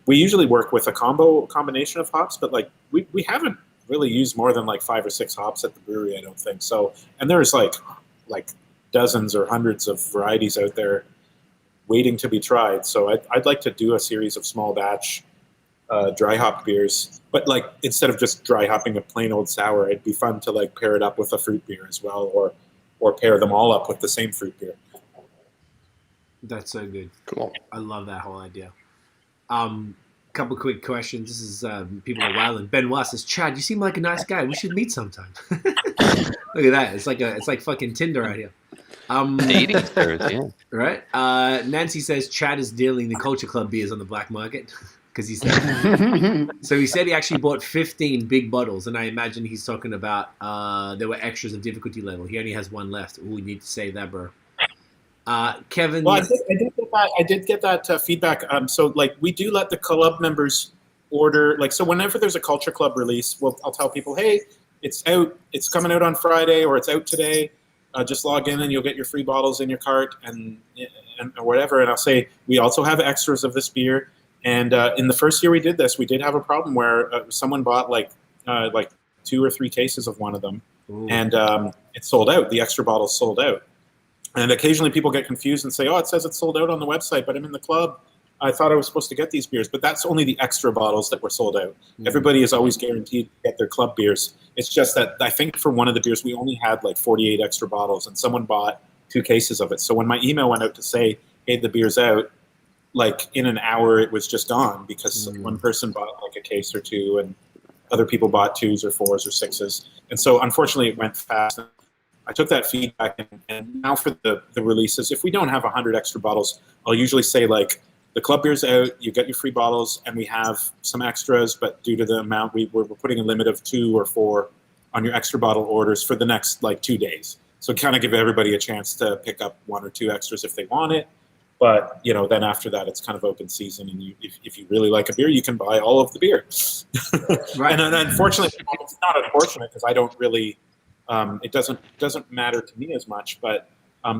Speaker 2: we usually work with a combination of hops, but like we haven't really used more than like 5 or 6 hops at the brewery, I don't think so. And there's like dozens or hundreds of varieties out there waiting to be tried. So I'd like to do a series of small batch dry hop beers, but like instead of just dry hopping a plain old sour, it'd be fun to like pair it up with a fruit beer as well, or pair them all up with the same fruit beer.
Speaker 1: That's so good.
Speaker 3: Cool.
Speaker 1: I love that whole idea. Couple quick questions. This is people are wild. Benoit says, "Chad, you seem like a nice guy. We should meet sometime." Look at that. It's like fucking Tinder out here.
Speaker 4: Dating stars, yeah.
Speaker 1: Right. Nancy says Chad is dealing the Culture Club beers on the black market because he said. So he said he actually bought 15 big bottles, and I imagine he's talking about there were extras of difficulty level. He only has 1 left. Ooh, we need to save that, bro. Kevin.
Speaker 2: Well, I did get that feedback. So like we do let the club members order. Like so, whenever there's a Culture Club release, I'll tell people, hey, it's out. It's coming out on Friday, or it's out today. Just log in and you'll get your free bottles in your cart and or whatever. And I'll say we also have extras of this beer. And in the first year we did this, we did have a problem where someone bought like 2 or 3 cases of one of them, and it sold out. The extra bottles sold out. And occasionally people get confused and say, "Oh, it says it's sold out on the website, but I'm in the club. I thought I was supposed to get these beers." But that's only the extra bottles that were sold out. Everybody is always guaranteed to get their club beers. It's just that I think for one of the beers we only had like 48 extra bottles, and someone bought 2 cases of it. So when my email went out to say, "Hey, the beer's out," like in an hour it was just gone because one person bought like a case or 2, and other people bought 2s or 4s or 6s. And so unfortunately it went fast. I took that feedback, and now for the releases, if we don't have 100 extra bottles, I'll usually say like, the club beer's out, you get your free bottles, and we have some extras, but due to the amount, we're putting a limit of 2 or 4 on your extra bottle orders for the next like 2 days. So kind of give everybody a chance to pick up 1 or 2 extras if they want it. But then after that, it's kind of open season, and if you really like a beer, you can buy all of the beer. Right. And unfortunately, it's not unfortunate because I don't really. It doesn't matter to me as much, but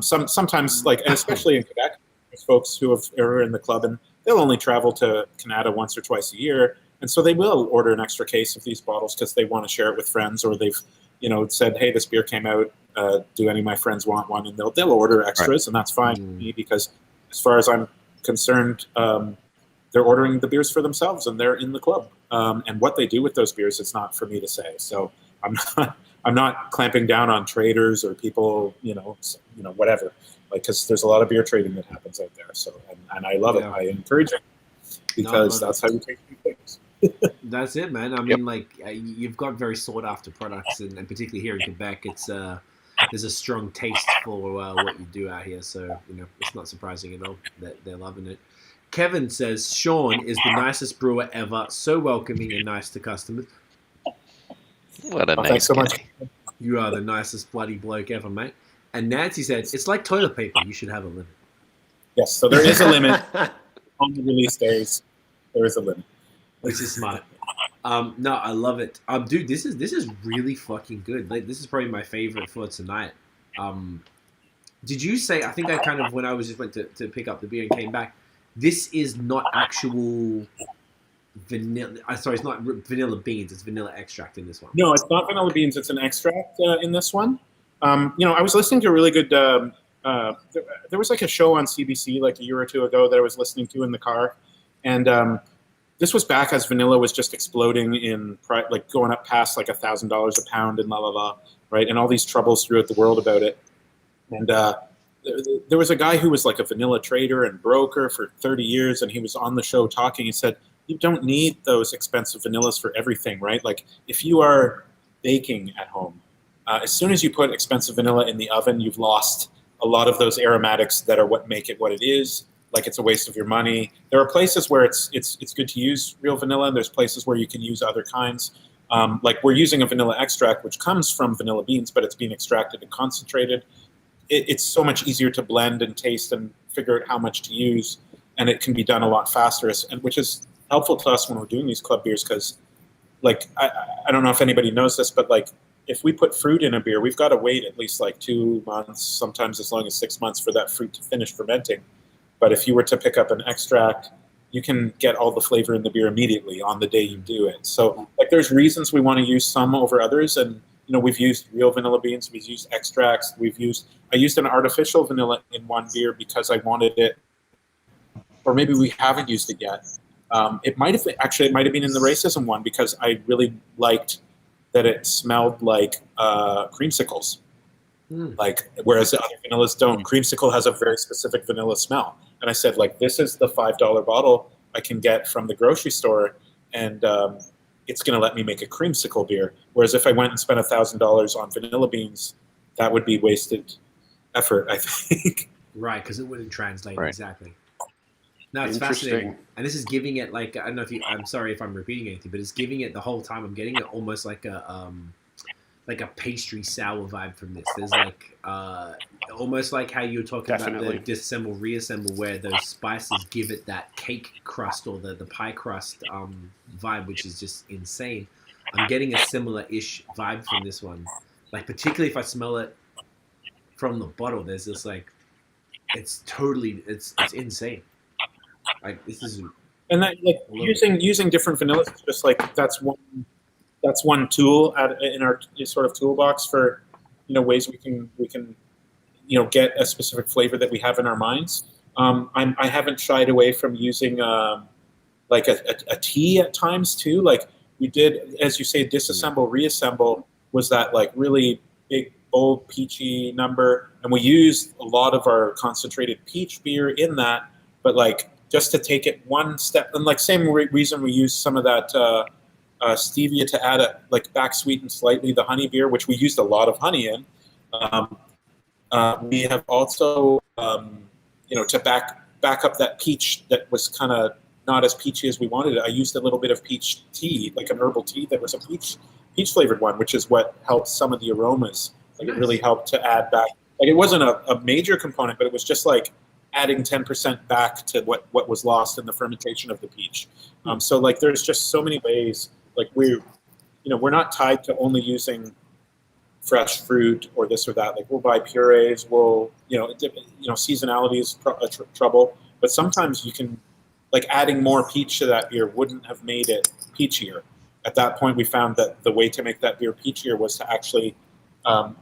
Speaker 2: sometimes, like, and especially in Quebec, there's folks who are in the club and they'll only travel to Kanata once or twice a year, and so they will order an extra case of these bottles because they want to share it with friends, or they've said, "Hey, this beer came out. Do any of my friends want one?" And they'll order extras, and that's fine with me because, as far as I'm concerned, they're ordering the beers for themselves and they're in the club. And what they do with those beers, it's not for me to say. So I'm not clamping down on traders or people, whatever, like, because there's a lot of beer trading that happens out there. So, and I love it. I encourage it because that's how you take things.
Speaker 1: That's it, man. I mean, like, you've got very sought after products, and particularly here in Quebec, there's a strong taste for what you do out here. So, it's not surprising at all that they're loving it. Kevin says, Sean is the nicest brewer ever, so welcoming and nice to customers.
Speaker 4: What a nice
Speaker 2: thanks so
Speaker 4: guy.
Speaker 2: much.
Speaker 1: You are the nicest bloody bloke ever, mate. And Nancy said, it's like toilet paper. You should have a limit.
Speaker 2: Yes, so there is a limit on the release days. There is a limit.
Speaker 1: Which is smart. No, I love it. Dude, this is really fucking good. Like, this is probably my favorite for tonight. Did you say, I think I kind of, when I was just went to pick up the beer and came back, this is not actual vanilla. Sorry, it's not vanilla beans. It's vanilla extract in this one.
Speaker 2: No, it's not vanilla beans. It's an extract in this one. I was listening to a really good. There was like a show on CBC like a year or two ago that I was listening to in the car, and this was back as vanilla was just exploding in like going up past like $1,000 a pound and right, and all these troubles throughout the world about it. And there was a guy who was like a vanilla trader and broker for 30 years, and he was on the show talking. He said, you don't need those expensive vanillas for everything, right? Like if you are baking at home, as soon as you put expensive vanilla in the oven, you've lost a lot of those aromatics that are what make it what it is. Like it's a waste of your money. There are places where it's good to use real vanilla, and there's places where you can use other kinds. Like we're using a vanilla extract, which comes from vanilla beans, but it's being extracted and concentrated. It's so much easier to blend and taste and figure out how much to use, and it can be done a lot faster, and which is helpful to us when we're doing these club beers because, like, I don't know if anybody knows this, but like if we put fruit in a beer, we've got to wait at least like 2 months, sometimes as long as 6 months for that fruit to finish fermenting. But if you were to pick up an extract, you can get all the flavor in the beer immediately on the day you do it. So like there's reasons we want to use some over others, and we've used real vanilla beans, we've used extracts, I used an artificial vanilla in one beer because I wanted it, or maybe we haven't used it yet. It might have been in the racism one because I really liked that it smelled like creamsicles. Like whereas the other vanillas don't. Creamsicle has a very specific vanilla smell, and I said like this is the $5 bottle I can get from the grocery store, and it's going to let me make a creamsicle beer. Whereas if I went and spent $1,000 on vanilla beans, that would be wasted effort, I think.
Speaker 1: Right, because it wouldn't translate
Speaker 4: Right.
Speaker 1: exactly. No, it's fascinating, and this is giving it like I don't know if I'm sorry if I'm repeating anything, but it's giving it the whole time. I'm getting it almost like a pastry sour vibe from this. There's like almost like how you were talking
Speaker 3: Definitely.
Speaker 1: about the disassemble, reassemble, where those spices give it that cake crust or the pie crust vibe, which is just insane. I'm getting a similar-ish vibe from this one. Like particularly if I smell it from the bottle, there's this like it's insane. Like this is
Speaker 2: And that like using different vanillas is just like that's one tool in our sort of toolbox for ways we can get a specific flavor that we have in our minds. I haven't shied away from using like a tea at times too. Like we did, as you say, disassemble, reassemble was that like really big, bold, peachy number, and we used a lot of our concentrated peach beer in that. But like just to take it one step, and like same reason we use some of that stevia to add like back sweeten slightly the honey beer, which we used a lot of honey in. We have also to back up that peach that was kind of not as peachy as we wanted it. I used a little bit of peach tea, like an herbal tea that was a peach flavored one, which is what helped some of the aromas. Like It really helped to add back. Like it wasn't a major component, but it was just like adding 10% back to what was lost in the fermentation of the peach. So like there's just so many ways. Like we're not tied to only using fresh fruit or this or that. Like we'll buy purees. We'll seasonality is trouble, but sometimes you can like adding more peach to that beer wouldn't have made it peachier. At that point, we found that the way to make that beer peachier was to actually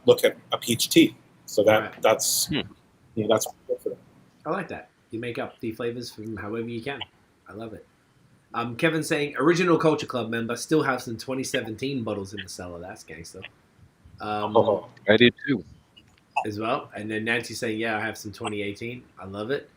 Speaker 2: look at a peach tea. So that's that's good for them.
Speaker 1: I like that. You make up the flavors from however you can. I love it. Kevin saying, original Culture Club member, still have some 2017 bottles in the cellar. That's gangster.
Speaker 4: I do too.
Speaker 1: As well. And then Nancy saying, yeah, I have some 2018. I love it.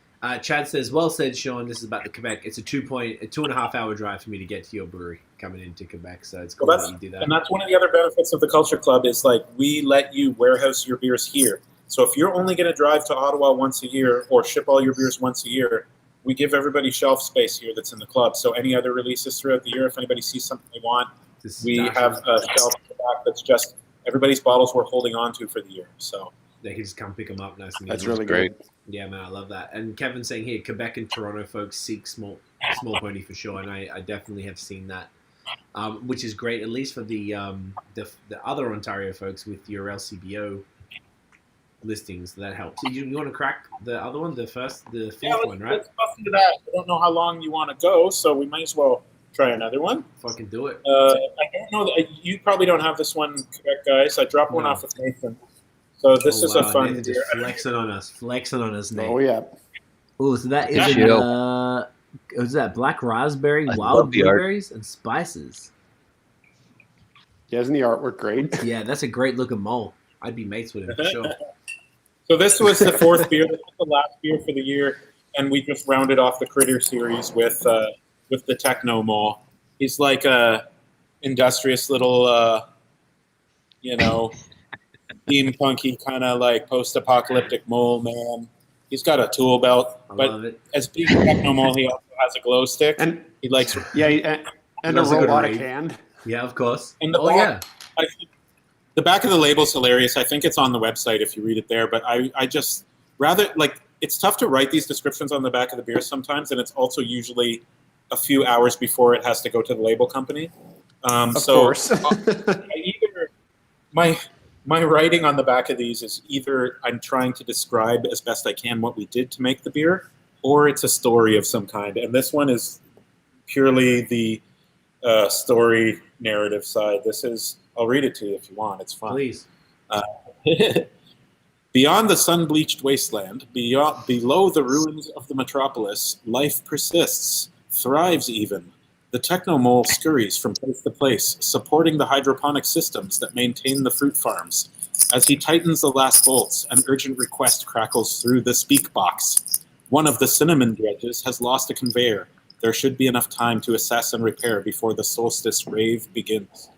Speaker 1: Chad says, well said, Sean. This is about the Quebec. It's a 2.5 hour drive for me to get to your brewery coming into Quebec. So it's cool that you do that.
Speaker 2: And that's one of the other benefits of the Culture Club is like we let you warehouse your beers here. So if you're only going to drive to Ottawa once a year or ship all your beers once a year, we give everybody shelf space here that's in the club. So any other releases throughout the year, if anybody sees something they want, we have a shelf in the back that's just everybody's bottles we're holding on to for the year. So
Speaker 1: they can just come pick them up nice and easy.
Speaker 3: That's really great.
Speaker 1: Yeah, man, I love that. And Kevin saying here, Quebec and Toronto folks seek small pony for sure, and I definitely have seen that, which is great, at least for the other Ontario folks with your LCBO listings. That helps. So you want to crack the other one, the fourth one, right?
Speaker 2: Let's bust into that. I don't know how long you want to go, so we might as well try another one.
Speaker 1: Fucking do it.
Speaker 2: I don't know. You probably don't have this one correct, guys. I dropped one
Speaker 1: No.
Speaker 2: off with Nathan. So this is a fun
Speaker 1: Nathan
Speaker 2: beer.
Speaker 1: just flexing on us, Nate.
Speaker 3: Oh yeah.
Speaker 1: Oh, so that is
Speaker 4: Yeah.
Speaker 1: was that black raspberry,
Speaker 4: I love
Speaker 1: wild
Speaker 4: the art.
Speaker 1: blueberries, and spices.
Speaker 3: Yeah, isn't the artwork great?
Speaker 1: Yeah, that's a great looking mole. I'd be mates with him for sure.
Speaker 2: So this was the fourth beer. This was the last beer for the year, and we just rounded off the Critter series with the Techno Mole. He's like a industrious little, steampunky kind of like post-apocalyptic mole man. He's got a tool belt,
Speaker 1: Love it.
Speaker 2: as being a Techno Mole, he also has a glow stick.
Speaker 3: And
Speaker 2: He likes
Speaker 3: yeah, and a
Speaker 1: That's a good
Speaker 3: robotic
Speaker 1: read.
Speaker 3: hand.
Speaker 1: Yeah, of course.
Speaker 2: And the
Speaker 1: yeah.
Speaker 2: I think the back of the label's hilarious. I think it's on the website if you read it there. But I just rather like it's tough to write these descriptions on the back of the beer sometimes, and it's also usually a few hours before it has to go to the label company.
Speaker 3: Of course.
Speaker 2: Either my writing on the back of these is either I'm trying to describe as best I can what we did to make the beer, or it's a story of some kind. And this one is purely the story narrative side. I'll read it to you if you want. It's fun.
Speaker 1: Please.
Speaker 2: Beyond the sun-bleached wasteland, below the ruins of the metropolis, life persists, thrives even. The Techno-Mole scurries from place to place, supporting the hydroponic systems that maintain the fruit farms. As he tightens the last bolts, an urgent request crackles through the speak box. One of the cinnamon dredges has lost a conveyor. There should be enough time to assess and repair before the solstice rave begins.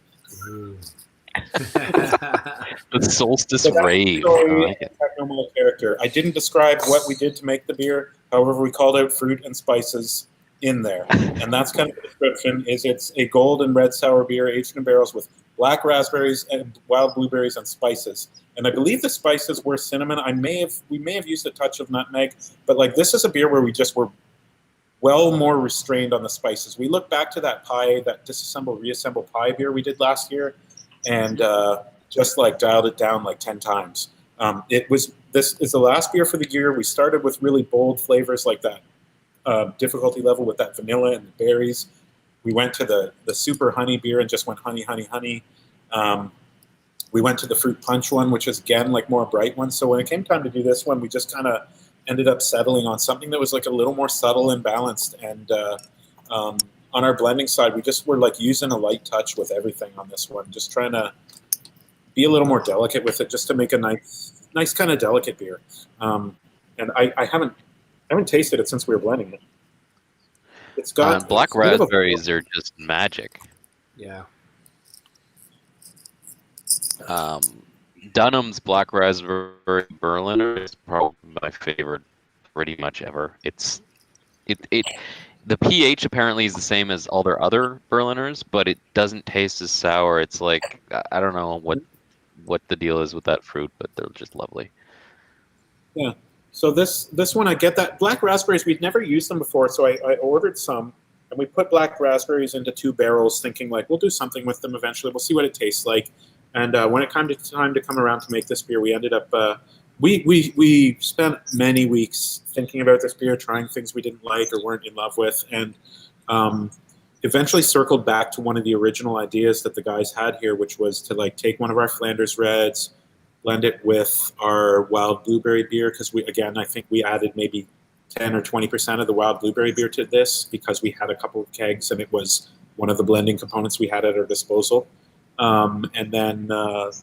Speaker 4: The solstice
Speaker 2: So that's the
Speaker 4: rave.
Speaker 2: story
Speaker 4: I like
Speaker 2: of
Speaker 4: it.
Speaker 2: the Techno-Mole character. I didn't describe what we did to make the beer. However, we called out fruit and spices in there. And that's kind of the description. It's a gold and red sour beer aged in barrels with black raspberries and wild blueberries and spices. And I believe the spices were cinnamon. We may have used a touch of nutmeg, but like this is a beer where we just were well more restrained on the spices. We look back to that disassemble, reassemble pie beer we did last year, and just like dialed it down like 10 times. This is the last beer for the year. We started with really bold flavors like that difficulty level with that vanilla and the berries. We went to the super honey beer and just went honey, honey, honey. We went to the fruit punch one, which is again like more bright one. So when it came time to do this one, we just kind of ended up settling on something that was like a little more subtle and balanced. And on our blending side, we just were like using a light touch with everything on this one, just trying to be a little more delicate with it, just to make a nice kind of delicate beer. And I haven't tasted it since we were blending it. It's got
Speaker 4: Black
Speaker 2: it's a bit of a-
Speaker 4: raspberries are just magic.
Speaker 1: Yeah.
Speaker 4: Dunham's Black Raspberry Berliner is probably my favorite pretty much ever. The pH apparently is the same as all their other Berliners, but it doesn't taste as sour. It's like, I don't know what the deal is with that fruit, but they're just lovely.
Speaker 2: Yeah. So this one, I get that. Black raspberries, we'd never used them before, so I ordered some, and we put black raspberries into 2 barrels, thinking like, we'll do something with them eventually. We'll see what it tastes like. And when it came time to come around to make this beer, we ended up we spent many weeks thinking about this beer, trying things we didn't like or weren't in love with, and eventually circled back to one of the original ideas that the guys had here, which was to like take one of our Flanders Reds, blend it with our wild blueberry beer, because I think we added maybe 10 or 20% of the wild blueberry beer to this because we had a couple of kegs and it was one of the blending components we had at our disposal. And then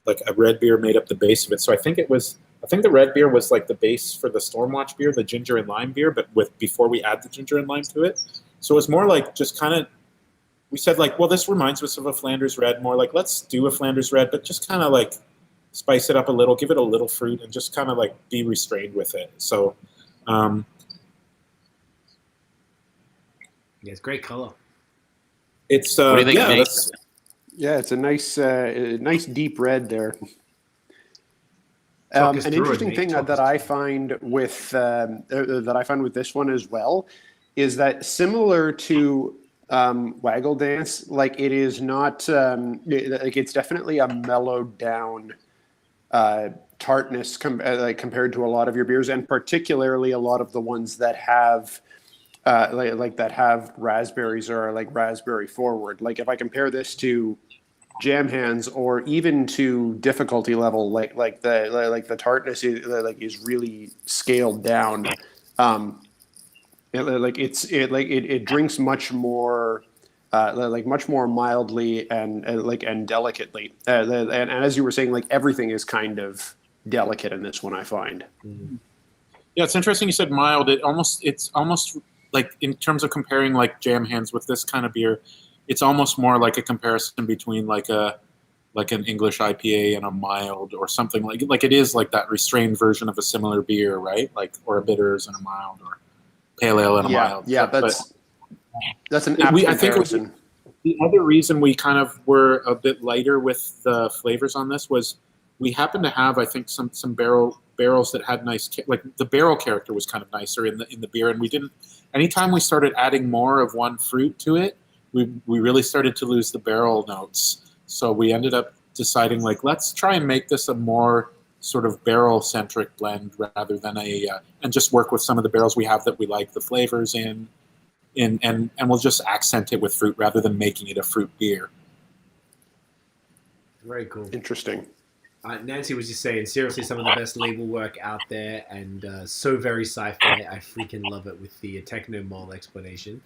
Speaker 2: like a red beer made up the base of it. So I think the red beer was like the base for the Stormwatch beer, the ginger and lime beer, but before we add the ginger and lime to it. So it was more like just kind of, we said like, well, this reminds us of a Flanders Red, more like let's do a Flanders Red, but just kind of like spice it up a little, give it a little fruit, and just kind of like be restrained with it. So
Speaker 1: Yeah, it's great color.
Speaker 2: it's
Speaker 4: What do you think,
Speaker 2: yeah,
Speaker 4: Nate?
Speaker 2: that's,
Speaker 3: Yeah, it's a nice deep red there.
Speaker 1: Talk us
Speaker 3: An
Speaker 1: through it,
Speaker 3: interesting
Speaker 1: Nate.
Speaker 3: thing
Speaker 1: Talk us
Speaker 3: that
Speaker 1: through
Speaker 3: I
Speaker 1: it.
Speaker 3: find with this one as well is that similar to Waggle Dance, like it is not like it's definitely a mellowed down tartness compared to a lot of your beers, and particularly a lot of the ones that have like that have raspberries or are like raspberry forward. Like if I compare this to jam hands or even to difficulty level, like the tartness is really scaled down. It drinks much more. Like much more mildly and delicately, and as you were saying, like everything is kind of delicate in this one, I find.
Speaker 2: Yeah, it's interesting you said mild. It's almost like in terms of comparing like jam hands with this kind of beer, it's almost more like a comparison between like an English IPA and a mild or something like it is like that restrained version of a similar beer, right? Like or a bitters and a mild or pale ale and a mild.
Speaker 3: Yeah, that's an apt comparison.
Speaker 2: The other reason we kind of were a bit lighter with the flavors on this was we happened to have, I think, some barrels that had nice, like the barrel character was kind of nicer in the beer, and we didn't. Anytime we started adding more of one fruit to it, we really started to lose the barrel notes. So we ended up deciding like let's try and make this a more sort of barrel centric blend rather than and just work with some of the barrels we have that we like the flavors in. And we'll just accent it with fruit rather than making it a fruit beer.
Speaker 1: Very cool.
Speaker 3: Interesting.
Speaker 1: Nancy was just saying, seriously, some of the best label work out there, and so very sci-fi. I freaking love it with the techno mole explanation.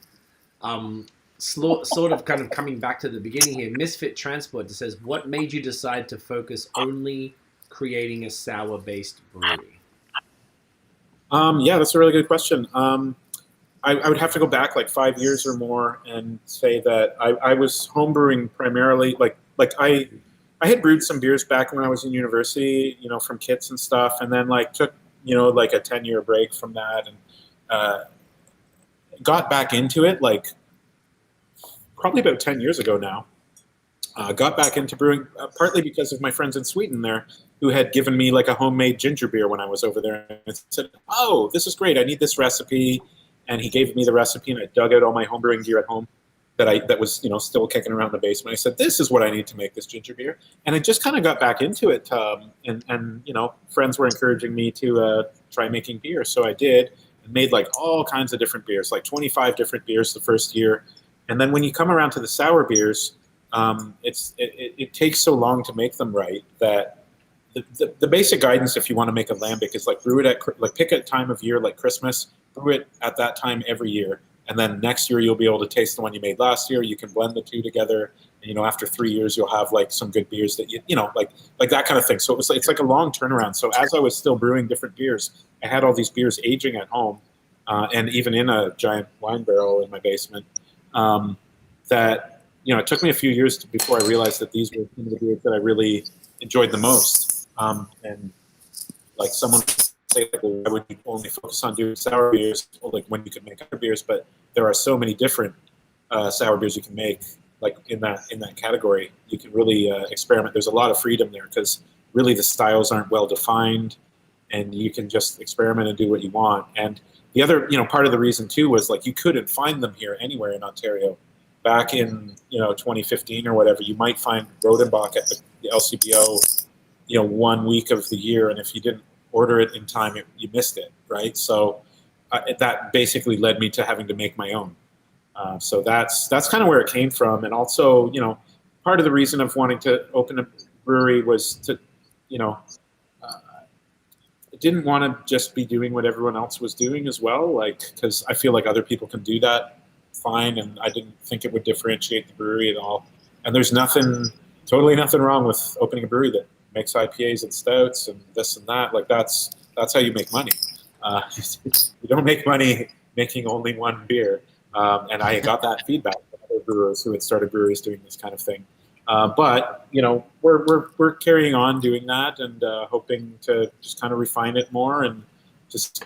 Speaker 1: Sort of kind of coming back to the beginning here, Misfit Transport says, what made you decide to focus only creating a sour-based brewery?
Speaker 2: Yeah, that's a really good question. I would have to go back like 5 years or more and say that I was homebrewing primarily. Like I had brewed some beers back when I was in university, from kits and stuff, and then like took like a 10-year break from that and got back into it like probably about 10 years ago now. Got back into brewing partly because of my friends in Sweden there who had given me like a homemade ginger beer when I was over there and said, "Oh, this is great. I need this recipe." And he gave me the recipe, and I dug out all my homebrewing gear at home that was still kicking around the basement. I said, "This is what I need to make this ginger beer," and I just kind of got back into it. And friends were encouraging me to try making beer, so I did, and made like all kinds of different beers, like 25 different beers the first year. And then when you come around to the sour beers, it takes so long to make them right that the basic guidance if you want to make a lambic is like brew it pick a time of year like Christmas. Brew it at that time every year, and then next year you'll be able to taste the one you made last year. You can blend the two together, and after 3 years you'll have like some good beers that like that kind of thing. So it's like a long turnaround. So as I was still brewing different beers, I had all these beers aging at home, and even in a giant wine barrel in my basement. That it took me a few years before I realized that these were some of the beers that I really enjoyed the most. And like someone say, like, well, why would you only focus on doing sour beers, like when you could make other beers? But there are so many different sour beers you can make, like in that category. You can really experiment. There's a lot of freedom there because really the styles aren't well defined, and you can just experiment and do what you want. And the other, part of the reason too was like you couldn't find them here anywhere in Ontario. Back in 2015 or whatever, you might find Rodenbach at the LCBO, 1 week of the year, and if you didn't order it in time, you missed it, right? So that basically led me to having to make my own. So that's kind of where it came from. And also, part of the reason of wanting to open a brewery was to, I didn't want to just be doing what everyone else was doing as well, like, because I feel like other people can do that fine, and I didn't think it would differentiate the brewery at all. And there's totally nothing wrong with opening a brewery that makes IPAs and stouts and this and that. Like that's how you make money. You don't make money making only one beer. And I got that feedback from other brewers who had started breweries doing this kind of thing. But we're carrying on doing that and hoping to just kind of refine it more and just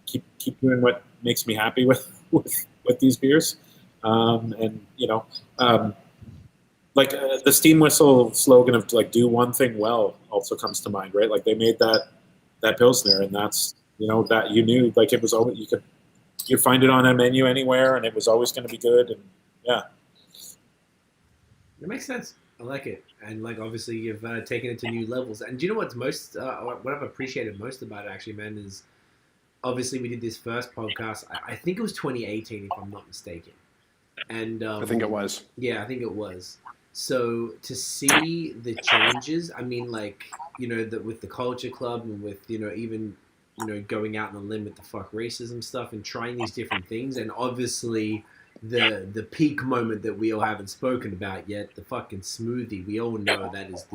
Speaker 2: keep doing what makes me happy with these beers. Like the Steam Whistle slogan of like "do one thing well" also comes to mind, right? Like they made that Pilsner, and that's that you knew like it was always you find it on a menu anywhere, and it was always going to be good. And yeah,
Speaker 1: it makes sense. I like it, and like obviously you've taken it to new levels. And do you know what's most what I've appreciated most about it, actually, man, is obviously we did this first podcast. I think it was 2018, if I'm not mistaken. And
Speaker 3: I think it was.
Speaker 1: Yeah, I think it was. So to see the changes, I mean, like, with the Culture Club and with, even, going out on a limb with the fuck racism stuff and trying these different things. And obviously the peak moment that we all haven't spoken about yet, the fucking smoothie. We all know that is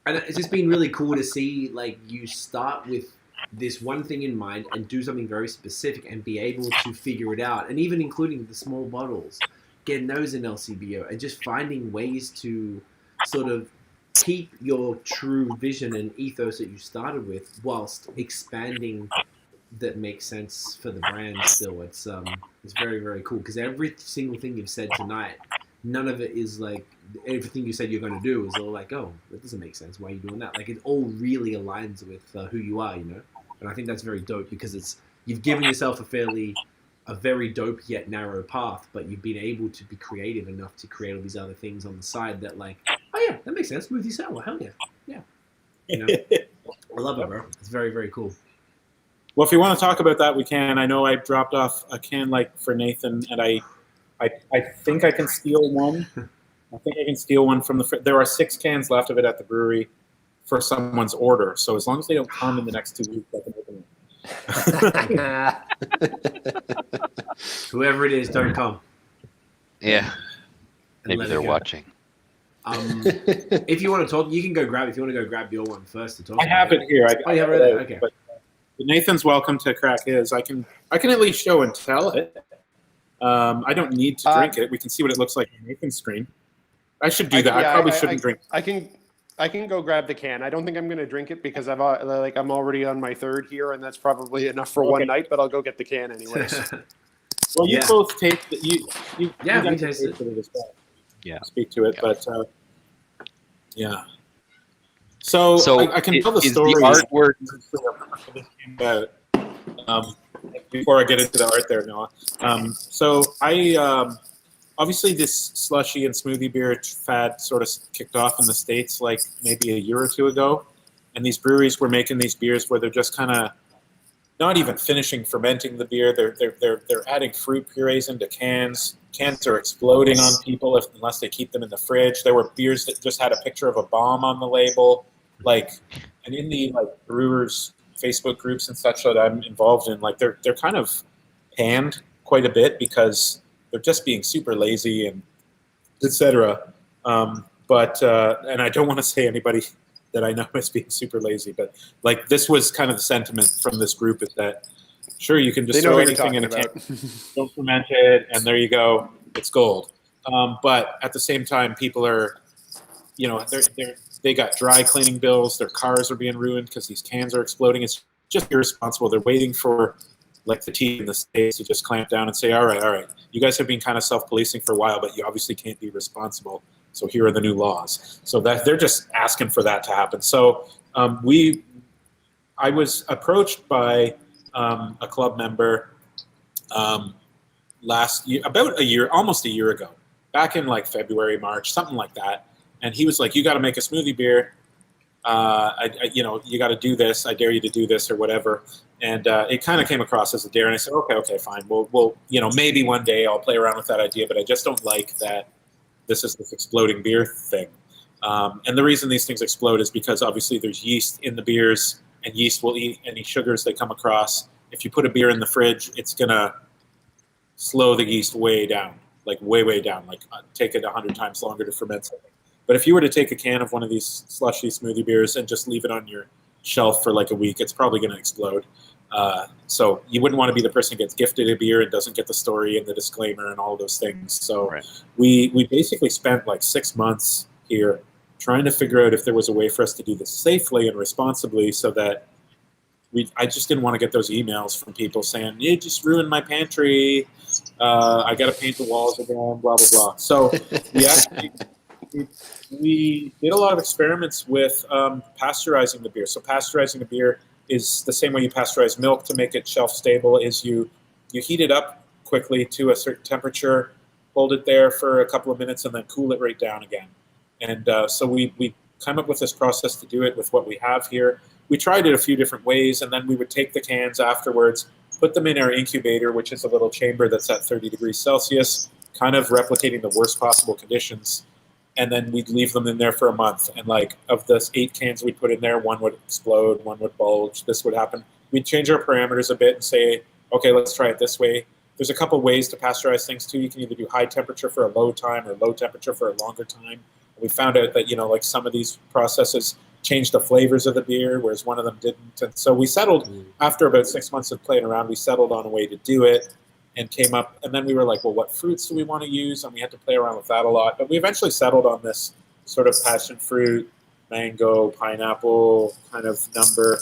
Speaker 1: and it's just been really cool to see, like, you start with this one thing in mind and do something very specific and be able to figure it out. And even including the small bottles, getting those in LCBO and just finding ways to sort of keep your true vision and ethos that you started with whilst expanding that makes sense for the brand still. It's very, very cool because every single thing you've said tonight, none of it is like everything you said you're going to do is all like, oh, that doesn't make sense. Why are you doing that? Like, it all really aligns with who you are, And I think that's very dope because you've given yourself a very dope yet narrow path, but you've been able to be creative enough to create all these other things on the side that, like, oh yeah, that makes sense. Smoothie sour, hell yeah. I love it, bro. It's very, very cool.
Speaker 2: Well, if you want to talk about that, we can. I know I dropped off a can for Nathan, and I think I can steal one. I think I can steal one from the. There are 6 cans left of it at the brewery for someone's order. So as long as they don't come in the next 2 weeks, I can open it.
Speaker 1: Whoever it is, don't come.
Speaker 4: Yeah. Maybe they're watching.
Speaker 1: If you want to talk, you can go grab. If you want to go grab your one first to talk.
Speaker 2: I have it here.
Speaker 1: You have it there. Okay.
Speaker 2: But Nathan's welcome to crack his. I can at least show and tell it. I don't need to drink it. We can see what it looks like on Nathan's screen. I should do that. I probably shouldn't drink.
Speaker 3: I can go grab the can. I don't think I'm going to drink it because I'm already on my 3rd here, and that's probably enough for one night. But I'll go get the can anyways.
Speaker 2: Well, you both taste it. You
Speaker 1: we taste it.
Speaker 2: As well.
Speaker 4: Yeah,
Speaker 2: speak to it, but yeah. So I can tell the story.
Speaker 4: The
Speaker 2: artwork. Before I get into the art there, Noah. So I obviously this slushy and smoothie beer fad sort of kicked off in the States like maybe a year or 2 ago, and these breweries were making these beers where they're just kind of not even finishing fermenting the beer. They're adding fruit purees into cans. Cans are exploding on people unless they keep them in the fridge. There were beers that just had a picture of a bomb on the label, and in the brewers Facebook groups and such that I'm involved in, they're kind of panned quite a bit because they're just being super lazy and etc. But I don't want to say anybody that I know is being super lazy, but this was kind of the sentiment from this group is that sure you can just throw anything in a can, don't ferment it, and there you go, it's gold. But at the same time, people are, they got dry cleaning bills. Their cars are being ruined because these cans are exploding. It's just irresponsible. They're waiting for the team in the States to just clamp down and say, all right, you guys have been kind of self-policing for a while, but you obviously can't be responsible. So here are the new laws. So that they're just asking for that to happen. So I was approached by a club member last year, almost a year ago, back in February, March, something like that. And he was like, you got to make a smoothie beer. You got to do this. I dare you to do this or whatever. And it kind of came across as a dare. And I said, okay, fine. We'll maybe one day I'll play around with that idea, but I just don't like that this is this exploding beer thing. And the reason these things explode is because obviously there's yeast in the beers, and yeast will eat any sugars they come across. If you put a beer in the fridge, it's going to slow the yeast way down, way down, take it 100 times longer to ferment something. But if you were to take a can of one of these slushy smoothie beers and just leave it on your shelf for a week, it's probably going to explode. So you wouldn't want to be the person who gets gifted a beer and doesn't get the story and the disclaimer and all those things. So we basically spent 6 months here trying to figure out if there was a way for us to do this safely and responsibly so that I just didn't want to get those emails from people saying, you just ruined my pantry. I got to paint the walls again, blah, blah, blah. So we did a lot of experiments with pasteurizing the beer. So pasteurizing the beer is the same way you pasteurize milk to make it shelf stable. Is you heat it up quickly to a certain temperature, hold it there for a couple of minutes, and then cool it right down again. And so we come up with this process to do it with what we have here. we tried it a few different ways, and then we would take the cans afterwards, put them in our incubator, which is a little chamber that's at 30 degrees Celsius, kind of replicating the worst possible conditions. And then we'd leave them in there for a month. And like of the 8 cans we'd put in there, one would explode, one would bulge, this would happen. We'd change our parameters a bit and say, okay, let's try it this way. There's a couple ways to pasteurize things too. You can either do high temperature for a low time or low temperature for a longer time. We found out that, like some of these processes change the flavors of the beer, whereas one of them didn't. And so we settled, after about 6 months of playing around, we settled on a way to do it and came up. And then we were like, well, what fruits do we want to use? And we had to play around with that a lot. But we eventually settled on this sort of passion fruit, mango, pineapple kind of number.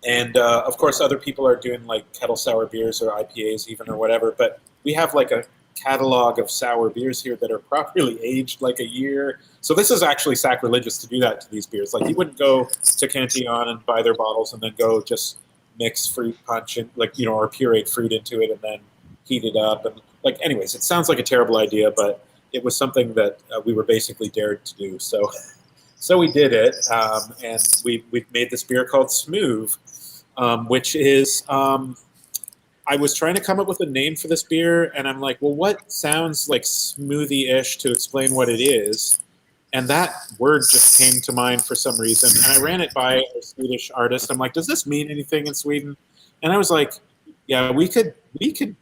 Speaker 2: And of course, other people are doing like kettle sour beers or IPAs even or whatever. But we have like a catalog of sour beers here that are properly aged like a year. So this is actually sacrilegious to do that to these beers. Like you wouldn't go to Cantillon and buy their bottles and then go just mix fruit punch and or pureed fruit into it and then heat it up. And like, anyways, it sounds like a terrible idea, but it was something that we were basically dared to do. So we did it, and we made this beer called Smooth, which is I was trying to come up with a name for this beer, and I'm like, well, what sounds like smoothie-ish to explain what it is? And that word just came to mind for some reason. And I ran it by a Swedish artist. I'm like, does this mean anything in Sweden? And I was like, yeah, we could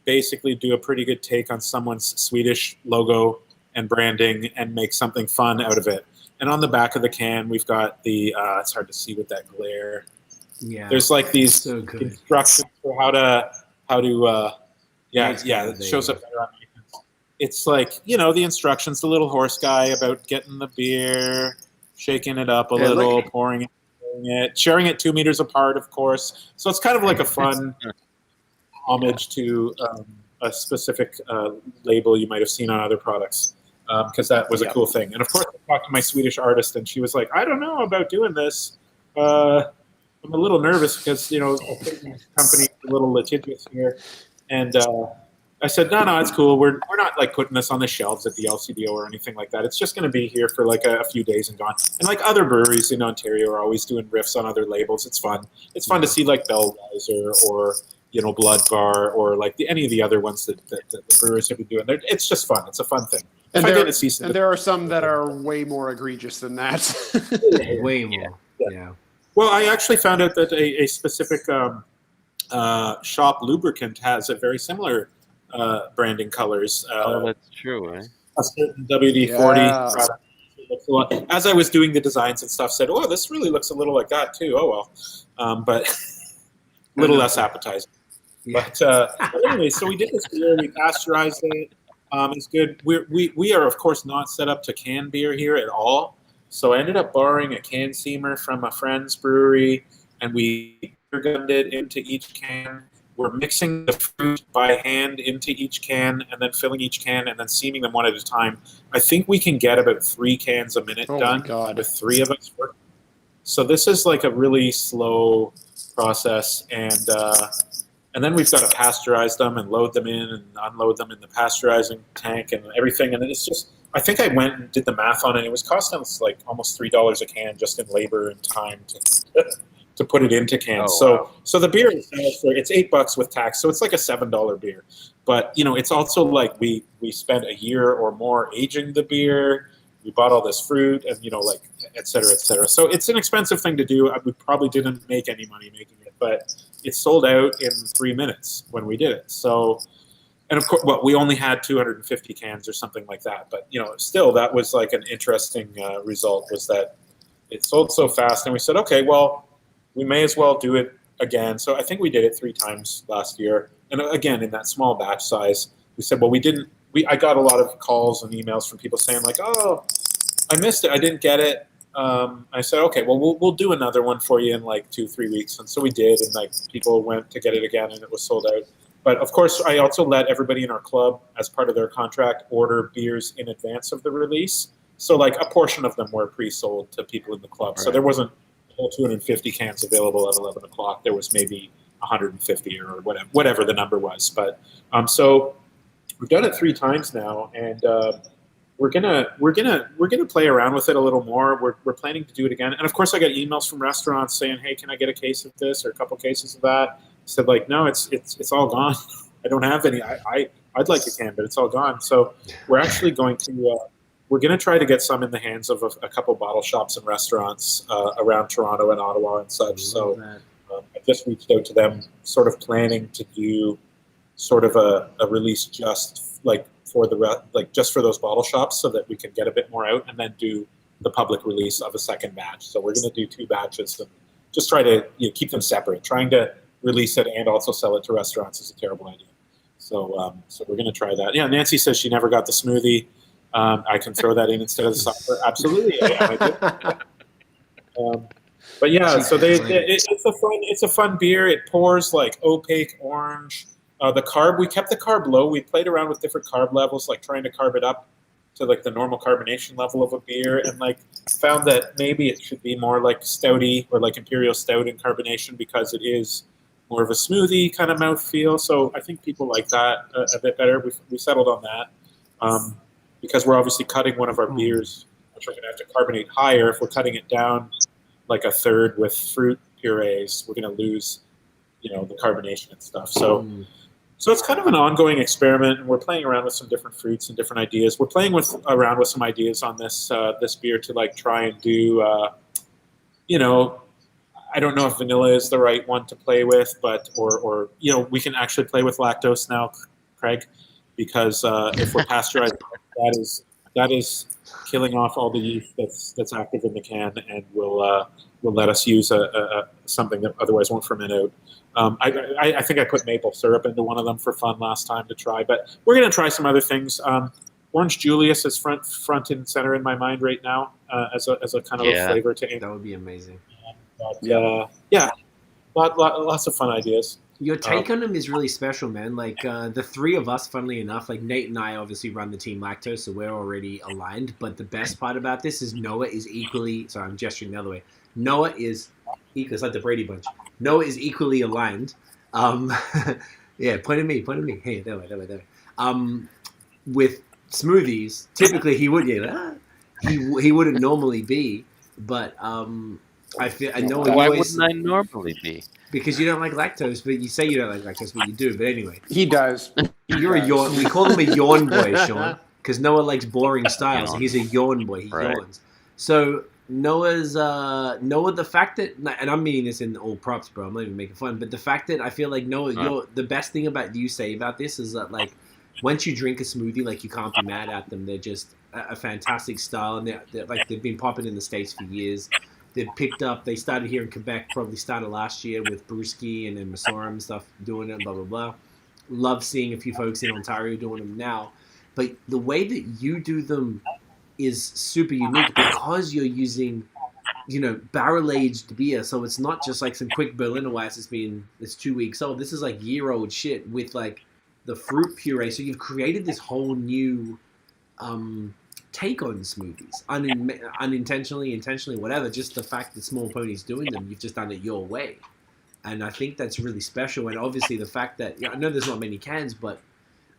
Speaker 2: basically do a pretty good take on someone's Swedish logo and branding and make something fun out of it. And on the back of the can, we've got the, it's hard to see with that glare.
Speaker 1: Yeah.
Speaker 2: There's like these instructions for how to it shows up better on my. It's like, the instructions, the little horse guy about getting the beer, shaking it up a little, pouring it, sharing it 2 meters apart, of course. So it's kind of like a fun homage to a specific label you might have seen on other products, because that was a cool thing. And of course, I talked to my Swedish artist, and she was like, I don't know about doing this. I'm a little nervous because, a company is a little litigious here. And I said, no, it's cool. We're not like putting this on the shelves at the LCBO or anything like that. It's just going to be here for like a few days and gone. And like other breweries in Ontario are always doing riffs on other labels. It's fun. It's fun to see like Bellweiser or Blood Bar or like any of the other ones that the brewers have been doing. It's just fun. It's a fun thing.
Speaker 3: And there are some that are way more egregious than that.
Speaker 1: Way more. Yeah.
Speaker 2: Well, I actually found out that a specific shop lubricant has a very similar branding colors.
Speaker 4: That's true, eh?
Speaker 2: A certain WD-40 product. As I was doing the designs and stuff, said, "Oh, this really looks a little like that too." Oh well, but a little less appetizing. Yeah. But anyway, so we did this beer. We pasteurized it. It's good. We are of course not set up to can beer here at all. So I ended up borrowing a can seamer from a friend's brewery, and we gunned it into each can. We're mixing the fruit by hand into each can and then filling each can and then seaming them one at a time. I think we can get about 3 cans a minute done with 3 of us working. So this is like a really slow process. And then we've got to pasteurize them and load them in and unload them in the pasteurizing tank and everything. And it's just, I think I went and did the math on it. It was costing us like almost $3 a can just in labor and time to put it into cans. So the beer it's $8 with tax, so it's like a $7 beer. But it's also like we spent a year or more aging the beer. We bought all this fruit and like et cetera, et cetera. So it's an expensive thing to do. We probably didn't make any money making it, but it sold out in 3 minutes when we did it. So, and of course, we only had 250 cans or something like that. But still, that was like an interesting result. Was that it sold so fast, and we said, okay, well, we may as well do it again. So I think we did it 3 times last year. And again, in that small batch size, we said, well, I got a lot of calls and emails from people saying like, oh, I missed it. I didn't get it. I said, okay, well, we'll do another one for you in like 2-3 weeks. And so we did. And like people went to get it again and it was sold out. But of course, I also let everybody in our club, as part of their contract, order beers in advance of the release. So like a portion of them were pre-sold to people in the club. Right. So there wasn't 250 cans available at 11 o'clock. There was maybe 150 or whatever the number was. But so we've done it 3 times now, and we're gonna play around with it a little more. We're planning to do it again. And of course, I got emails from restaurants saying, "Hey, can I get a case of this or a couple cases of that?" I said, like, no, it's all gone. I don't have any. I'd like a can, but it's all gone. So we're actually going to we're going to try to get some in the hands of a couple bottle shops and restaurants around Toronto and Ottawa and such. So I just reached out to them, sort of planning to do sort of a release just like for just for those bottle shops, so that we can get a bit more out, and then do the public release of a second batch. So we're going to do 2 batches and just try to keep them separate. Trying to release it and also sell it to restaurants is a terrible idea. So so we're going to try that. Yeah, Nancy says she never got the smoothie. I can throw that in instead of the cider. Absolutely, I do. But yeah, so it's a fun beer. It pours like opaque orange. We kept the carb low. We played around with different carb levels, like trying to carb it up to like the normal carbonation level of a beer, and like found that maybe it should be more like stouty or like imperial stout in carbonation, because it is more of a smoothie kind of mouthfeel. So I think people like that a bit better. We settled on that because we're obviously cutting one of our beers, which we're going to have to carbonate higher. If we're cutting it down like a third with fruit purees, we're going to lose, the carbonation and stuff. So it's kind of an ongoing experiment, and we're playing around with some different fruits and different ideas. We're playing around with some ideas on this beer to like try and do, I don't know if vanilla is the right one to play with, but or we can actually play with lactose now, Craig, because if we're pasteurizing, that is killing off all the yeast that's active in the can, and will let us use something that otherwise won't ferment out. I think I put maple syrup into one of them for fun last time to try, but we're going to try some other things. Orange Julius is front and center in my mind right now as a kind of a flavor to.
Speaker 1: That would be amazing.
Speaker 2: But, lots of fun ideas.
Speaker 1: Your take on them is really special, man. Like the 3 of us, funnily enough, like Nate and I obviously run the team Lactose, so we're already aligned. But the best part about this is Noah is equally. Sorry, I'm gesturing the other way. Noah is equal. It's like the Brady Bunch. Noah is equally aligned. Yeah, point at me. Hey, that way. With smoothies, typically he would he wouldn't normally be, but I know.
Speaker 4: Why wouldn't I normally be?
Speaker 1: Because you don't like lactose, but you say you don't like lactose, but you do. But anyway,
Speaker 3: he does.
Speaker 1: You're a yawn. We call him a yawn boy, Sean, because Noah likes boring styles. So he's a yawn boy. He yawns. So Noah, the fact that, and I'm meaning this in all props, bro. I'm not even making fun, but the fact that I feel like Noah, the best thing about you say about this is that like once you drink a smoothie, like you can't be mad at them. They're just a fantastic style, and they're like they've been popping in the States for years. They've picked up. They started here in Quebec, probably started last year with Brewski and then Masorum and stuff doing it. Blah blah blah. Love seeing a few folks in Ontario doing them now, but the way that you do them is super unique because you're using, barrel aged beer. So it's not just like some quick Berliner Weiss. It's 2 weeks old. This is like year-old shit with like the fruit puree. So you've created this whole new take on smoothies, unintentionally, intentionally, whatever. Just the fact that Small Pony's doing them, you've just done it your way, and I think that's really special. And obviously the fact that I know there's not many cans, but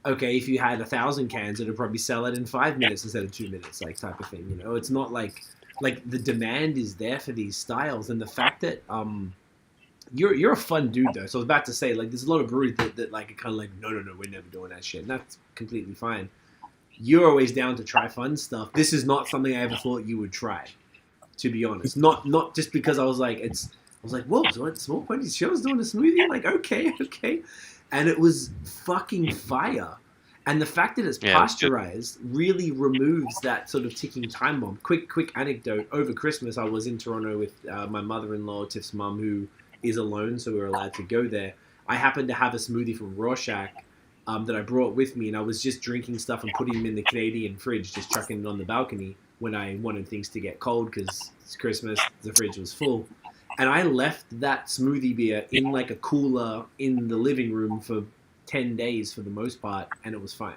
Speaker 1: okay, if you had 1,000 cans, it'd probably sell it in 5 minutes instead of 2 minutes, like type of thing. It's not like the demand is there for these styles, and the fact that you're a fun dude though. So I was about to say like there's a lot of breweries that like are kind of like no, we're never doing that shit, and that's completely fine. You're always down to try fun stuff. This is not something I ever thought you would try, to be honest. Not just because I was like, whoa, so Small Pony's Show's doing a smoothie? Like, okay. And it was fucking fire. And the fact that it's pasteurized really removes that sort of ticking time bomb. Quick anecdote. Over Christmas, I was in Toronto with my mother-in-law, Tiff's mum, who is alone, so we were allowed to go there. I happened to have a smoothie from Rorschach that I brought with me, and I was just drinking stuff and putting them in the Canadian fridge, just chucking it on the balcony when I wanted things to get cold because it's Christmas, the fridge was full. And I left that smoothie beer in like a cooler in the living room for 10 days for the most part, and it was fine.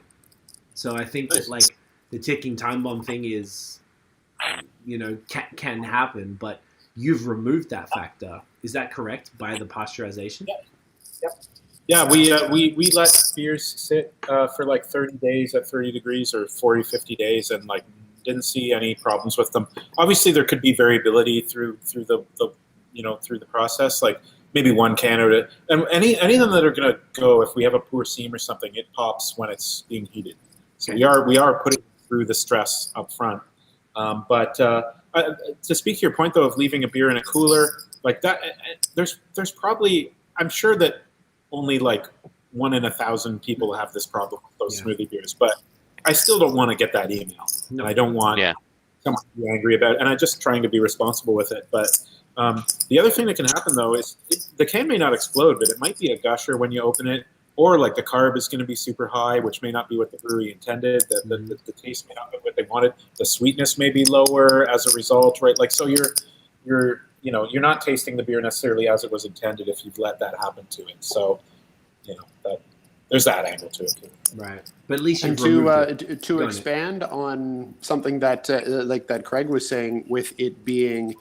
Speaker 1: So I think that like the ticking time bomb thing is, can happen, but you've removed that factor. Is that correct by the pasteurization?
Speaker 2: Yep. Yeah, we let beers sit for like 30 days at 30 degrees or 40, 50 days, and like didn't see any problems with them. Obviously, there could be variability through the through the process. Like maybe one can or and any of them that are going to go if we have a poor seam or something, it pops when it's being heated. So we are putting through the stress up front. But to speak to your point though of leaving a beer in a cooler like that, there's probably I'm sure that only like 1 in 1,000 people have this problem with those smoothie beers, but I still don't want to get that email, and I don't want someone to be angry about it, and I'm just trying to be responsible with it. But the other thing that can happen though is the can may not explode, but it might be a gusher when you open it, or like the carb is going to be super high, which may not be what the brewery intended. The taste may not be what they wanted. The sweetness may be lower as a result, right? Like so you're not tasting the beer necessarily as it was intended if you've let that happen to it. So, there's that angle to it too.
Speaker 1: Right, but at least
Speaker 3: and to expand on something that like that Craig was saying, with it being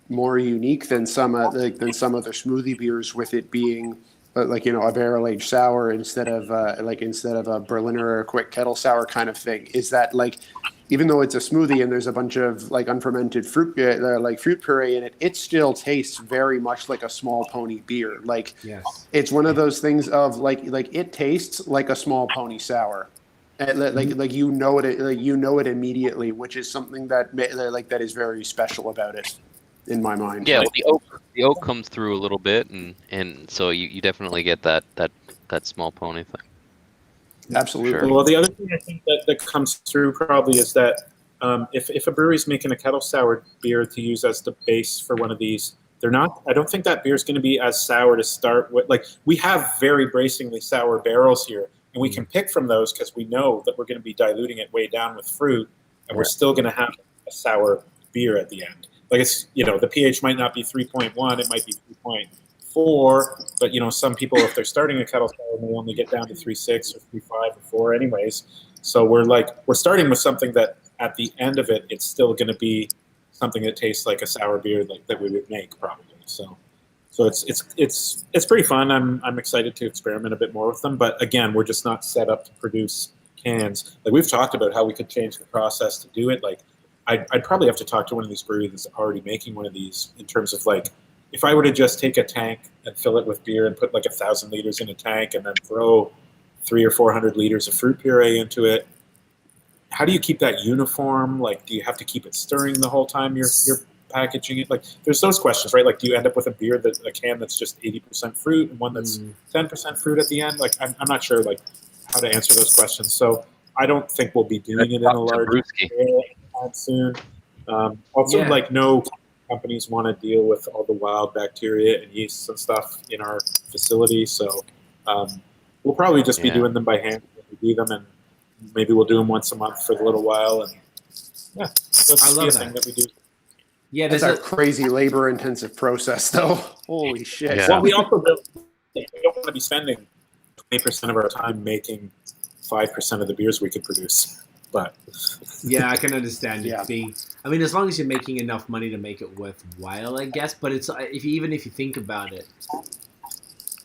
Speaker 3: more unique than some other smoothie beers, with it being a barrel aged sour instead of a Berliner or a quick kettle sour kind of thing, is that like, even though it's a smoothie and there's a bunch of like unfermented fruit fruit puree in it, it still tastes very much like a Small Pony beer. Like it's one of those things of like it tastes like a Small Pony sour. Like you know it immediately, which is something that is very special about it in my mind.
Speaker 4: Yeah, the oak comes through a little bit, and so you definitely get that Small Pony thing.
Speaker 3: Absolutely.
Speaker 4: Sure.
Speaker 2: Well, the other thing I think that comes through probably is that if a brewery's making a kettle sour beer to use as the base for one of these, I don't think that beer is going to be as sour to start with. Like we have very bracingly sour barrels here, and we can pick from those because we know that we're going to be diluting it way down with fruit, and we're still going to have a sour beer at the end. Like it's, the pH might not be 3.1, it might be 3.4, but some people, if they're starting a kettle sour, may only get down to 3.6 or 3.5 or 4 anyways. So we're starting with something that at the end of it, it's still going to be something that tastes like a sour beer that we would make probably. So it's pretty fun. I'm excited to experiment a bit more with them, but again, we're just not set up to produce cans. Like we've talked about how we could change the process to do it. Like I'd probably have to talk to one of these breweries that's already making one of these in terms of like, if I were to just take a tank and fill it with beer and put like 1,000 liters in a tank and then throw 300 or 400 liters of fruit puree into it, how do you keep that uniform? Like, do you have to keep it stirring the whole time you're packaging it? Like, there's those questions, right? Like, do you end up with a can that's just 80% fruit and one that's 10% fruit at the end? Like, I'm not sure like how to answer those questions. So I don't think we'll be doing it in a large scale soon. Like no companies want to deal with all the wild bacteria and yeasts and stuff in our facility, so we'll probably just be doing them by hand when we do them, and maybe we'll do them once a month for a little while, and
Speaker 1: I love
Speaker 2: thing that we do.
Speaker 3: Yeah, that's a crazy labor-intensive process, though. Holy shit!
Speaker 2: Yeah. Well, we don't want to be spending 20% of our time making 5% of the beers we could produce. But
Speaker 1: yeah, I can understand it being. I mean, as long as you're making enough money to make it worthwhile, I guess. But it's even if you think about it,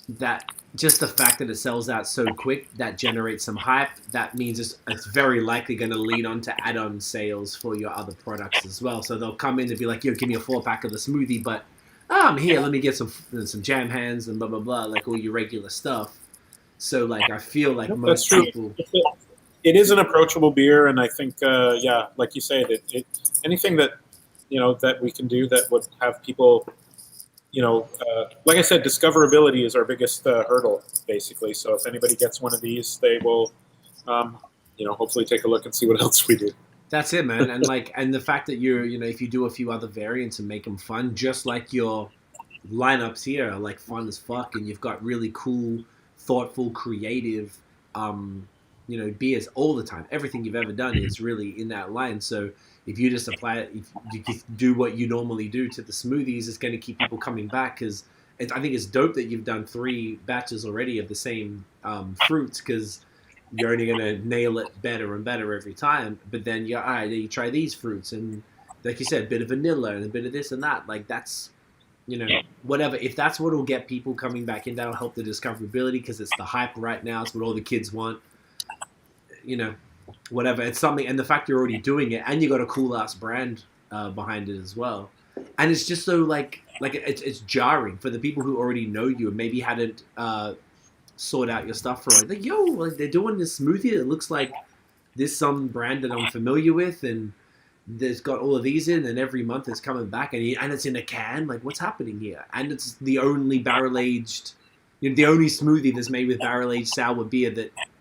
Speaker 1: that just the fact that it sells out so quick, that generates some hype. That means it's very likely going to lead on to add-on sales for your other products as well. So they'll come in and be like, "Yo, give me a 4-pack of the smoothie," but I'm here. Let me get some jam hands and blah blah blah, like all your regular stuff. So like, I feel like most people.
Speaker 2: It is an approachable beer, and I think, like you said, anything that that we can do that would have people, like I said, discoverability is our biggest hurdle, basically. So if anybody gets one of these, they will, hopefully take a look and see what else we do.
Speaker 1: That's it, man. And the fact that you're, if you do a few other variants and make them fun, just like your lineups here are like fun as fuck, and you've got really cool, thoughtful, creative, beers all the time. Everything you've ever done is really in that line. So if you just apply it, if you do what you normally do to the smoothies, it's going to keep people coming back, because I think it's dope that you've done 3 batches already of the same fruits, because you're only going to nail it better and better every time. But then you try these fruits, and like you said, a bit of vanilla and a bit of this and that. Like that's whatever. If that's what will get people coming back in, that'll help the discoverability because it's the hype right now. It's what all the kids want. Whatever. It's something, and the fact you're already doing it, and you got a cool ass brand behind it as well. And it's just so like it's jarring for the people who already know you and maybe hadn't sort out your stuff for it. Like, yo, like they're doing this smoothie that looks like this some brand that I'm familiar with, and there's got all of these in, and every month it's coming back, and it's in a can. Like, what's happening here? And it's the only barrel aged, the only smoothie that's made with barrel aged sour beer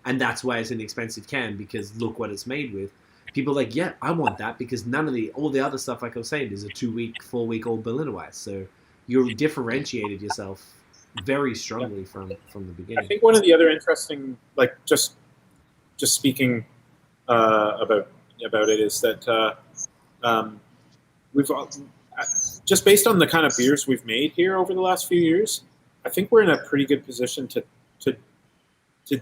Speaker 1: and that's why it's an expensive can because look what it's made with. People are like, yeah, I want that because all the other stuff, like I was saying, is a 2-week, 4-week-old Berliner Weiss. So you differentiated yourself very strongly from the beginning.
Speaker 2: I think one of the other interesting, like just speaking about it, is that we've just based on the kind of beers we've made here over the last few years, I think we're in a pretty good position to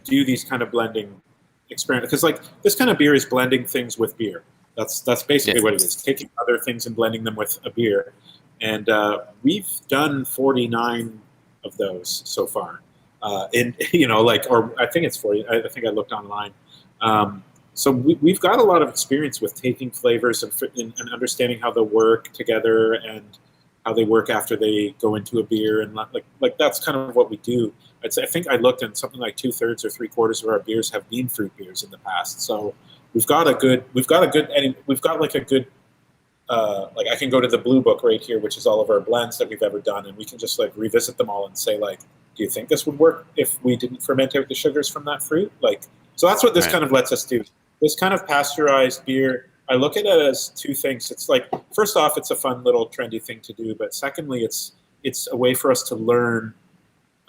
Speaker 2: do these kind of blending experiment, because like this kind of beer is blending things with beer. That's basically what it is, taking other things and blending them with a beer. And we've done 49 of those so far. Or I think it's 40. I think I looked online. So we've got a lot of experience with taking flavors and understanding how they work together and how they work after they go into a beer, and like that's kind of what we do. I think I looked, and something like 2/3 or 3/4 of our beers have been fruit beers in the past. So we've got a good I can go to the Blue Book right here, which is all of our blends that we've ever done, and we can just like revisit them all and say like, do you think this would work if we didn't ferment out the sugars from that fruit? Like, so that's what this kind of lets us do. This kind of pasteurized beer, I look at it as two things. It's like, first off, it's a fun little trendy thing to do, but secondly, it's a way for us to learn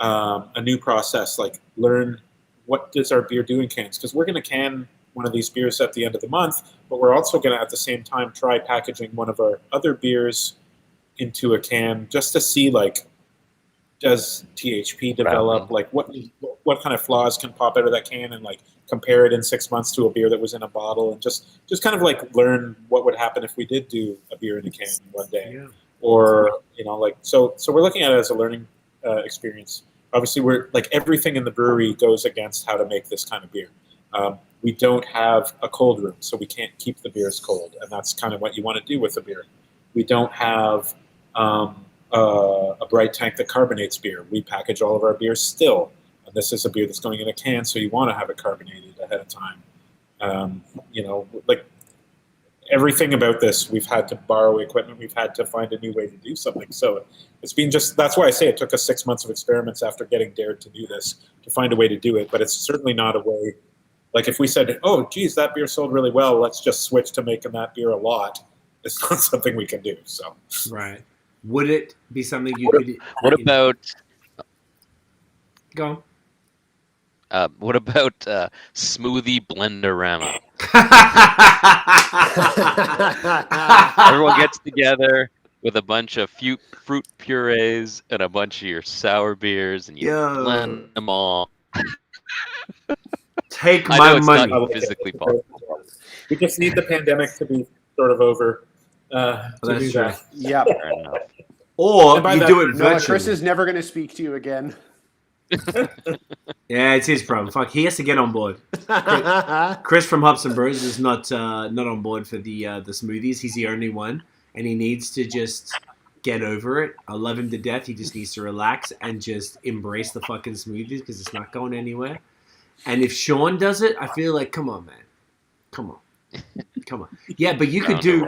Speaker 2: a new process, like learn what does our beer do in cans, because we're going to can one of these beers at the end of the month, but we're also going to at the same time try packaging one of our other beers into a can just to see like, does THP develop, like what kind of flaws can pop out of that can, and like compare it in 6 months to a beer that was in a bottle, and just kind of like learn what would happen if we did do a beer in a can one day. Or like so we're looking at it as a learning experience. Obviously, we're like everything in the brewery goes against how to make this kind of beer. We don't have a cold room, so we can't keep the beers cold, and that's kind of what you want to do with a beer. We don't have a bright tank that carbonates beer. We package all of our beers still, and this is a beer that's going in a can, so you want to have it carbonated ahead of time. Like everything about this, we've had to borrow equipment. We've had to find a new way to do something. So it's been that's why I say it took us 6 months of experiments after getting dared to do this to find a way to do it. But it's certainly not a way, like if we said, oh, geez, that beer sold really well, let's just switch to making that beer a lot. It's not something we can do. So
Speaker 1: right. Would it be something you could...
Speaker 4: What about...
Speaker 1: Go
Speaker 4: on. What about smoothie blenderama? Everyone gets together with a bunch of fruit purees and a bunch of your sour beers, and you blend them all.
Speaker 1: Take
Speaker 4: I
Speaker 1: my
Speaker 4: know it's
Speaker 1: money.
Speaker 4: not physically possible.
Speaker 2: We just need the pandemic to be sort of over to do that.
Speaker 3: Yeah.
Speaker 1: Or you do it
Speaker 3: No,
Speaker 1: virtually.
Speaker 3: Chris is never going to speak to you again.
Speaker 1: Yeah, it's his problem. Fuck, he has to get on board. Chris from Hops and Bros is not on board for the smoothies. He's the only one, and he needs to just get over it. I love him to death. He just needs to relax and just embrace the fucking smoothies because it's not going anywhere. And if Sean does it, I feel like, come on, man. Come on. Yeah, but you could do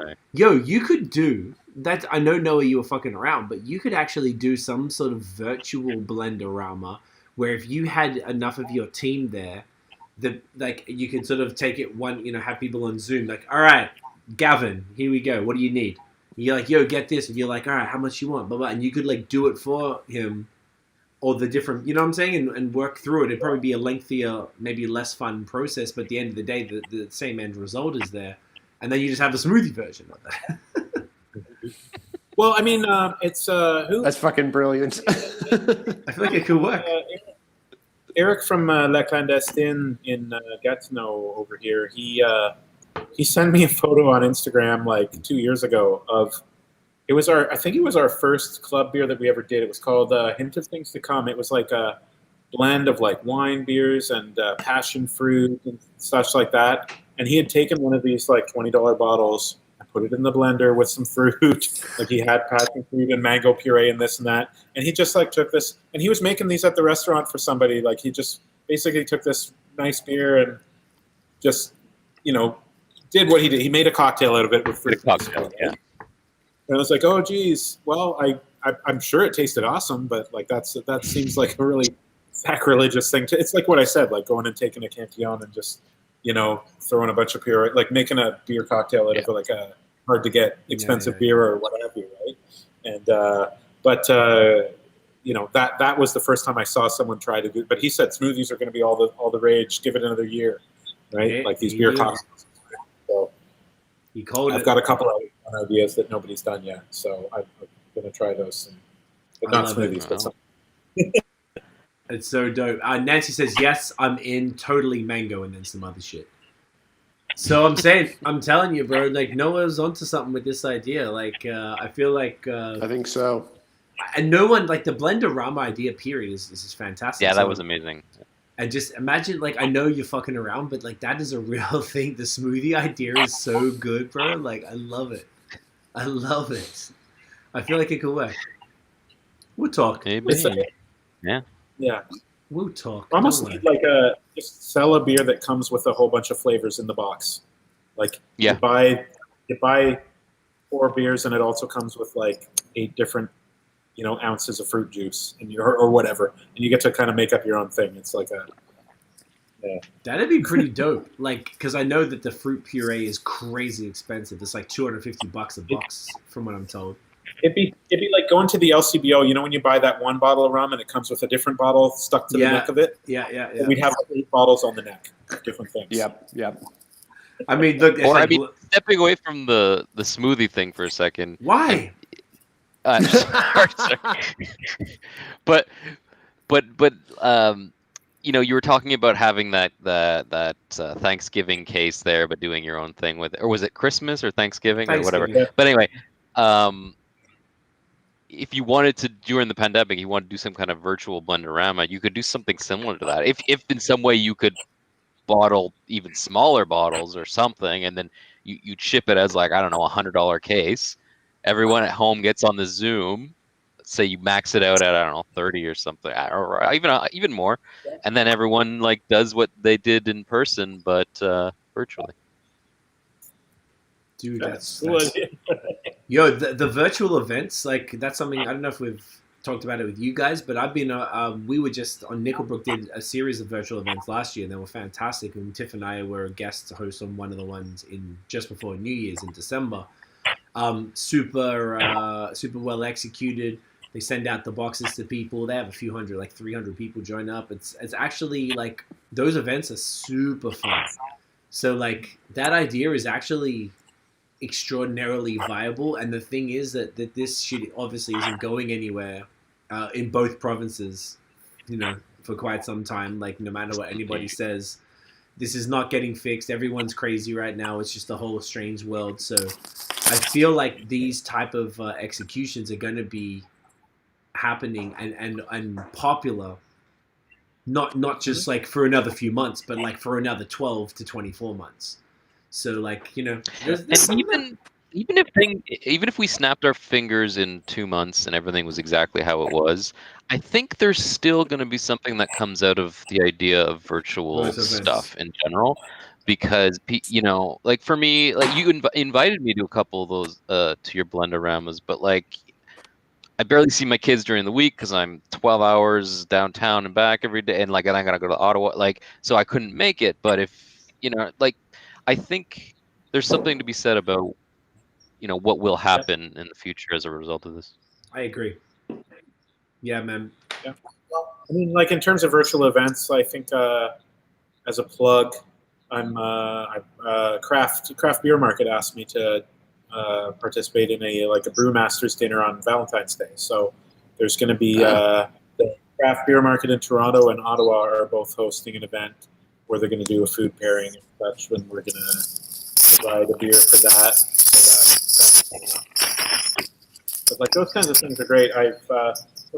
Speaker 1: that. I know, Noah, you were fucking around, but you could actually do some sort of virtual blenderama where if you had enough of your team there, like you could sort of take it have people on Zoom, like, all right, Gavin, here we go. What do you need? And you're like, yo, get this. And you're like, all right, how much you want? Blah, blah. And you could like do it for him or the different, you know what I'm saying? And work through it. It'd probably be a lengthier, maybe less fun process, but at the end of the day, the same end result is there. And then you just have a smoothie version of that.
Speaker 2: Well, I mean, it's who?
Speaker 3: That's fucking brilliant.
Speaker 1: I feel like it could work.
Speaker 2: Eric from La Clandestine in Gatineau over here. He sent me a photo on Instagram like 2 years ago of I think it was our first club beer that we ever did. It was called Hint of Things to Come. It was like a blend of like wine beers and passion fruit and such like that. And he had taken one of these like $20 bottles and put it in the blender with some fruit. Like he had passion fruit and mango puree and this and that. And he just like took this, and he was making these at the restaurant for somebody. Like he just basically took this nice beer and just, did what he did. He made a cocktail out of it with fruit.
Speaker 4: Yeah.
Speaker 2: And I was like, oh, geez, well, I'm sure it tasted awesome, but like that seems like a really sacrilegious thing. It's like what I said, like going and taking a Cantillon and just, throwing a bunch of pure, like making a beer cocktail out of like a hard to get expensive beer or what have you, right? And that was the first time I saw someone try to do. But he said smoothies are going to be all the rage. Give it another year, right? Like these beer cocktails. So I've got a couple of ideas that nobody's done yet, so I'm going to try those. But not smoothies, but something.
Speaker 1: It's so dope. Nancy says, yes, I'm in, totally mango, and then some other shit. So I'm telling you, bro, like Noah's onto something with this idea. Like, I feel like...
Speaker 3: I think so.
Speaker 1: And no one, like the Blender-Rama idea, period, is just fantastic.
Speaker 4: Yeah, that was amazing.
Speaker 1: And just imagine, like, I know you're fucking around, but like that is a real thing. The smoothie idea is so good, bro. Like, I love it. I love it. I feel like it could work. We'll talk.
Speaker 4: Maybe. Yeah.
Speaker 2: Yeah.
Speaker 1: We'll talk.
Speaker 2: Almost need like just sell a beer that comes with a whole bunch of flavors in the box. Like you buy 4 beers and it also comes with like 8 different, ounces of fruit juice and or whatever, and you get to kind of make up your own thing. It's like
Speaker 1: that'd be pretty dope. Like, because I know that the fruit puree is crazy expensive. It's like $250 a box, from what I'm told.
Speaker 2: It'd be like going to the LCBO. When you buy that one bottle of rum and it comes with a different bottle stuck to the neck of it.
Speaker 1: Yeah.
Speaker 2: We'd have 8 bottles on the neck, different things.
Speaker 3: Yep.
Speaker 1: I mean, look.
Speaker 4: Stepping away from the smoothie thing for a second.
Speaker 1: Why?
Speaker 4: Sorry. But you were talking about having that Thanksgiving case there, but doing your own thing with it, or was it Christmas or Thanksgiving or whatever?
Speaker 2: Yeah.
Speaker 4: But anyway, if you wanted to during the pandemic, you want to do some kind of virtual Blenderama, you could do something similar to that. If in some way you could bottle even smaller bottles or something, and then you'd ship it as like, I don't know, $100 case. Everyone at home gets on the Zoom. Say you max it out at, I don't know, 30 or something, or even more, and then everyone like does what they did in person, but virtually.
Speaker 1: Dude, that's yo, the virtual events, like that's something, I don't know if we've talked about it with you guys, but I've been we were just on Nickelbrook did a series of virtual events last year, and they were fantastic. And Tiff and I were guests to host on one of the ones in just before New Year's in December. Super well executed. They send out the boxes to people. They have a few hundred, like 300 people join up. It's actually like those events are super fun. So like that idea is actually extraordinarily viable. And the thing is that this shit obviously isn't going anywhere in both provinces, for quite some time. Like no matter what anybody says, this is not getting fixed. Everyone's crazy right now. It's just a whole strange world. So I feel like these type of executions are going to be happening and popular, not just like for another few months, but like for another 12 to 24 months. So like, there's
Speaker 4: and even if we snapped our fingers in 2 months and everything was exactly how it was, I think there's still going to be something that comes out of the idea of virtual stuff in general, because like for me, like you invited me to a couple of those to your Blendoramas, but like I barely see my kids during the week because I'm 12 hours downtown and back every day, and I gotta go to Ottawa, so I couldn't make it. But if I think there's something to be said about what will happen in the future as a result of this.
Speaker 1: I agree. Yeah, man.
Speaker 2: Yeah. Well, I mean, like in terms of virtual events, I think as a plug, I'm Craft Beer Market asked me to participate in a brewmasters dinner on Valentine's Day. So there's going to be the Craft Beer Market in Toronto and Ottawa are both hosting an event where they're going to do a food pairing and such, and we're going to provide a beer for that. So But like those kinds of things are great.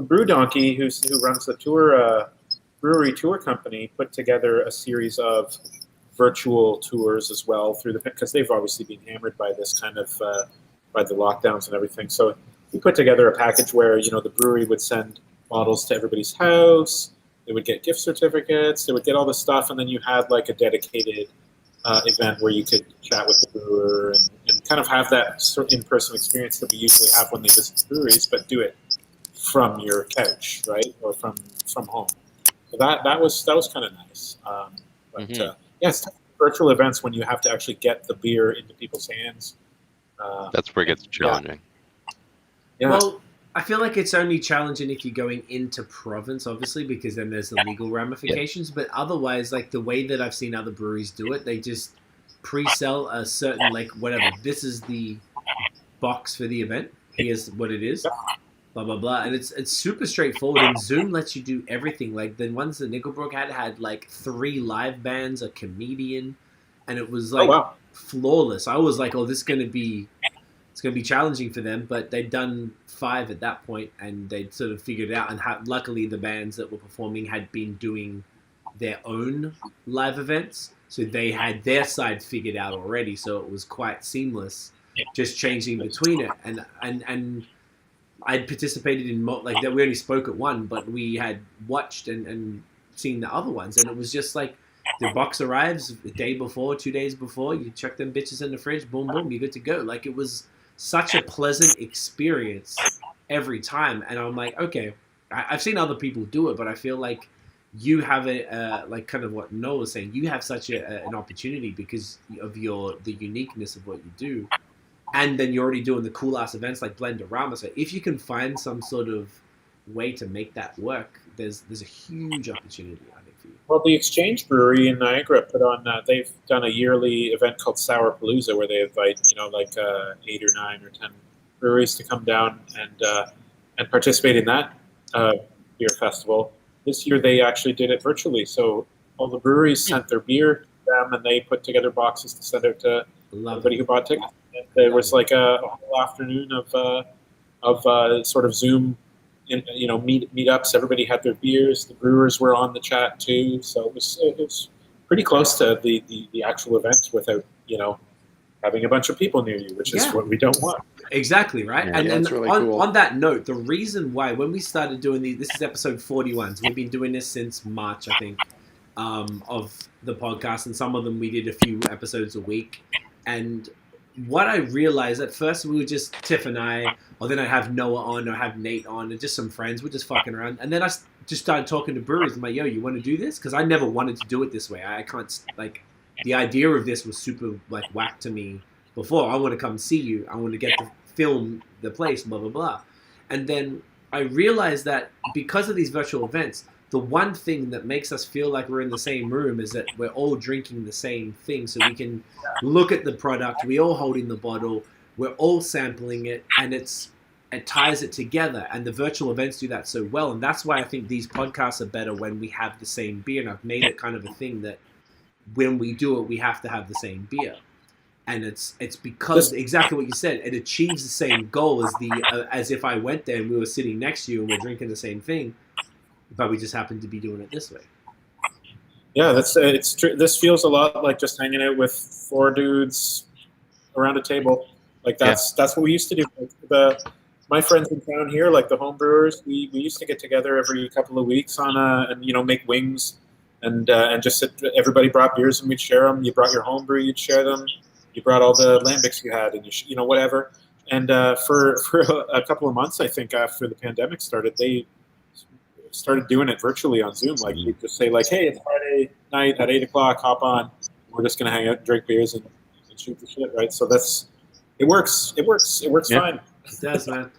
Speaker 2: Brew Donkey, who runs the tour brewery tour company, put together a series of virtual tours as well because they've obviously been hammered by this kind of by the lockdowns and everything. So he put together a package where the brewery would send bottles to everybody's house. They would get gift certificates. They would get all this stuff, and then you had like a dedicated event where you could chat with the brewer and kind of have that sort of in-person experience that we usually have when they visit breweries, but do it from your couch, right, or from home. So that was kind of nice. It's virtual events when you have to actually get the beer into people's hands.
Speaker 4: That's where it gets challenging.
Speaker 2: Yeah.
Speaker 1: Well, I feel like it's only challenging if you're going into province, obviously, because then there's the legal ramifications. But otherwise, like the way that I've seen other breweries do it, they just pre-sell a certain, like, whatever. This is the box for the event. Here's what it is. Blah, blah, blah. And it's super straightforward. And Zoom lets you do everything. Like the ones that Nickelbrook had like 3 live bands, a comedian. And it was like flawless. I was like, oh, it's going to be challenging for them, but they'd done 5 at that point, and they'd sort of figured it out. And luckily, the bands that were performing had been doing their own live events, so they had their side figured out already. So it was quite seamless, just changing between it. And I'd participated in like that. We only spoke at one, but we had watched and seen the other ones, and it was just like the box arrives a day before, 2 days before. You chuck them bitches in the fridge, boom, boom, you're good to go. Like it was such a pleasant experience every time. And I'm like, okay, I've seen other people do it, but I feel like you have like kind of what Noah was saying, you have such an opportunity because of the uniqueness of what you do. And then you're already doing the cool ass events like Blenderama. So if you can find some sort of way to make that work, there's a huge opportunity, I think, for you.
Speaker 2: Well, the Exchange Brewery in Niagara put on. They've done a yearly event called Sourpalooza, where they invite 8 or 9 or 10 breweries to come down and participate in that beer festival. This year they actually did it virtually, so all the breweries sent their beer to them, and they put together boxes to send out to everybody who bought tickets. And there was like a whole afternoon of sort of Zoom. Meetups. Everybody had their beers. The brewers were on the chat too, so it was pretty close to the actual event without having a bunch of people near you, which is what we don't want.
Speaker 1: Exactly, right.
Speaker 3: Yeah,
Speaker 1: and
Speaker 3: really
Speaker 1: on,
Speaker 3: cool.
Speaker 1: on that note, the reason why when we started doing this is episode 41. So we've been doing this since March, I think, of the podcast, and some of them we did a few episodes a week. And what I realized at first, we were just Tiff and I, or then I'd have Noah on, or have Nate on, and just some friends. We're just fucking around. And then I just started talking to breweries. I'm like, yo, you want to do this? Because I never wanted to do it this way. I can't, like, the idea of this was super, like, whack to me before. I want to come see you. I want to get to film the place, blah, blah, blah. And then I realized that because of these virtual events, the one thing that makes us feel like we're in the same room is that we're all drinking the same thing. So we can look at the product, we're all holding the bottle, we're all sampling it, and it ties it together. And the virtual events do that so well. And that's why I think these podcasts are better when we have the same beer. And I've made it kind of a thing that when we do it, we have to have the same beer. And it's because exactly what you said, it achieves the same goal as if I went there and we were sitting next to you and we're drinking the same thing, but we just happen to be doing it this way.
Speaker 2: Yeah, it's true. This feels a lot like just hanging out with 4 dudes around a table. Like that's what we used to do. Like my friends in town here, like the home brewers, we used to get together every couple of weeks and make wings and just sit. Everybody brought beers and we'd share them. You brought your home brew, you'd share them. You brought all the lambics you had, and whatever. And for a couple of months, I think after the pandemic started, they started doing it virtually on Zoom. Like we just say, like, "Hey, it's Friday night at 8:00. Hop on. We're just gonna hang out and drink beers and shoot the shit." Right. So it works. It works fine.
Speaker 1: It does, man.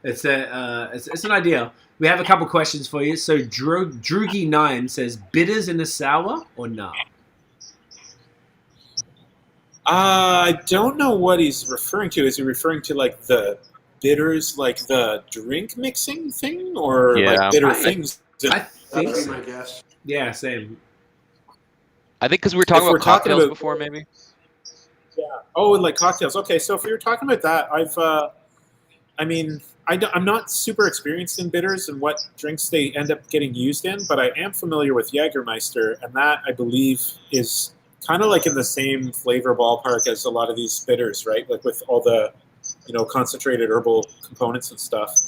Speaker 1: It's an idea. We have a couple questions for you. So Droogie9 says, bitters in a sour or not?
Speaker 2: I don't know what he's referring to. Is he referring to like the bitters, like the drink mixing thing, or like bitter things?
Speaker 1: I think
Speaker 3: That'd be
Speaker 1: so.
Speaker 3: my guess.
Speaker 1: Yeah, same.
Speaker 4: I think because we were talking about cocktails before, maybe. Yeah.
Speaker 2: Oh, and like cocktails. Okay, so if we were talking about that, I'm not super experienced in bitters and what drinks they end up getting used in, but I am familiar with Jägermeister, and that, I believe, is kind of like in the same flavor ballpark as a lot of these bitters, right? Like with all the, concentrated herbal components and stuff.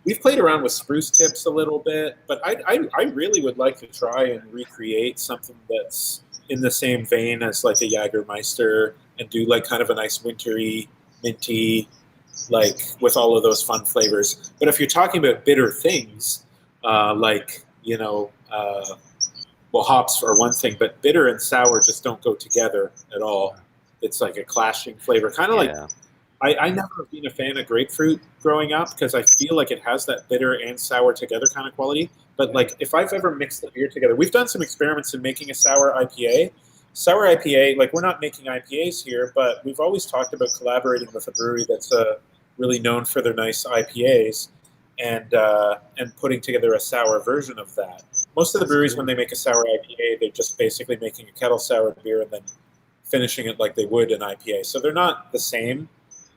Speaker 2: We've played around with spruce tips a little bit, but I really would like to try and recreate something that's in the same vein as like a Jägermeister and do like kind of a nice wintry, minty, like with all of those fun flavors. But if you're talking about bitter things, hops are one thing, but bitter and sour just don't go together at all. It's like a clashing flavor, kind of like. I never have been a fan of grapefruit growing up because I feel like it has that bitter and sour together kind of quality. But like if I've ever mixed the beer together, we've done some experiments in making a sour IPA. Sour IPA, like we're not making IPAs here, but we've always talked about collaborating with a brewery that's really known for their nice IPAs and putting together a sour version of that. Most of the breweries, when they make a sour IPA, they're just basically making a kettle sour beer and then finishing it like they would an IPA. So they're not the same.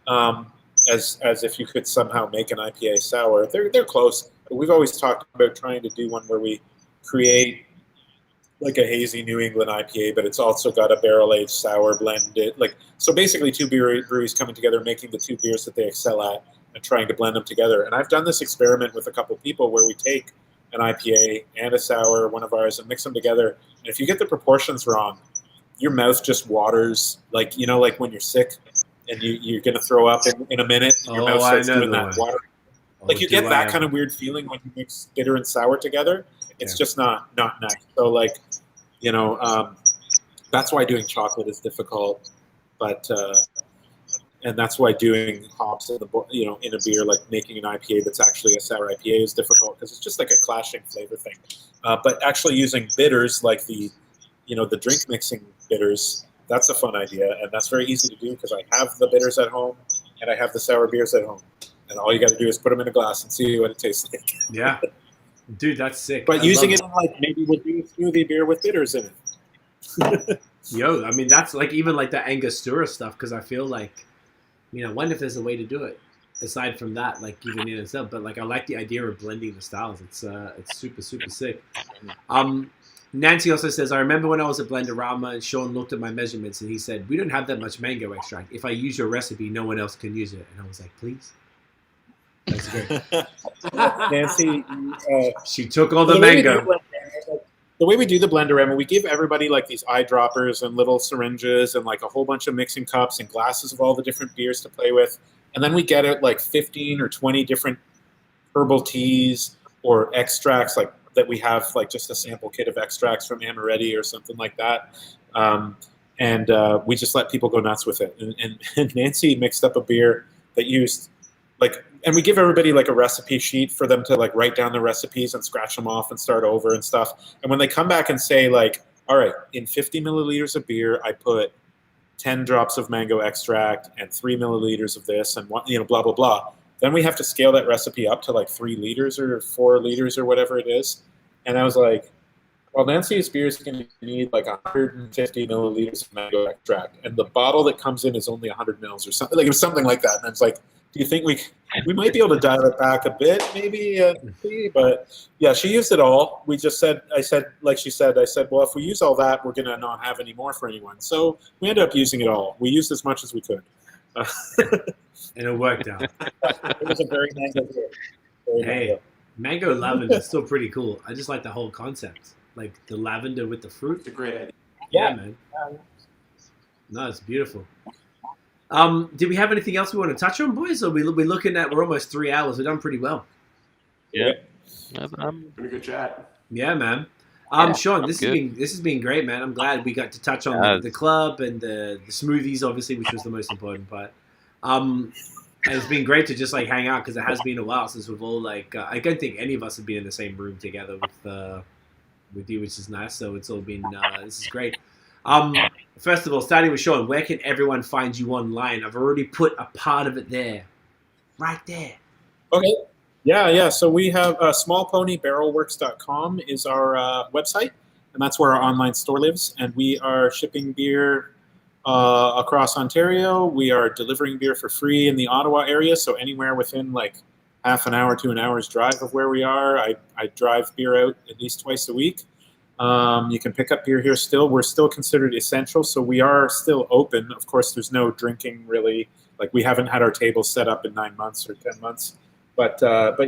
Speaker 2: As if you could somehow make an IPA sour. They're close. But we've always talked about trying to do one where we create like a hazy New England IPA, but it's also got a barrel-aged sour blended. So basically two breweries coming together, making the two beers that they excel at and trying to blend them together. And I've done this experiment with a couple people where we take an IPA and a sour, one of ours, and mix them together. And if you get the proportions wrong, your mouth just waters like when you're sick. And you're going to throw up in a minute, and your mouth starts doing that water. Like you get that kind of weird feeling when you mix bitter and sour together. It's just not nice. So that's why doing chocolate is difficult. But and that's why doing hops in a beer, like making an IPA that's actually a sour IPA, is difficult because it's just like a clashing flavor thing. But actually using bitters like the drink mixing bitters. That's a fun idea, and that's very easy to do because I have the bitters at home and I have the sour beers at home. And all you got to do is put them in a glass and see what it tastes like.
Speaker 1: Yeah. Dude, that's sick.
Speaker 2: But using it like maybe we'll do a smoothie beer with bitters in it.
Speaker 1: Yo, I mean, that's like even like the Angostura stuff because I feel like, I wonder if there's a way to do it aside from that, like even in itself. But like I like the idea of blending the styles. It's super, super sick. Nancy also says, I remember when I was at Blenderama and Sean looked at my measurements and he said, we don't have that much mango extract. If I use your recipe, no one else can use it. And I was like, please? That's great.
Speaker 2: Nancy,
Speaker 1: she took all the mango.
Speaker 2: The way we do the Blenderama, we give everybody like these eyedroppers and little syringes and like a whole bunch of mixing cups and glasses of all the different beers to play with. And then we get out like 15 or 20 different herbal teas or extracts like that we have like just a sample kit of extracts from Amaretti or something like that. And we just let people go nuts with it. And Nancy mixed up a beer that used and we give everybody like a recipe sheet for them to like write down the recipes and scratch them off and start over and stuff. And when they come back and say like, all right, in 50 milliliters of beer, I put 10 drops of mango extract and 3 milliliters of this and blah, blah, blah. Then we have to scale that recipe up to like 3 liters or 4 liters or whatever it is. And I was like, well, Nancy's beer is going to need like 150 milliliters of mango extract. And the bottle that comes in is only 100 mils or something. Like it was something like that. And I was like, do you think we might be able to dial it back a bit, maybe? But yeah, she used it all. I said, well, if we use all that, we're going to not have any more for anyone. So we ended up using it all. We used as much as we could.
Speaker 1: And it worked out.
Speaker 2: It was a very mango beer.
Speaker 1: Mango lavender is still pretty cool. I just like the whole concept. Like the lavender with the fruit.
Speaker 3: It's a great idea.
Speaker 1: Yeah, man. No, it's beautiful. Did we have anything else we want to touch on, boys? Or we're looking at, we're almost 3 hours. We've done pretty well.
Speaker 4: Yeah.
Speaker 3: Pretty good chat.
Speaker 1: Yeah, man. Sean, this has been great, man. I'm glad we got to touch on the club and the smoothies, obviously, which was the most important part. And it's been great to just like hang out because it has been a while since we've all like I don't think any of us have been in the same room together with you, which is nice. So it's all been this is great. First of all, starting with Sean, where can everyone find you online? I've already put a part of it there, right there.
Speaker 2: Okay. Yeah. So we have smallponybarrelworks.com is our website, and that's where our online store lives. And we are shipping beer across Ontario. We are delivering beer for free in the Ottawa area, so anywhere within like half an hour to an hour's drive of where we are. I drive beer out at least twice a week. You can pick up beer here still. We're still considered essential, so we are still open. Of course, there's no drinking really. Like we haven't had our table set up in 9 months or 10 months. But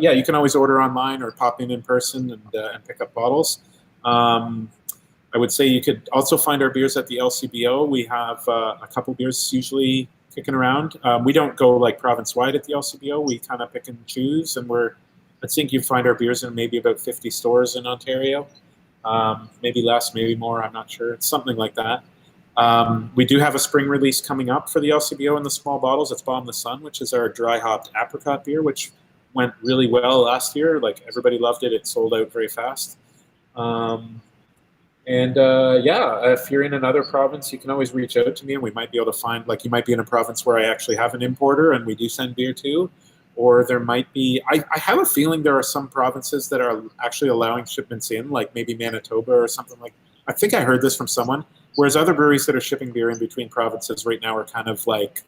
Speaker 2: yeah, you can always order online or pop in person and pick up bottles. I would say you could also find our beers at the LCBO. We have a couple beers usually kicking around. We don't go like province-wide at the LCBO. We kind of pick and choose, and I think you find our beers in maybe about 50 stores in Ontario. Maybe less, maybe more, I'm not sure. It's something like that. We do have a spring release coming up for the LCBO in the small bottles. It's Bomb the Sun, which is our dry hopped apricot beer, which went really well last year. Like everybody loved it. It sold out very fast. Yeah, if you're in another province, you can always reach out to me and we might be able to find, like you might be in a province where I actually have an importer and we do send beer to, or there might be, I have a feeling there are some provinces that are actually allowing shipments in, like maybe Manitoba or something like, I think I heard this from someone, whereas other breweries that are shipping beer in between provinces right now are kind of like,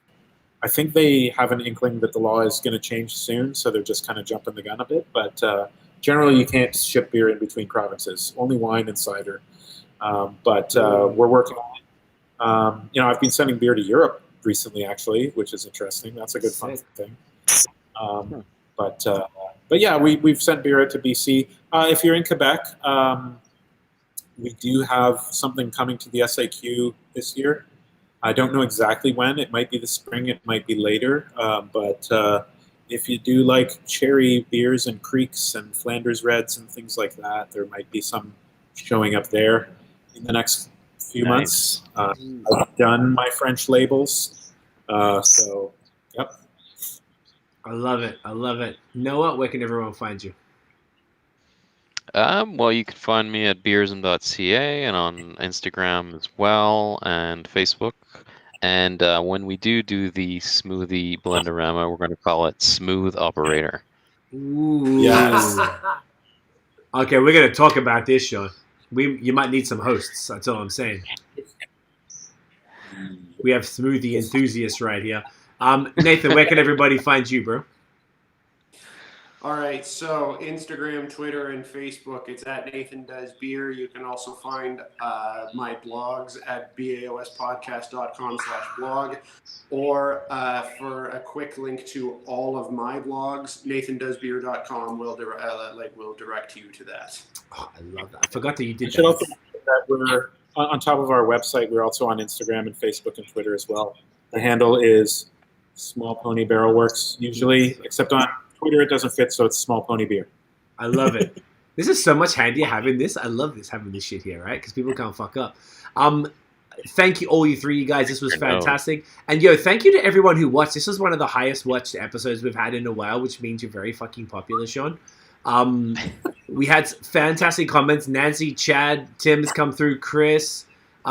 Speaker 2: I think they have an inkling that the law is going to change soon, so they're just kind of jumping the gun a bit, but generally you can't ship beer in between provinces, only wine and cider. We're working on it. I've been sending beer to Europe recently, actually, which is interesting. That's a good fun thing. But yeah, we've sent beer out to BC. If you're in Quebec, we do have something coming to the SAQ this year. I don't know exactly when. It might be the spring. It might be later. But if you do like cherry beers and creeks and Flanders Reds and things like that, there might be some showing up there in the next few months. I've done my French labels. So, yep.
Speaker 1: I love it. I love it. Noah, where can everyone find you?
Speaker 4: Well, you can find me at beerism.ca and on Instagram as well and Facebook. And when we do the smoothie blenderama, we're going to call it Smooth Operator.
Speaker 1: Ooh.
Speaker 2: Yes.
Speaker 1: Okay, we're going to talk about this, Sean. You might need some hosts. That's all I'm saying. We have smoothie enthusiasts right here. Nathan, where can everybody find you, bro?
Speaker 3: All right, so Instagram, Twitter, and Facebook, it's at NathanDoesBeer. You can also find my blogs at baospodcast.com/blog, or for a quick link to all of my blogs, NathanDoesBeer.com will direct you to that.
Speaker 1: Oh, I love that. I forgot that you did
Speaker 2: I should
Speaker 1: that.
Speaker 2: also mention that we're on top of our website. We're also on Instagram and Facebook and Twitter as well. The handle is Small Pony Barrel Works usually, except on Twitter it doesn't fit, so it's Small Pony Beer.
Speaker 1: I love it. This is so much handier having this. I love this, having this shit here, right? Because people can't fuck up. Thank you, all you three, you guys. This was fantastic. And thank you to everyone who watched. This was one of the highest watched episodes we've had in a while, which means you're very fucking popular, Sean. We had fantastic comments. Nancy, Chad, Tim has come through, Chris.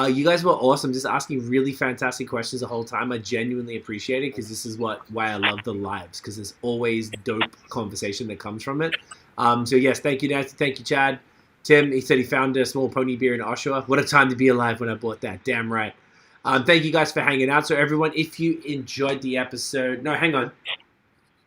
Speaker 1: You guys were awesome, just asking really fantastic questions the whole time. I genuinely appreciate it because this is why I love the lives, because there's always dope conversation that comes from it. So yes, thank you, Nancy. Thank you, Chad. Tim, he said he found a Small Pony Beer in Oshawa. What a time to be alive when I bought that. Damn right. Thank you guys for hanging out. So everyone, if you enjoyed the episode... No, hang on.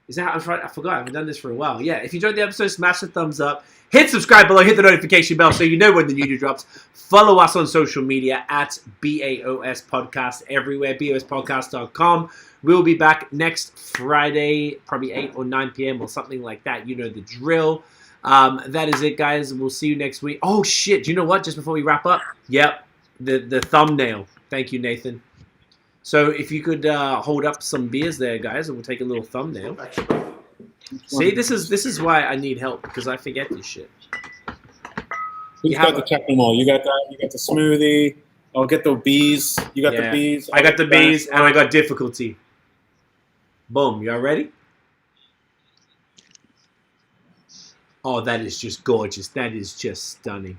Speaker 1: Is that... I forgot. I haven't done this for a while. Yeah, if you enjoyed the episode, smash the thumbs up. Hit subscribe below. Hit the notification bell so you know when the new drops. Follow us on social media at BAOS Podcast everywhere. BAOSpodcast.com. We'll be back next Friday, probably 8 or 9 p.m. or something like that. You know the drill. That is it, guys. We'll see you next week. Oh, shit. Do you know what? Just before we wrap up. Yep. The thumbnail. Thank you, Nathan. So if you could hold up some beers there, guys, and we'll take a little thumbnail. See, this is why I need help, because I forget this shit.
Speaker 2: Who's got the Technomal? You got that? You got the smoothie. I'll get the bees. You got the bees.
Speaker 1: I got the bees, and I got difficulty. Boom. Y'all ready? Oh, that is just gorgeous. That is just stunning.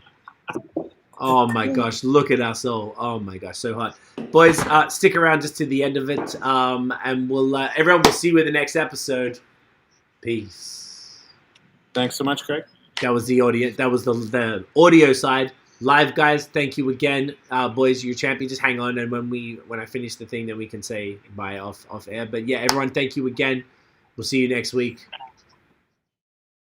Speaker 1: Oh my gosh, look at us all. Oh my gosh, so hot. Boys, stick around just to the end of it, and we'll everyone will see you in the next episode. Peace.
Speaker 2: Thanks so much, Craig.
Speaker 1: That was the audio. That was the audio side. Live guys, thank you again, boys. You're champion. Just hang on, and when I finish the thing, then we can say bye off air. But yeah, everyone, thank you again. We'll see you next week.